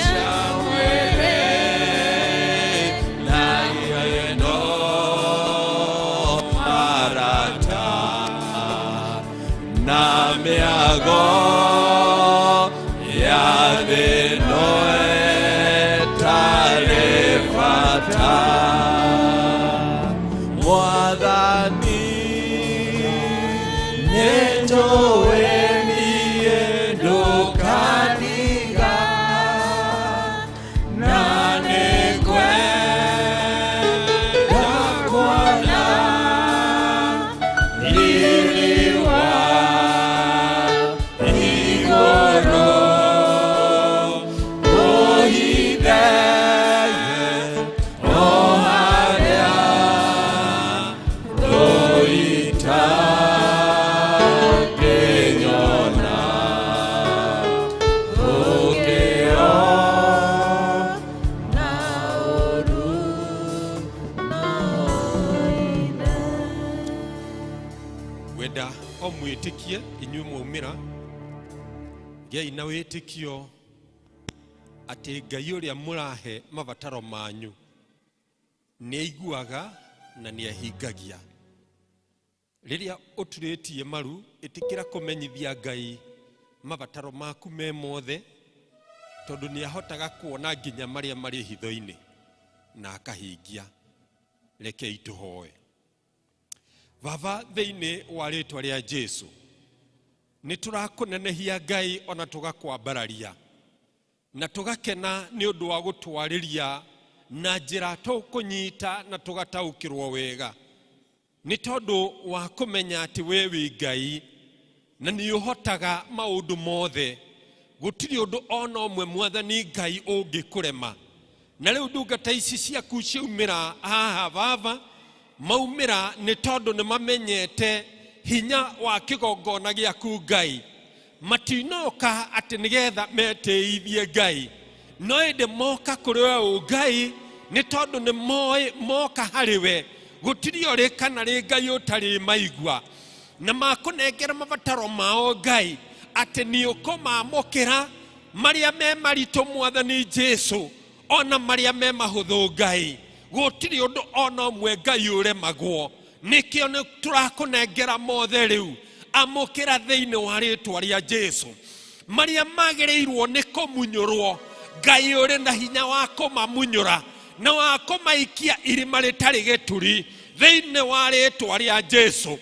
Speaker 3: cia mwĩrĩ na ino arata na mĩago ya thĩ ĩno ĩtarĩ bata. Mwathani nĩnjũĩ niĩ ndũkaniga na nĩngwenda kuona riri wa igũrũ ũhithe o harĩa ũitangĩnyona ũngĩona ũru na ũithe.
Speaker 16: Wenda o mwĩtĩkie inyuĩ mwaumĩra gĩai na wĩtĩkio atĩ Ngai ũrĩa mũrahe mabataro manyu nĩ aiguaga na nĩ ahingagia. Rĩrĩa ũturĩtie maru ĩtĩkĩra kũmenyithia Ngai mabataro maku me mothe, tondũ nĩ ahotaga kuona nginya marĩa marĩ hitho-inĩ na akahingia. Rekei tũhoe. Baba, thĩinĩ wa rĩĩtwa rĩa Jesũ, nĩ tũrakũnenehia Ngai ona tũgakwambararia na tũgakena nĩ ũndũ wa gũtwarĩria na njĩra tũkũnyita na tũgataũkĩrwo wega, nĩ tondũ wa kũmenya atĩ we wĩ Ngai na nĩ ũhotaga maũndũ mothe. Gũtirĩ ũndũ ona ũmwe Mwathani Ngai ũngĩkũrema. Na rĩu ndungata ici ciaku ciaumĩra haha Baba, maumĩra nĩ tondũ nĩ mamenyete hinya wa kĩgongona gĩaku Ngai. Matinoka atĩ nĩgetha metĩithie Ngai, no ĩndĩ moka kũrĩ we Ngai nĩ tondũ nĩ moka harĩ we. Gũtirĩ ũrĩ kana rĩ Ngai ũtarĩ maigua, na makũnengera mabataro mao Ngai atĩ nĩ ũkũmamũkĩra marĩa me maritũ Mwathani Jesũ, ona marĩa me mahũthũ Ngai. Gũtirĩ ũndũ ona ũmwe Ngai ũremagwo. Nĩkĩo nĩ tũrakũnengera mothe rĩu, amũkĩra thĩinĩ wa rĩĩtwa rĩa Jesũ. Marĩa magĩrĩirwo nĩ kũmunyũrwo, Ngai ũrĩ na hinya wa kũmamunyũra na wa kũmaikia irima rĩtarĩ gĩturi thĩinĩ wa rĩĩtwa rĩa Jesũ.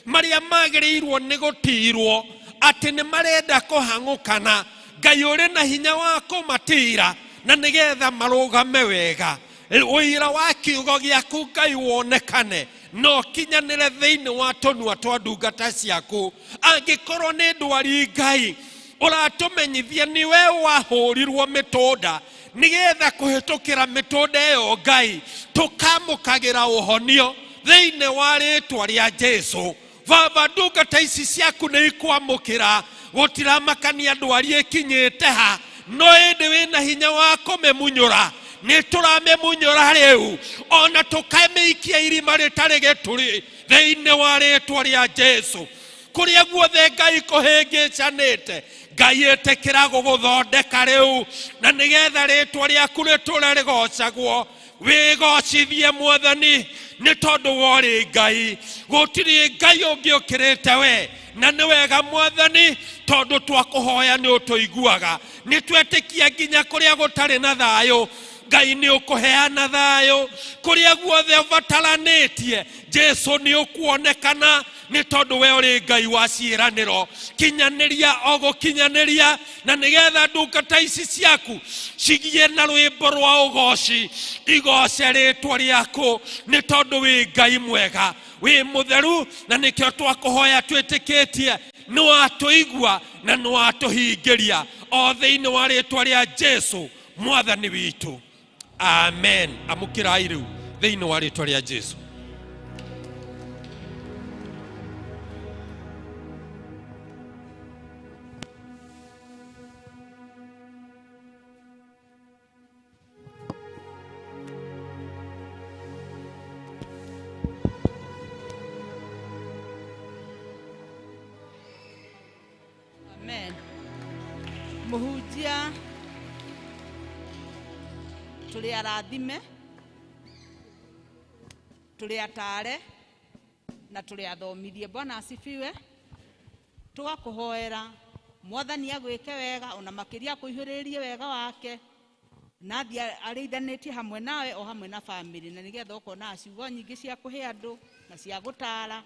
Speaker 16: Marĩa magĩrĩirwo nĩ gũtirwo atĩ nĩ marenda kũhang'ũkana, Ngai ũrĩ na hinya wa kũmatira na nĩgetha marũgame wega. Ũira wa kiugo gĩaku Ngai wonekane no kinyanĩre thĩinĩ wa tũnua twa ndungata ciaku. Angĩkorwo nĩ ndwari Ngai, ũratũmenyithia nĩ we wahũrirwo mĩtũnda nĩgetha kũhĩtũkĩra mĩtũnda ĩyo Ngai tũkamũkagĩra ũhonio thĩinĩ wa rĩĩtwa rĩa Jesũ. Baba, ndungata ici ciaku nĩ ikwamũkĩra. Gũtiramakania ndwari ĩkinyĩte ha, no ĩndĩ wĩna hinya wa kũmĩmunyũra. Nĩ tũramĩmunyũra rĩu ona tũkamĩikia irima rĩtarĩ gĩturi thĩinĩ wa rĩĩtwa rĩa Jesũ. Kũrĩa guothe Ngai kũhĩngĩcanĩte, Ngai ĩtĩkĩra gũgũthondeka rĩu na nĩgetha rĩĩtwa rĩaku rĩtũre rĩgocagwo. Wĩgocithie Mwathani nĩ tondũ worĩ Ngai. Gũtirĩ Ngai ũngĩ ũkĩrĩte we, na nĩ wega Mwathani tondũ twakũhoya nĩ ũtũiguaga. Nĩ twetĩkia nginya kũrĩa gũtarĩ na thayũ, Ngai nĩ ũkũheana thayũ. Kũrĩa guothe ũbataranĩtie, Jesũ nĩ ũkuonekana nĩ tondũ we ũrĩ Ngai wa ciĩranĩro. Kinyanĩria o gũkinyanĩria, na nĩgetha ndungata ici ciaku cigie na rwĩmbo rwa ũgoci, igoce rĩĩtwa rĩaku nĩ tondũ wĩ Ngai mwega, wĩ mũtheru, na nĩkĩo twakũhoya twĩtĩkĩtie nĩ watũigua na nĩ watũhingĩria o thĩinĩ wa rĩĩtwa rĩa Jesũ Mwathani witũ. Amen. Amũkĩrai rĩu thĩinĩ wa rĩtwa rĩa Jesu.
Speaker 10: Amen. Mũhunjia tũrĩ arathime, tũrĩ atare na tũrĩ athomithie. Bwana asifiwe. Tũgakũhoera Mwathani agwĩke wega, ona makĩria kũihũrĩrie wega wake, na arĩithanĩtie hamwe nawe o hamwe na family, na nĩgetha ũkona ciugo nyingĩ cia kũhe andũ na cia gũtara,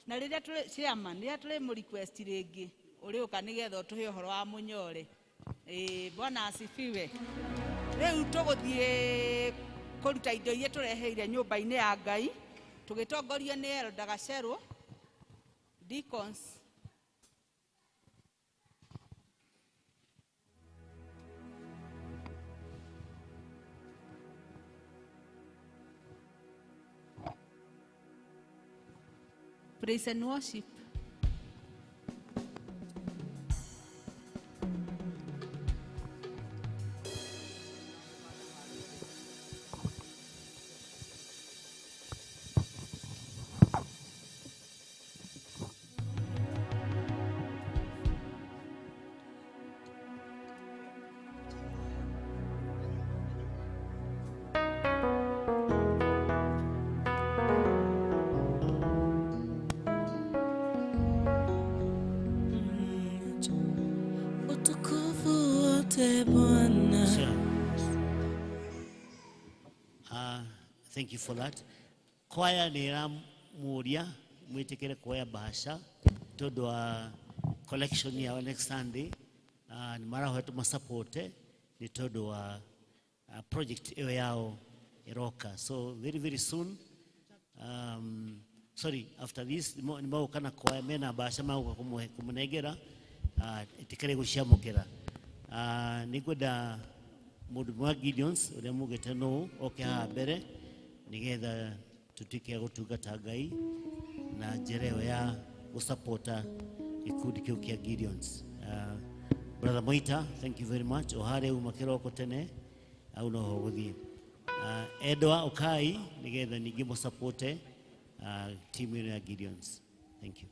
Speaker 10: na rĩrĩa tũrĩ chairman, rĩrĩa tũrĩ mũ request rĩngĩ ũrĩũka nĩgetha ũtũhe ũhoro wa mũnyore. Bwana asifiwe. Rĩu tũgũthiĩ kũruta indo iria tũreheire nyũmba-inĩ ya Ngai, tũgĩtongorio nĩ Elder Gacerũ, deacons. Praise and worship.
Speaker 8: Thank you for that. Choir nira muria mwitikire choir bahasha todo wa collection ya next Sunday ni mara wetu masupport ni todo wa project ewe yao iroka. So very soon sorry, after this ni bao kana choir mena bahasha mau kumunegera itikire gushamukira niguda mundu mwa Gideons ule mugete no okay ha bere nigetha tutike gutungata Ngai na njĩra ya gũsupporta gĩkundi kĩu kĩa Gideons. Brother Moita, thank you very much. Ohare uma kĩroko tene au no ho gũthiĩ. Edwa Okai nigetha ningĩ mũsupporte timu ya Gideons. Thank you.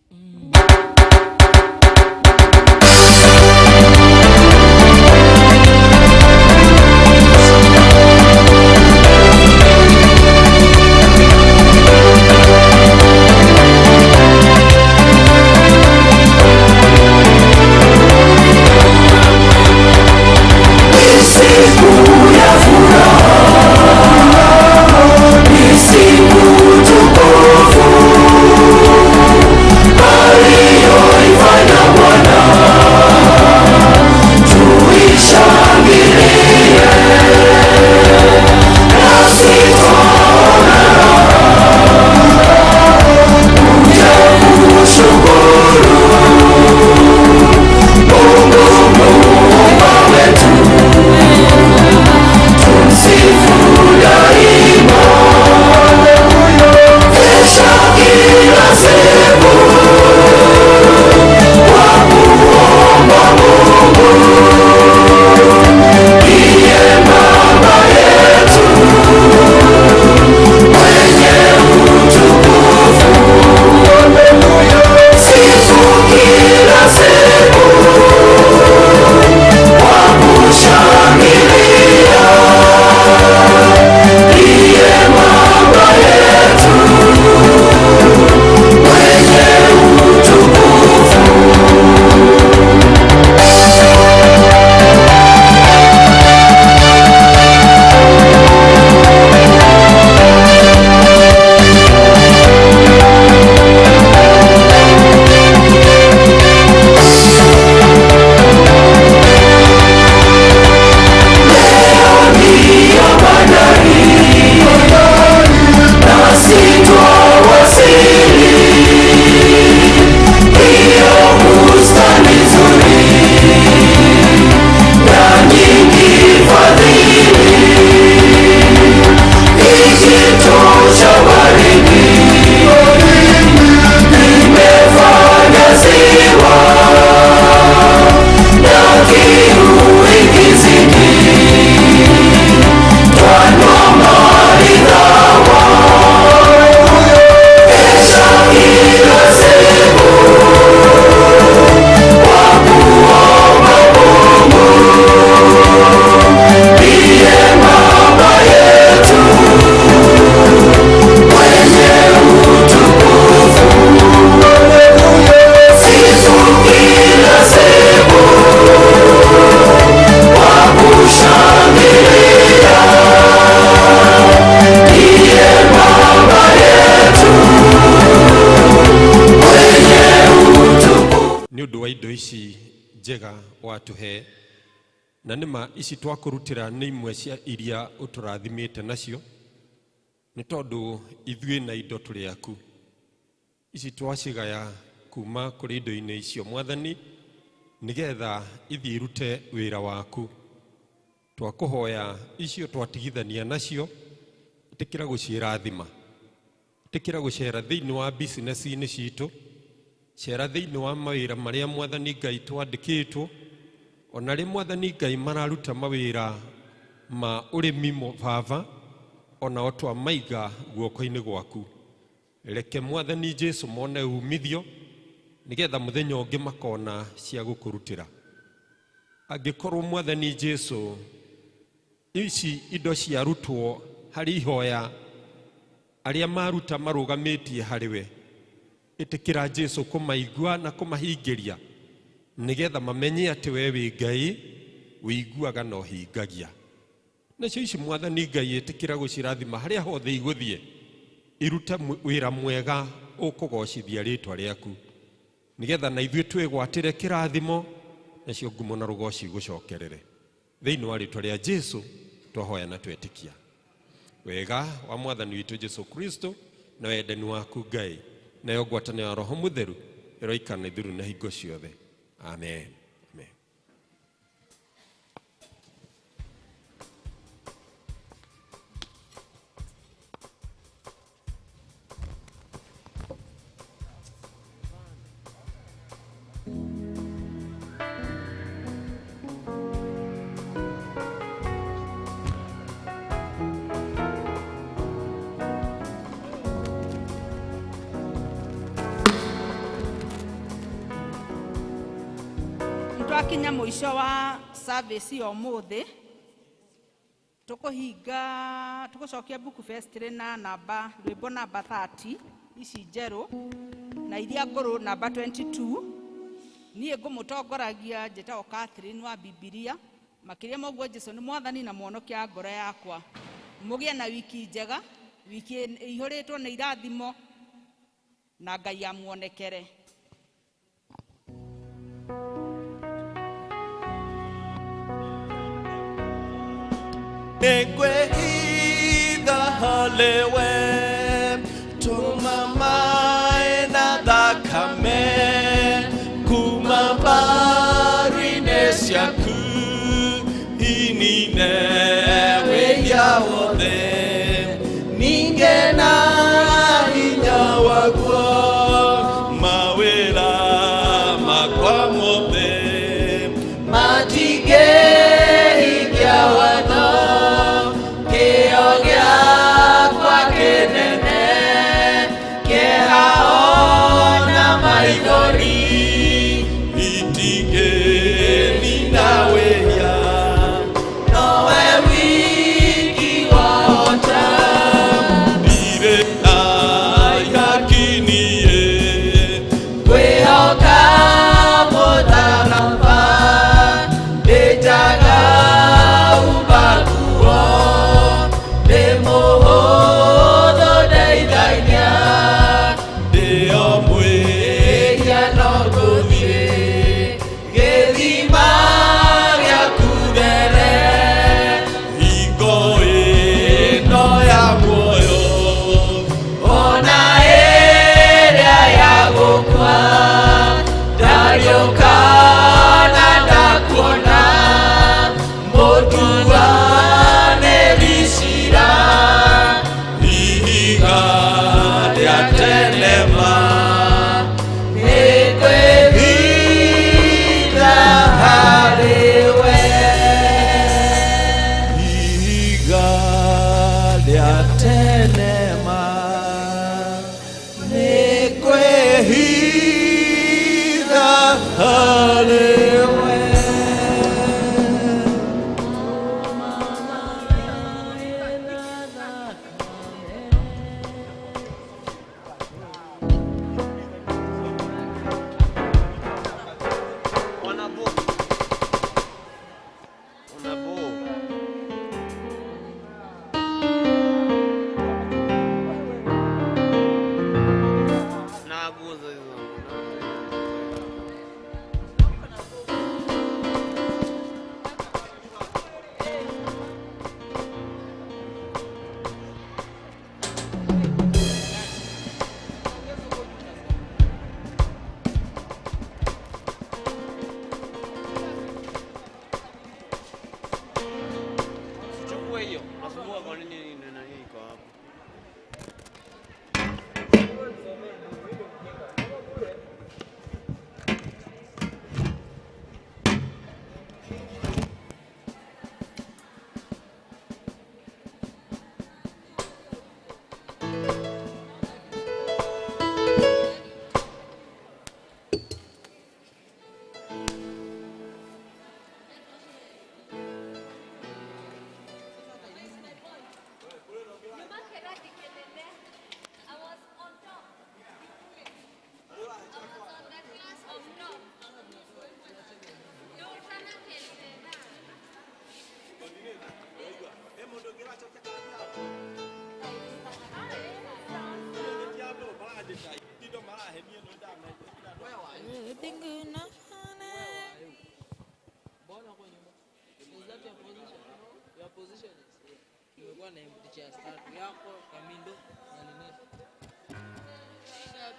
Speaker 17: Siku tukufu, bali
Speaker 16: njega watuhe na nima ici twakurutira nĩ imwe cia iria ũtũrathimĩte nacio nĩ tondũ ithuĩ na indo tũrĩ aku ici twacigaya kuma kũrĩ indo-inĩ icio Mwathani nigetha ithiĩ irute wĩra waku twakũhoya icio twatigithania nacio ĩtĩkĩra gũciĩrathima ĩtĩkĩra gũcera thĩinĩ wa business-inĩ citũ cera thĩinĩ wa mawĩra marĩa Mwathani Ngai twandĩkĩtwo ona rĩ Mwathani Ngai mararuta mawĩra ma ũrĩmi baba ona o twamaiga guoko-inĩ gwaku reke Mwathani Jesu mone umithio nigetha mũthenya ũngĩ makona cia gũkũrutĩra angĩkorwo Mwathani Jesu ici indo ciarutwo harĩ ihoya arĩa maruta marũgamĩtie harĩwe ĩtĩkĩra Jesu kũmaigua na kũmahingĩria nigetha mamenye atĩ we wĩ Ngai wĩiguaga na ũhingagia nacio ici Mwathani Ngai ĩtĩkĩra gũcirathima harĩa hothe igũthiĩ iruta wĩra mwega ũkũgocithia rĩtwa rĩaku nigetha na ithuĩ twĩgwatĩre kĩrathimo nacio ngumo na rũgoci gũcokerere thĩinĩ wa rĩtwa rĩa Jesu twahoya na twetĩkia wega wa Mwathani witũ Jesu Kristo na wendani waku Ngai nayo ngwatanĩro ya Roho Mũtheru ĩroikara ithuru na hingo ciothe amen.
Speaker 10: Twakinya mũico wa service ya ũmũthĩ tũgũcokia Book Festival na rwĩmbo namba 30 ici njerũ na iria ngũrũ namba 22 niĩ ngũmũtongoragia njĩtagwo Catherine wa Bibilia makĩria moguo Jesũ nĩ Mwathani na Mwonokia ngoro yakwa mũgĩe na wiki njega wiki ihũrĩtwo nĩ irathimo na Ngai amuonekere.
Speaker 17: Egwehitha halewe tumamae na thakame kuma mbaru-inĩ ciaku inine wĩya wothe ninge na hinya waguo mawĩra makwa mothe matingĩhingia watho itige nina weya no we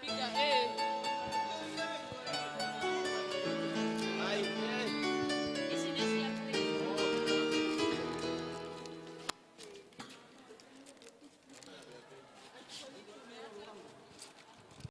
Speaker 18: Piga